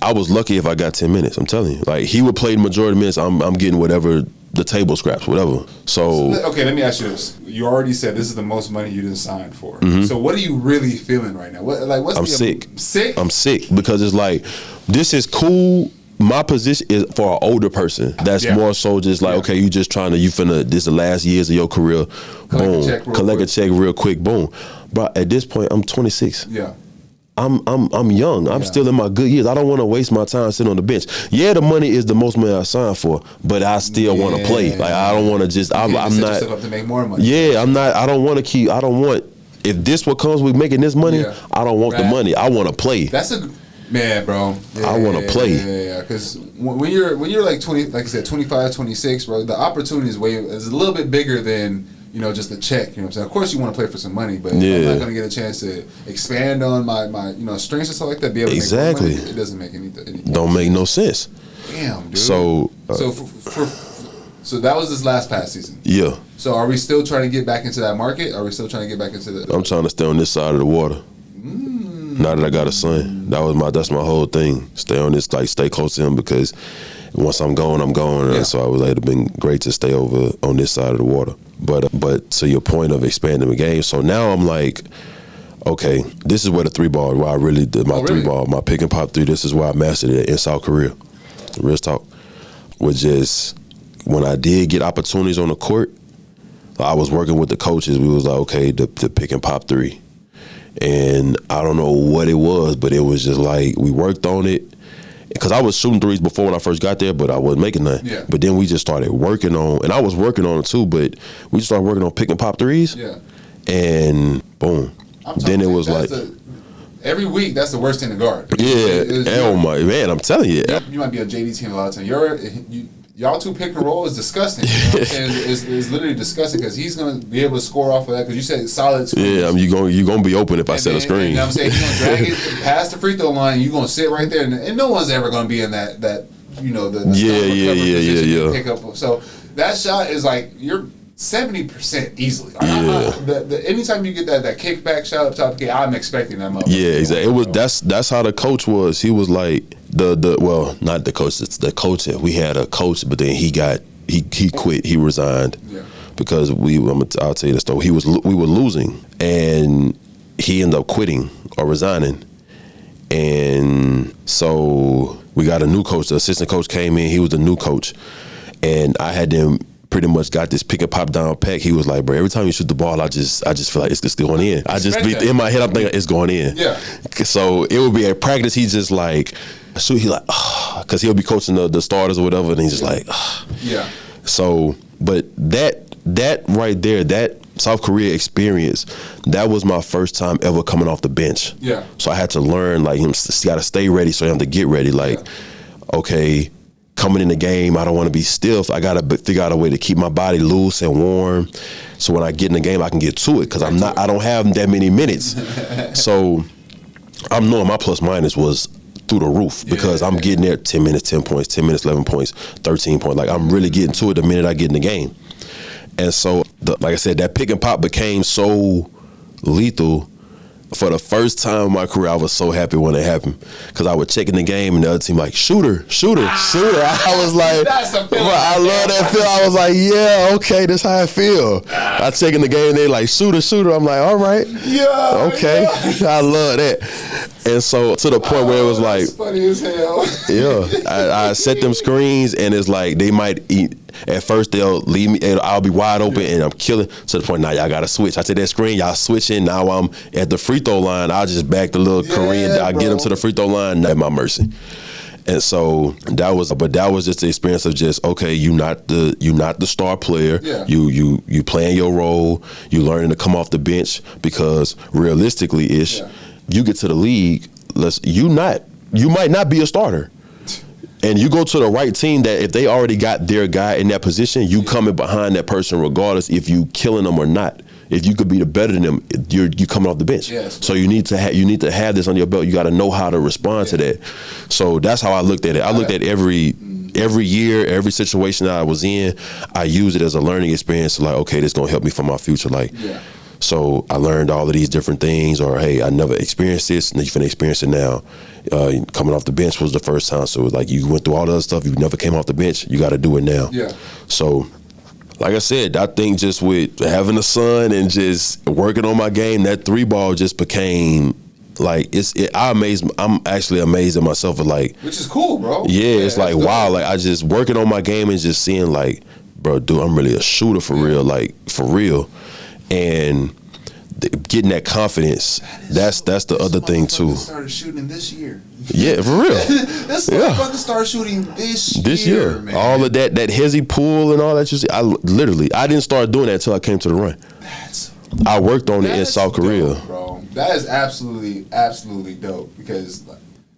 I was lucky if I got 10 minutes, I'm telling you. Like, he would play the majority of minutes. I'm getting whatever, the table scraps, whatever. So okay, let me ask you this. You already said this is the most money you didn't sign for. Mm-hmm. So what are you really feeling right now? I'm sick. Sick? I'm sick because it's like, this is cool. My position is for an older person. That's more so just like, okay, you just trying to, this is the last years of your career. Collect a check real quick, boom. But at this point, I'm 26. Yeah. I'm young. I'm still in my good years. I don't want to waste my time sitting on the bench. Yeah, the money is the most money I signed for, but I still want to play. Like, I don't want to just, I'm not. Yourself up to make more money. Yeah, I'm not, I don't want, if this what comes with making this money, I don't want the money. I want to play. That's a, man, bro. I want to play. Yeah. Because when you're like 20, like I said, 25, 26, bro, the opportunity is a little bit bigger than, just a check. You know what I'm saying? Of course, you want to play for some money, but I'm not going to get a chance to expand on my strengths and stuff like that. Be able to make more money. It doesn't make any Don't make no sense. Damn, dude. So so that was this last past season. Yeah. So are we still trying to get back into that market? Are we still trying to get back into the? I'm trying to stay on this side of the water. Now that I got a son. That's my whole thing. Stay on this, like stay close to him, because once I'm gone, I'm gone. Yeah. So I was like, it'd been great to stay over on this side of the water. But to your point of expanding the game, so now I'm like, okay, this is where the 3-ball, where I really did my 3-ball, my pick and pop 3. This is where I mastered it in South Korea. Real talk. Was just when I did get opportunities on the court, I was working with the coaches. We was like, okay, the pick and pop 3. And I don't know what it was, but it was just like we worked on it. Because I was shooting threes before when I first got there, but I wasn't making none. Yeah. But then we just started working on, and I was working on it too, but we just started working on pick and pop threes. Yeah. And boom. Then it was like every week, that's the worst thing to guard. Yeah. Oh my man, I'm telling you. You might be a JD team a lot of times. Y'all two pick and roll is disgusting. You know what I'm saying? It's literally disgusting because he's going to be able to score off of that because you said solid screens. Yeah, I mean, you're going to be open if I set a screen. You know what I'm saying? He's going to drag it past the free throw line. You're going to sit right there. And no one's ever going to be in that you know, the yeah. Pick up. So that shot is like, you're 70% easily. Anytime you get that kickback shot up top, I'm expecting that motherfucker. Yeah, exactly. That's how the coach was. He was like well, not the coach. It's the coach. We had a coach, but then he quit. He resigned because I'll tell you the story. We were losing, and he ended up quitting or resigning, and so we got a new coach. The assistant coach came in. He was the new coach, and I had them. Pretty much got this pick and pop down pack. He was like, bro, every time you shoot the ball, I just feel like it's still going in. In my head, I'm thinking it's going in. Yeah. So it would be at practice. He's just like, shoot. He like, because he'll be coaching the starters or whatever, and he's just like, yeah. So, but that right there, that South Korea experience, that was my first time ever coming off the bench. Yeah. So I had to learn, like, him got to stay ready, so you have to get ready. Like, okay. Coming in the game, I don't want to be stiff. I got to figure out a way to keep my body loose and warm, so when I get in the game, I can get to it because I don't have that many minutes. So I'm knowing my plus minus was through the roof because I'm getting there 10 minutes, 10 points, 10 minutes, 11 points, 13 points. Like I'm really getting to it the minute I get in the game. And so, like I said, that pick and pop became so lethal. For the first time in my career, I was so happy when it happened because I would check in the game and the other team like, shooter. I was like, I love that feel. I was like, yeah, okay, this how I feel. I check in the game and they like, shooter. I'm like, all right, yeah, okay, yeah. I love that. And so to the point where it was like, funny as hell. Yeah, I set them screens and it's like they might eat. At first they'll leave me, and I'll be wide open, and I'm killing. To the point now, y'all gotta switch. I take that screen, y'all switching. Now I'm at the free throw line. I'll just back the little Korean. I get them to the free throw line. At my mercy. And so that was just the experience of just okay, you not the star player. Yeah. You playing your role. You learning to come off the bench because realistically, you get to the league. You might not be a starter. And you go to the right team that if they already got their guy in that position, you coming behind that person regardless if you killing them or not. If you could be the better than them, you coming off the bench. Yes. So you need to have this on your belt. You got to know how to respond to that. So that's how I looked at it. I looked at every year, every situation that I was in, I used it as a learning experience. Like, okay, this is gonna help me for my future. Like. Yeah. So I learned all of these different things, or hey, I never experienced this, and you finna experience it now. Coming off the bench was the first time, so it was like you went through all the other stuff, you never came off the bench, you got to do it now. Yeah. So, like I said, I think just with having a son and just working on my game, that 3-ball just became like I'm actually amazed at myself at like, which is cool, bro. Yeah, it's like wow, like I just working on my game and just seeing like, bro, dude, I'm really a shooter for real, like for real. And getting that confidence, that's the other thing too. Started shooting this year. Yeah, for real. This motherfucker started shooting this year, man. All of that hezzy pull and all that. You see, I didn't start doing that until I came to the run. I worked on it in South Korea, bro. That is absolutely dope because.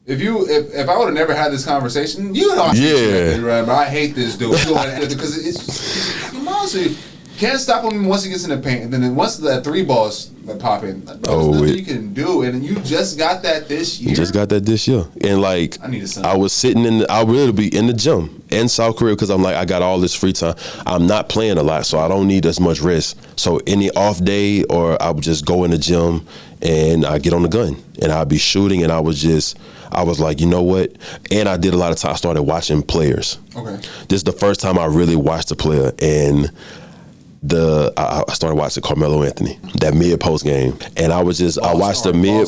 If I would have never had this conversation, you know, I hate this dude because it's honestly. Can't stop him once he gets in the paint, and then once that 3-ball's popping, there's nothing you can do, and you just got that this year. Just got that this year, and like I was sitting I really be in the gym in South Korea because I'm like I got all this free time. I'm not playing a lot, so I don't need as much rest. So any off day, or I would just go in the gym and I get on the gun and I'd be shooting, and I was like, you know what? And I did a lot of time. I started watching players. Okay. This is the first time I really watched a player, and I started watching Carmelo Anthony, that mid-post game, and I watched the mid.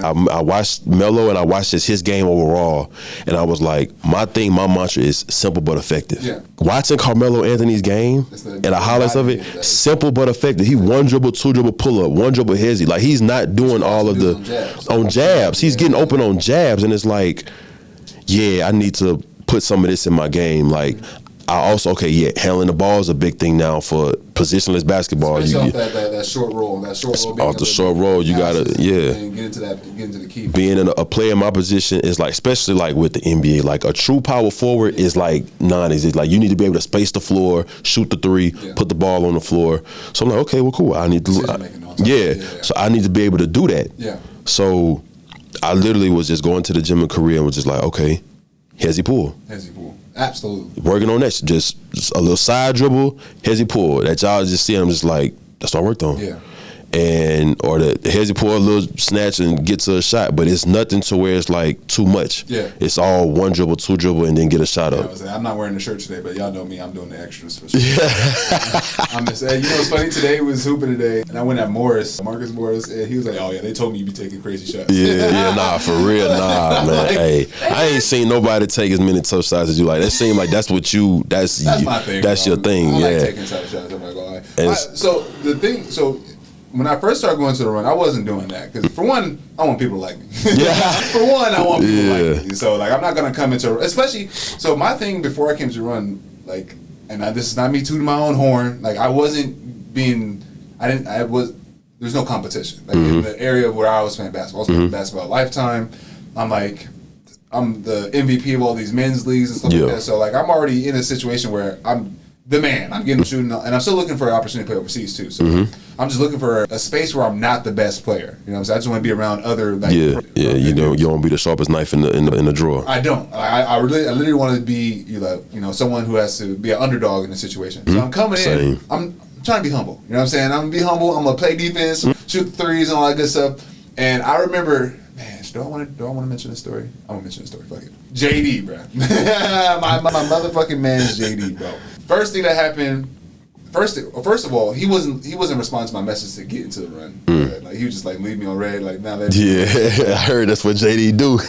I watched Melo, and I watched his game overall, and I was like, my mantra is simple but effective. Yeah. Watching Carmelo Anthony's game and the highlights of it, simple but effective. He one dribble, two dribble, pull up, one dribble hezzy. Like, he's not doing all of the on jabs. He's getting open on jabs, and it's like, yeah, I need to put some of this in my game. Like, I also, handling the ball is a big thing now for positionless basketball. Especially that short roll. Off the short roll, you gotta, and get into the key. Being a player in my position is like, especially like with the NBA, like a true power forward is like non-existent. Like, you need to be able to space the floor, shoot the three, put the ball on the floor. So I'm like, okay, well, cool. I need to, so I need to be able to do that. Yeah. So I literally was just going to the gym in Korea and was just like, okay, hezzy pull. Absolutely. Working on that, just a little side dribble, hezzy pull. That y'all just see, I'm just like, that's what I worked on. Yeah. Or the hezzy pull, a little snatch and get to a shot, but it's nothing to where it's like too much. Yeah. It's all one dribble, two dribble, and then get a shot up. I'm not wearing the shirt today, but y'all know me, I'm doing the extras for sure. I'm just saying, what's funny, today was hooping today, and I went at Marcus Morris, and he was like, oh yeah, they told me you be taking crazy shots. Nah, for real, nah, man. Hey, I ain't seen nobody take as many tough shots as you. Like, that seemed like that's what that's my thing. That's your thing, I like taking tough shots, I'm not gonna lie. So when I first started going to the run, I wasn't doing that because, for one, I want people to like me. For one, I want people to like me. So, like, I'm not gonna come into, especially. So my thing before I came to the run, like, and this is not me tooting my own horn. Like, I wasn't being, there's no competition. Like, in the area where I was playing basketball, I was playing basketball Lifetime. I'm the MVP of all these men's leagues and stuff like that. So, like, I'm already in a situation where I'm the man. I'm getting shooting, and I'm still looking for an opportunity to play overseas too. So I'm just looking for a space where I'm not the best player. You know what I'm saying? I just want to be around other. Like, you don't want to be the sharpest knife in the drawer. I don't. I literally want to be someone who has to be an underdog in a situation. So I'm coming in. I'm trying to be humble. You know what I'm saying? I'm gonna be humble. I'm gonna play defense, shoot the threes, and all that good stuff. And I remember, man, do I want to mention this story? I'm gonna mention this story. Fuck it. JD, bro. my motherfucking man's JD, bro. First thing that happened. First of all, he wasn't responding to my message to get into the run. Like, he was just like, leave me on red. Like, now that I heard that's what JD do.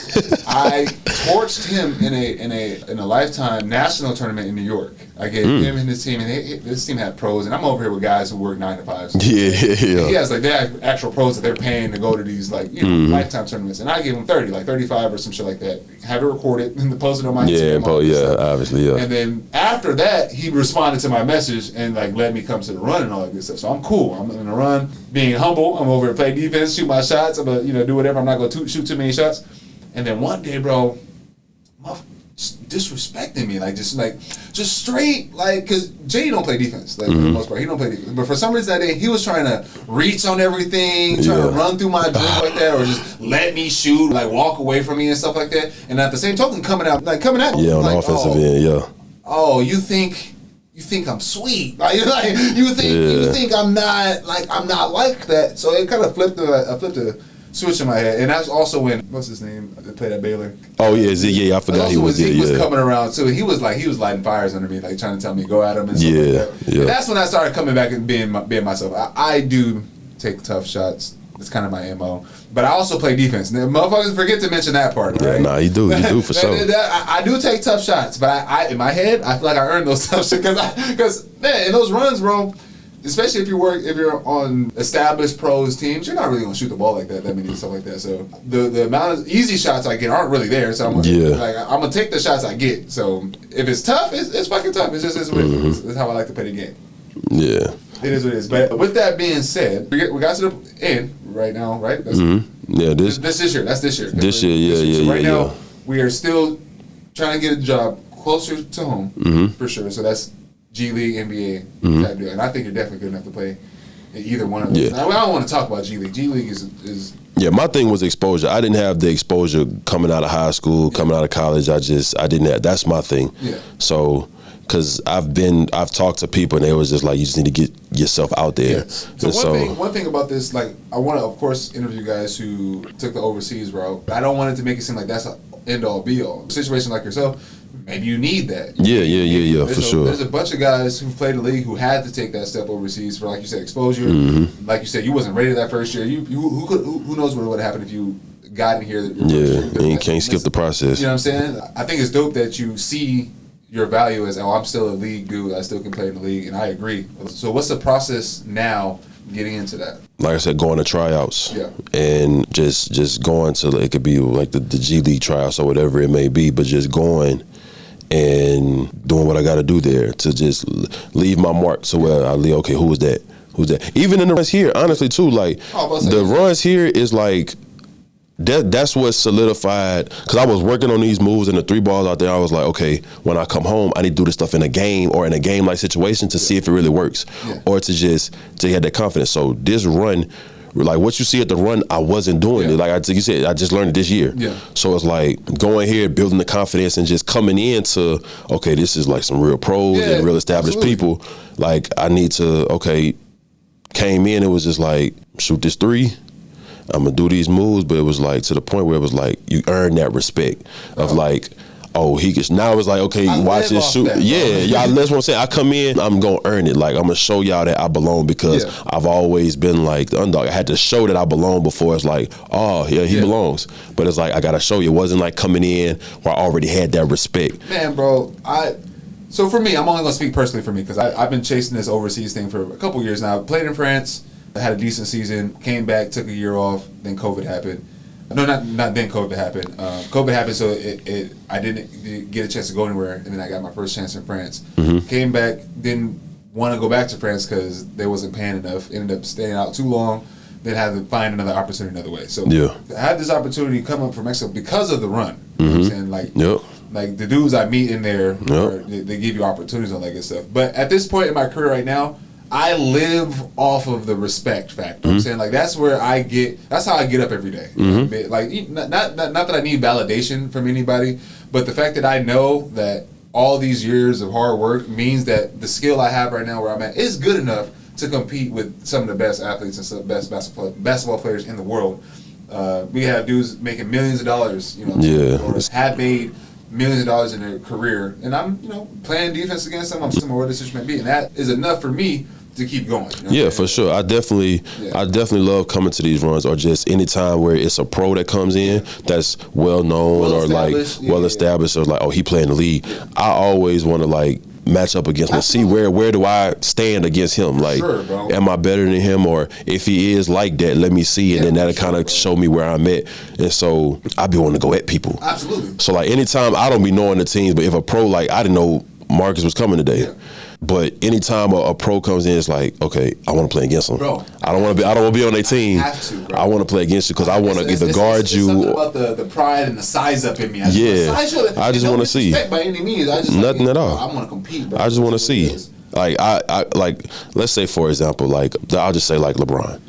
I torched him in a Lifetime national tournament in New York. I gave him and his team, and his team had pros, and I'm over here with guys who work 9 to 5s. He has they have actual pros that they're paying to go to these Lifetime tournaments, and I gave him 30, like 35 or some shit like that. Have it recorded and posted on my Instagram. Obviously. And then after that, he responded to my message and like let me come to the run and all that good stuff. So I'm cool. I'm in the run, being humble. I'm over here play defense, shoot my shots. I'm gonna do whatever. I'm not gonna shoot too many shots. And then one day, bro, disrespecting me, just straight, because Jay don't play defense, for the most part. He don't play defense. But for some reason that day, he was trying to reach on everything, trying to run through my dribble like that, or just let me shoot, like walk away from me and stuff like that. And at the same token, coming at me. Yeah, on the offensive end, Oh, you think I'm sweet? You think I'm not like that? So it kind of flipped the switch in my head, and that's also when what's his name that played at Baylor. Oh yeah, I forgot he was. He was coming around too. He was lighting fires under me, like trying to tell me to go at him and stuff like that. And that's when I started coming back and being myself. I do take tough shots. It's kind of my MO. But I also play defense. Now, motherfuckers forget to mention that part, right? Nah, you do for sure. I do take tough shots, but I in my head, I feel like I earned those tough shots because man, in those runs, bro. Especially if you're on established pros teams, you're not really gonna shoot the ball like that many stuff like that. So the amount of easy shots I get aren't really there. So I'm gonna take the shots I get. So if it's tough, it's fucking tough. It's just it's how I like to play the game. Yeah, it is what it is. But with that being said, we got to the end right now, right? That's, this year. That's this year. This year, So right now we are still trying to get a job closer to home for sure. So that's G League, NBA type deal, and I think you're definitely good enough to play in either one of those. I don't want to talk about G League. G League is. Yeah, my thing was exposure. I didn't have the exposure coming out of high school, coming out of college. I didn't have. That's my thing. Yeah. So Because I've talked to people and they was just like, you just need to get yourself out there. Yes. So one thing about this, like, I want to of course interview guys who took the overseas route. I don't want it to make it seem like that's an end all be all. A situation like yourself, maybe you need that. Yeah, for sure. There's a bunch of guys who've played the league who had to take that step overseas for, like you said, exposure. Like you said, you wasn't ready that first year. Who knows what would have happened if you got in here? And you can't skip the process. You know what I'm saying? I think it's dope that you see your value as, oh, I'm still a league dude. I still can play in the league, and I agree. So what's the process now getting into that? Like I said, going to tryouts. Yeah. And just going to, it could be like the G League tryouts or whatever it may be, but just going and doing what I got to do there to just leave my mark. So where I leave, okay, who was that? Who's that? Even in the runs here, honestly, too, like the runs here is like, that's what solidified, because I was working on these moves and the 3 balls out there. I was like, okay, when I come home, I need to do this stuff in a game or in a game-like situation to see if it really works, or to get that confidence. So this run, like what you see at the run, I wasn't doing it. Like you said, I just learned it this year. Yeah. So it's like going here, building the confidence, and just coming into, okay, this is like some real pros and real established people. Like I need to, came in, it was just like, shoot this 3. I'm gonna do these moves, but it was like to the point where it was like you earn that respect of like, oh, he gets, now it's like, okay, watch this shoot. Y'all, that's what I'm saying. I come in, I'm gonna earn it. Like I'm gonna show y'all that I belong, because I've always been like the underdog. I had to show that I belong before it's like, oh yeah, he belongs. But it's like I gotta show you. It wasn't like coming in where I already had that respect. Man, bro, so for me, I'm only gonna speak personally for me, because I've been chasing this overseas thing for a couple years now. I played in France. I had a decent season, came back, took a year off, then COVID happened. No, not then COVID happened. COVID happened, so I didn't get a chance to go anywhere, and then I got my first chance in France. Came back, didn't want to go back to France because they wasn't paying enough. Ended up staying out too long, then had to find another opportunity another way. So I had this opportunity come up from Mexico because of the run. You know what I'm saying? Like the dudes I meet in there, they give you opportunities on that good stuff. But at this point in my career right now, I live off of the respect factor. I'm saying, like, that's how I get up every day. Like, not that I need validation from anybody, but the fact that I know that all these years of hard work means that the skill I have right now where I'm at is good enough to compete with some of the best athletes and some of the best basketball players in the world. We have dudes making millions of dollars, or have made millions of dollars in their career, and I'm, playing defense against them. I'm similar where the situation may be, and that is enough for me to keep going. For sure. I definitely love coming to these runs, or just any time where it's a pro that comes in that's well known or like well established, or like, oh, he playing the league. I always want to like match up against him, see where do I stand against him. Like, am I better than him, or if he is like that, let me see, and then that'll kind of show me where I'm at. And so I be wanting to go at people. Absolutely. So like anytime, I don't be knowing the teams, but if a pro, like I didn't know Marcus was coming today. But anytime a pro comes in, it's like, okay, I want to play against them. Bro, I don't want to be on their team. I want to play against you because I want to either guard you. Something about the pride and the size up in me. I just want to see. By any means, nothing at all. I want to compete. Bro. I just want to see. Like I like, let's say for example, like I'll just say like LeBron.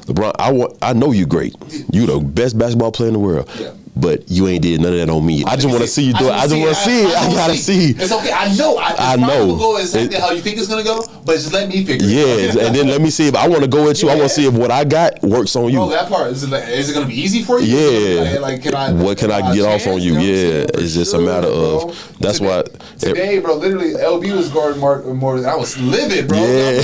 LeBron, I know you great. You the best basketball player in the world. But you ain't did none of that on me. I just want to see you do it. I just want to see it. I gotta see. It's okay. I know. I know. Go exactly how you think it's gonna go, but just let me figure it out. And then let me see if I want to go at you. I want to see if what I got works on you. Oh, that part is it gonna be easy for you? Yeah. Like, what can I get off on you? It's just a matter of. That's why today, bro. Literally, LB was guarding more. I was livid, bro. Yeah.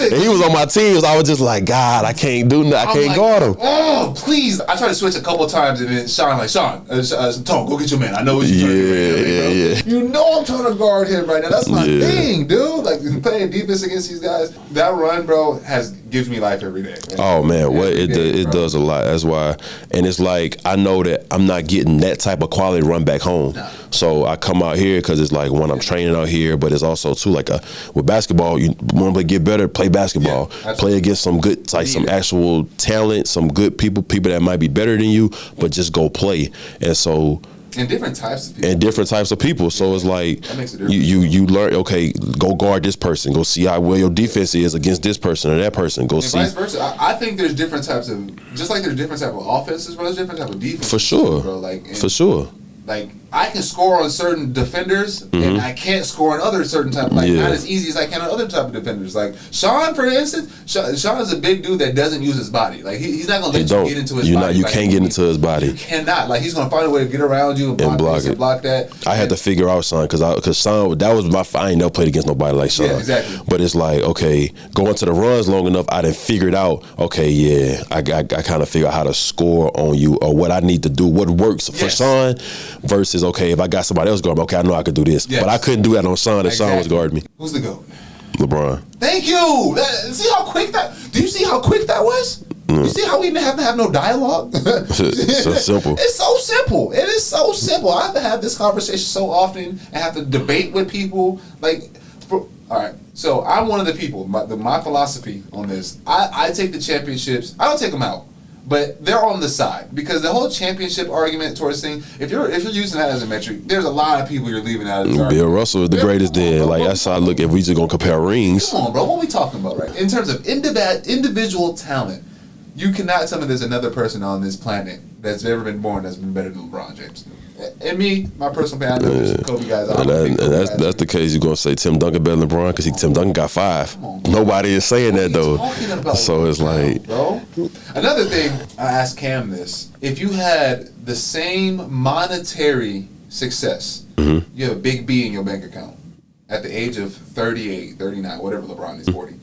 And he was on my team. So I was just like, God, I can't do nothing. I can't guard him. Oh, please! I tried to switch a couple of times, and then Sean, Tom, go get your man. I know what you're trying to do. You know I'm trying to guard him right now. That's my thing, dude. Like, playing defense against these guys. That run, bro, gives me life every day. Man. Oh, man. It does a lot. That's why. And it's like, I know that I'm not getting that type of quality run back home. Nah. So I come out here because it's like, when I'm training out here, but it's also, too, like with basketball, you want to get better, play basketball. Play against some good, like some actual talent, some good people that might be better than you, but just go play. And so, and different types of people. So it's like you learn. Okay, go guard this person. Go see how well your defense is against this person or that person. Go see. Vice versa. I think there's different types of, just like there's different type of offenses, but there's different type of defense. For sure, bro. For sure. Like I can score on certain defenders, and I can't score on other certain type. Not as easy as I can on other type of defenders. Like Sean, for instance, Sean is a big dude that doesn't use his body. Like he's not gonna let you get into his body. You can't get into his body. You cannot. Like he's gonna find a way to get around you and block that. I had to figure out Sean because Sean, that was my. I ain't never played against nobody like Sean. Yeah, exactly. But it's like, okay, going to the runs long enough, I done figured out. Okay, yeah, I kind of figure out how to score on you or what I need to do, what works for Sean versus, okay, if I got somebody else guarding me, okay, I know I could do this. But I couldn't do that on Sean if Sean was guarding me. Who's the GOAT? LeBron. Thank you. See how quick that, do you see how quick that was? You see how we didn't have to have no dialogue? It's so simple. It's so simple. It is so simple. I have to have this conversation so often and have to debate with people. All right, so I'm one of the people. My philosophy on this, I take the championships. I don't take them out, but they're on the side because the whole championship argument towards thing. If you're using that as a metric, there's a lot of people you're leaving out of the Bill Russell is the greatest then. Like that's how I look. If we just gonna compare rings, come on, bro. What are we talking about, right? In terms of individual talent, you cannot tell me there's another person on this planet that's ever been born that's been better than LeBron James. And me, my personal opinion, I know there's some Kobe guys. That's the case. You're gonna say Tim Duncan better than LeBron because Tim Duncan got 5. Nobody is saying that though. So it's like, bro. Another thing, I asked Cam this: if you had the same monetary success, you have a big B in your bank account at the age of 38, 39, whatever LeBron is 40.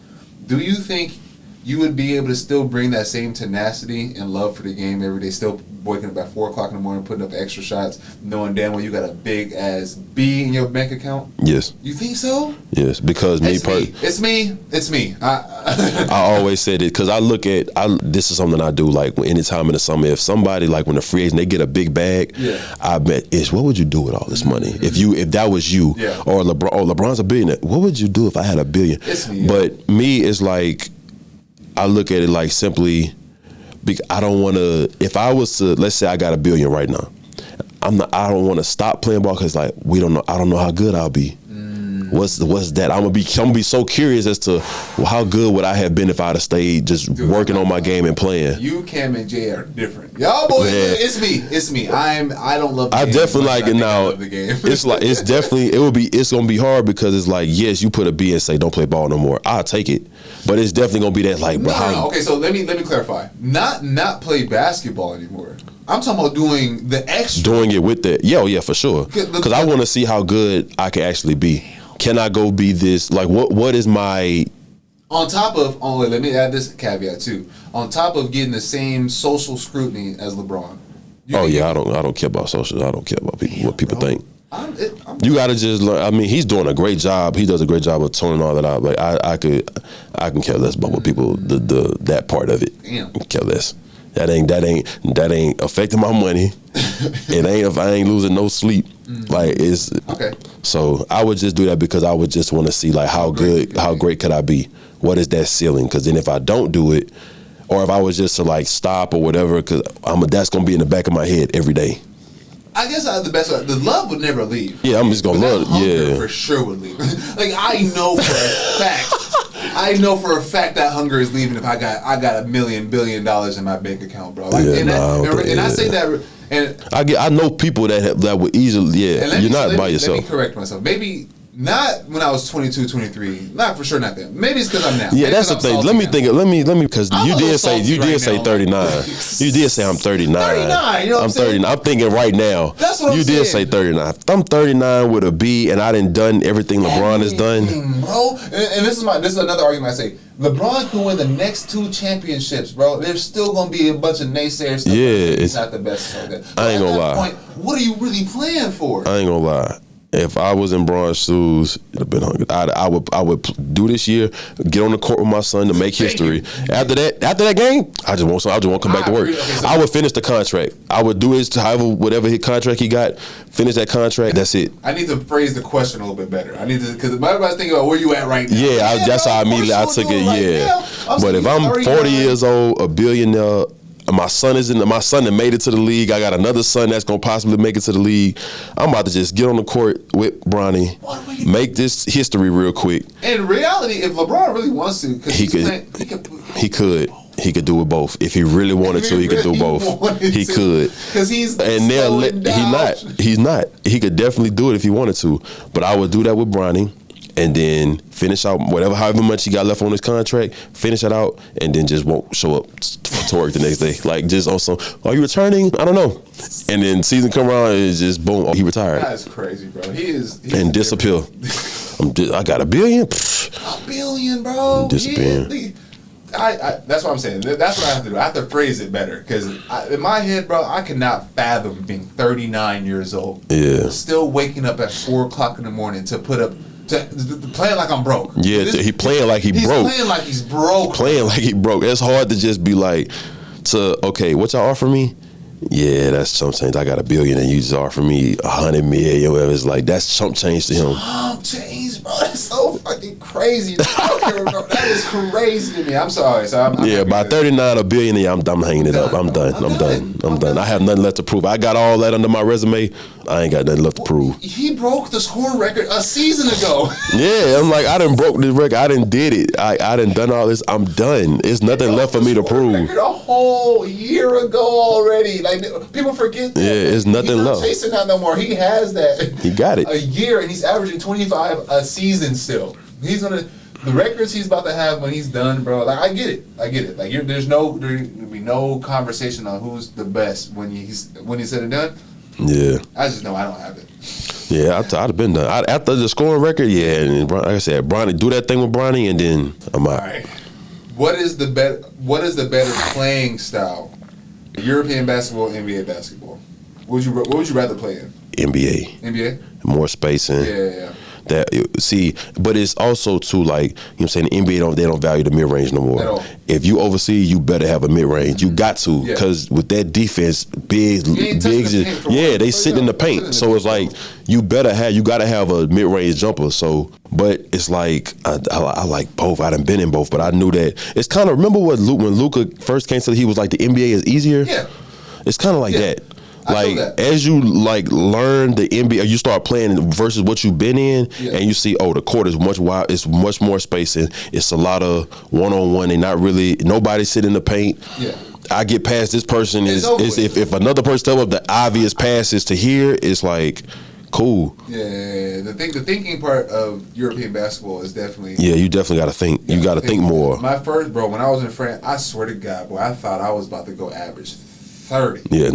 Do you think you would be able to still bring that same tenacity and love for the game every day, still waking up at 4 o'clock in the morning, putting up extra shots, knowing damn well you got a big ass B in your bank account? Yes. You think so? Yes, because it's me. I always said it because I look at this is something I do like anytime in the summer. If somebody like when a free agent they get a big bag, I bet what would you do with all this money if that was you or LeBron's a billionaire? What would you do if I had $1 billion? It's me. But me is like. I look at it like simply, I don't want to. If I was to, let's say I got $1 billion right now, I don't want to stop playing ball because like we don't know. I don't know how good I'll be. What's that? I'm gonna be so curious as to how good would I have been if I'd have stayed just working on my game and playing. You, Cam, and Jay are different. Y'all boys, it's me. I don't love the game. I definitely like it now. It's gonna be hard because it's like, yes, you put a B and say don't play ball no more. I'll take it. But it's definitely gonna be that like, bro. No. Okay, so let me clarify. Not play basketball anymore. I'm talking about doing the extra. Doing it with that. Yeah, for sure. Because I want to see how good I can actually be. Can I go be this? Like, what is my... On top of... let me add this caveat, too. On top of getting the same social scrutiny as LeBron. I don't care about social. I don't care about what people think. You got to just learn. I mean, he's doing a great job. He does a great job of toning all that out. Like, I can care less about what people... that part of it. Damn. Care less. That ain't affecting my money. It ain't if I ain't losing no sleep. Like it's okay. So I would just do that because I would just want to see like how great could I be? What is that ceiling? Because then if I don't do it, or if I was just to like stop or whatever, because that's gonna be in the back of my head every day. I guess the best way, the love would never leave. Yeah, I'm just gonna love it. Yeah, for sure would leave. Like I know for a fact. I know for a fact that hunger is leaving if I got $1 billion in my bank account, bro. Like, I say that, and I know people that would easily. Yeah, you're not by yourself. Let me correct myself. Maybe not when I was 22, 23. Not for sure, not then. Maybe it's because I'm now. Yeah, maybe that's the thing. Let me because you did say 39. You did say I'm 39. 39. You know what I'm saying? 39. I'm thinking right now. That's what I'm saying. You did say 39. I'm 39 with a B, and I done everything LeBron has done, bro. And this is another argument I say. LeBron could win the next 2 championships, bro. There's still gonna be a bunch of naysayers. Yeah, it's not the best. I ain't gonna lie. Point, what are you really playing for? I ain't gonna lie. If I was in Bron's shoes, it'd have been hungry. I would do this year, get on the court with my son to make history. After that game, I just want to come back to work. I would finish the contract. I would do his whatever his contract he got, finish that contract. That's it. I need to phrase the question a little bit better. I need to because everybody's thinking about where you at right now. Yeah, that's how immediately I took it. Yeah, but if I'm 40 years old, a billionaire. My son that made it to the league. I got another son that's gonna possibly make it to the league. I'm about to just get on the court with Bronny, make this history real quick. In reality, if LeBron really wants to, because he could. He could do it both. If he really wanted to, he could do both. He could. Because he's He's not. He could definitely do it if he wanted to. But I would do that with Bronny, and then finish out however much he got left on his contract, finish it out, and then just won't show up to work the next day. Like, just on some, are you returning? I don't know. And then season come around, and it's just boom, he retired. That's crazy, bro. He's and disappear. I got $1 billion. $1 billion, bro. Disappearing. That's what I'm saying. That's what I have to do. I have to phrase it better, because in my head, bro, I cannot fathom being 39 years old. Yeah. Still waking up at 4 o'clock in the morning to put up. Playing like I'm broke. Yeah, he playing like he's broke. He's playing like he's broke. Playing like he broke. It's hard to just be like, okay, what y'all offer me? Yeah, that's chump change. I got $1 billion and you just offer me $100 million. Whatever. It's like, that's chump change to him. Chump change, bro. That's so fucking crazy. That is crazy to me. I'm sorry. By 39 $1 billion, I'm hanging it up. I'm done. I'm done. I have nothing left to prove. I got all that under my resume. I ain't got nothing left to prove. He broke the score record a season ago. Yeah, I'm like, I done broke this record. I done did it. I done done all this. I'm done. There's nothing left for me to prove. A whole year ago already. Like, people forget that. Yeah, it's nothing left. He's not chasing that no more. He has that. He got it. A year, and he's averaging 25 a season still. He's gonna, the records he's about to have when he's done, bro. Like, I get it. Like, there's gonna be no conversation on who's the best when he's said and done. Yeah. I just know I don't have it. Yeah, I'd have been done. After the scoring record, yeah, and like I said, Bronny, do that thing with Bronny, and then I'm out. All right. What is the better playing style? European basketball, NBA basketball. What would you rather play in? NBA. More spacing. Yeah. But it's also too, like, you know what I'm saying, the NBA they don't value the mid range no more. At all. If you overseas, you better have a mid range. You got to, because with that defense, bigs they sit in the paint. So it's like you gotta have a mid range jumper. So, but it's like I like both. I done been in both, but I knew that it's kind of, remember when Luka first came to, he was like, the NBA is easier. Yeah, it's kind of like that. Like, as you learn the NBA, you start playing versus what you've been in, and you see, the court is much wide, it's much more spacing. It's a lot of one-on-one. And nobody's sitting in the paint. Yeah. I get past this person if another person tell up the obvious passes to here, it's like, cool. Yeah. The thinking part of European basketball is definitely. Yeah, you definitely got to think. You got to think more. My first, bro, when I was in France, I swear to God, boy, I thought I was about to go average 30. Yeah,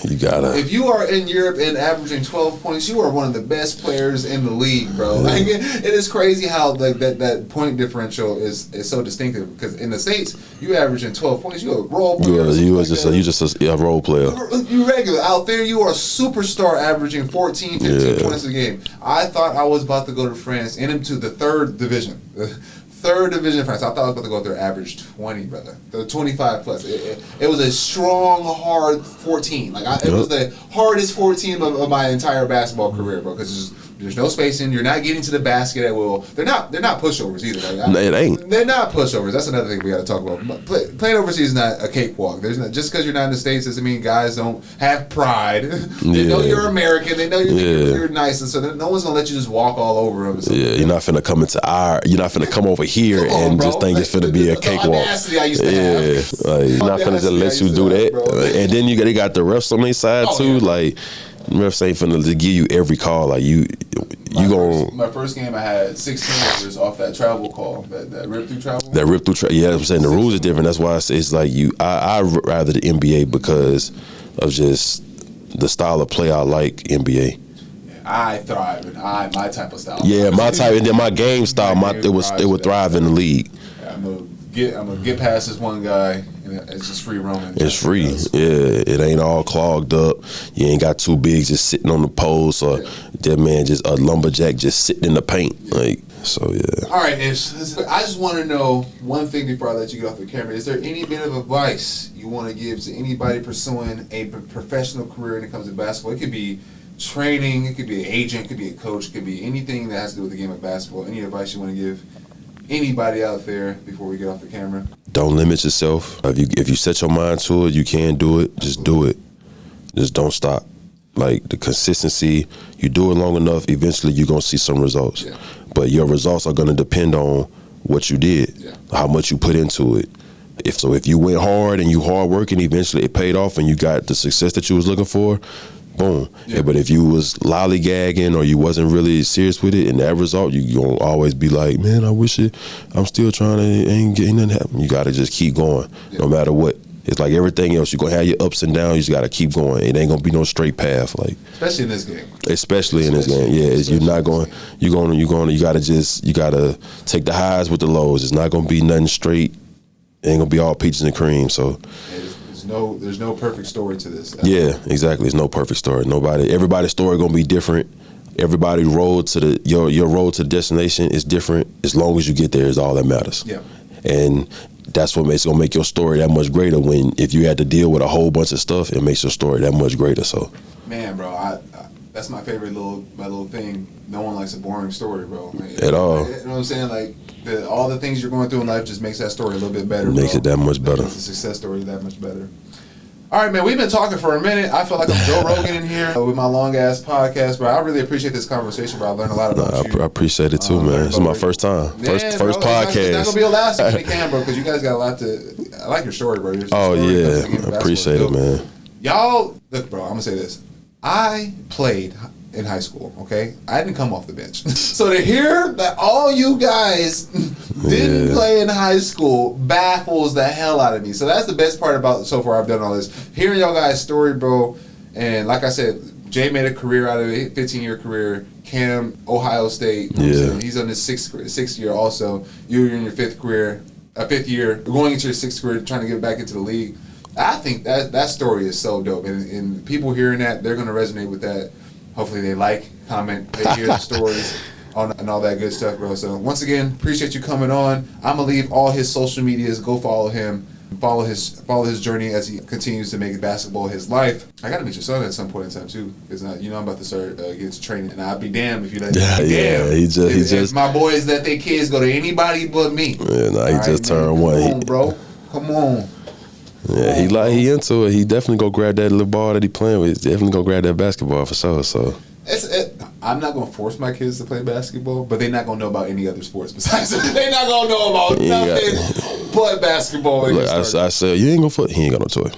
you gotta. If you are in Europe and averaging 12 points, you are one of the best players in the league, bro. Like, it is crazy how that point differential is so distinctive. Because in the States, you averaging 12 points, you're a role player. You just a role player. You regular out there, you are a superstar, averaging 14, 15 points a game. I thought I was about to go to France and into the third division. Third division of France. I thought I was about to go up there average 20, brother. The 25 plus. It was a strong, hard 14. It was the hardest 14 of my entire basketball career, bro. Because there's no spacing. You're not getting to the basket at will. They're not pushovers either. It ain't. They're not pushovers. That's another thing we got to talk about. Playing overseas is not a cakewalk. Just because you're not in the States doesn't mean guys don't have pride. They know you're American. They know you're nice, and so no one's gonna let you just walk all over them. Yeah, you're not finna come over here and just think it's finna be a cakewalk. You're not finna just let you do that. And then they got the refs on their side too. Yeah. Like, refs ain't finna give you every call. Like my first game, I had 6 turnovers off that travel call, that rip through travel. That rip through travel. Yeah, I'm saying the rules are different. That's why it's like I rather the NBA because of just the style of play I like NBA. I thrive in my type of style. Yeah, my type, and then my game style, it would thrive in the league. Yeah, I'm gonna get past this one guy, and it's just free roaming. It's free. Yeah, it ain't all clogged up. You ain't got two bigs just sitting on the post, or that man just a lumberjack just sitting in the paint. So yeah. All right, Ish. I just want to know one thing before I let you get off the camera. Is there any bit of advice you want to give to anybody pursuing a professional career when it comes to basketball? It could be training, it could be an agent, it could be a coach, it could be anything that has to do with the game of basketball. Any advice you want to give anybody out there before we get off the camera? Don't limit yourself. If you set your mind to it, you can do it. Just do it. Just don't stop. Like, the consistency, you do it long enough, eventually you're going to see some results. Yeah. But your results are going to depend on what you did, how much you put into it. If you went hard and you hard working, eventually it paid off and you got the success that you was looking for, boom. Yeah, but if you was lollygagging or you wasn't really serious with it, and that result, you gonna always be like, man, I wish I'm still trying to, ain't nothing happen. You gotta just keep going, no matter what. It's like everything else. You're gonna have your ups and downs. You just gotta keep going. It ain't gonna be no straight path. Like especially in this game. Especially in this game. Yeah, you're not going. You gotta take the highs with the lows. It's not gonna be nothing straight. It ain't gonna be all peaches and cream. So there's no perfect story to this. Yeah, exactly. There's no perfect story. Everybody's story gonna be different. Everybody's road to your road to the destination is different. As long as you get there is all that matters. Yeah. And that's what gonna make your story that much greater. If you had to deal with a whole bunch of stuff, it makes your story that much greater. So, man, bro, I that's my favorite little thing. No one likes a boring story, bro. At all. You know what I'm saying? Like all the things you're going through in life just makes that story a little bit better. Makes it that much better. Makes the success story that much better. All right, man, we've been talking for a minute. I feel like I'm Joe Rogan in here with my long-ass podcast, bro. I really appreciate this conversation, bro. I learned a lot about you. I appreciate it too, man. This is my first time. First podcast. It's not going to be your last one when it can, bro, because you guys got a lot to... I like your story, bro. I appreciate it, man. Y'all... Look, bro, I'm going to say this. I played in high school, okay? I didn't come off the bench. So to hear that all you guys didn't play in high school baffles the hell out of me. So that's the best part about so far I've done all this. Hearing y'all guys' story, bro, and like I said, Jay made a career out of it, 15-year career. Cam, Ohio State, you know what I'm saying? He's on his sixth year also. You're in your fifth year, going into your sixth career, trying to get back into the league. I think that story is so dope, and people hearing that, they're going to resonate with that. Hopefully they like, comment, they hear the stories and all that good stuff, bro. So once again, appreciate you coming on. I'm gonna leave all his social medias. Go follow him. Follow his journey as he continues to make basketball his life. I gotta meet your son at some point in time too, because I'm about to start getting to training, and I'll be damned if you let me. Yeah, he just if my boys let their kids go to anybody but me. Yeah, no, he just turned one. Come on, bro. Come on. Yeah, he into it. He definitely go grab that little ball that he playing with. He's definitely go grab that basketball for sure. So I'm not gonna force my kids to play basketball, but they're not gonna know about any other sports besides. They're not gonna know about nothing but basketball. Look, I said you ain't gonna. He ain't got no toy.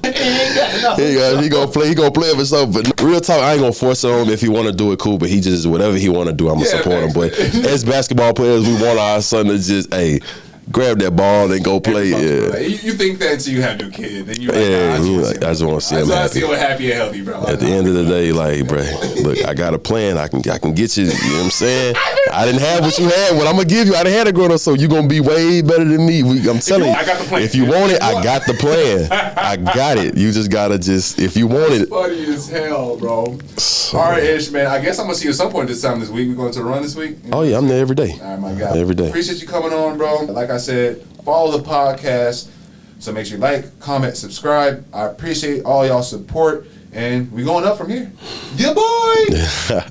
He gonna play. He gonna play it for something. But real talk, I ain't gonna force it on him. If he want to do it, cool. But he just whatever he want to do, I'm gonna support him. But as basketball players, we want our son to just grab that ball and go play. Yeah. You think that until you have your kid, then you're like, I just want to see him happy. I see him happy and healthy, bro. At the end of the day, like, bro, look, I got a plan. I can get you. You know what I'm saying? I didn't have what you had. What I'm gonna give you, I done had it growing up, so you gonna be way better than me. I'm telling you. I got the plan. If you want it, I got the plan. I got it. You just gotta if you want it. Funny as hell, bro. All right, Ish, man. I guess I'm gonna see you at some point this time this week. We going to the run this week? Oh yeah, I'm there every day. All right, my God. Every day. Appreciate you coming on, bro. Like I said, follow the podcast. So make sure you like, comment, subscribe. I appreciate all y'all support, and we going up from here. Yeah, boy.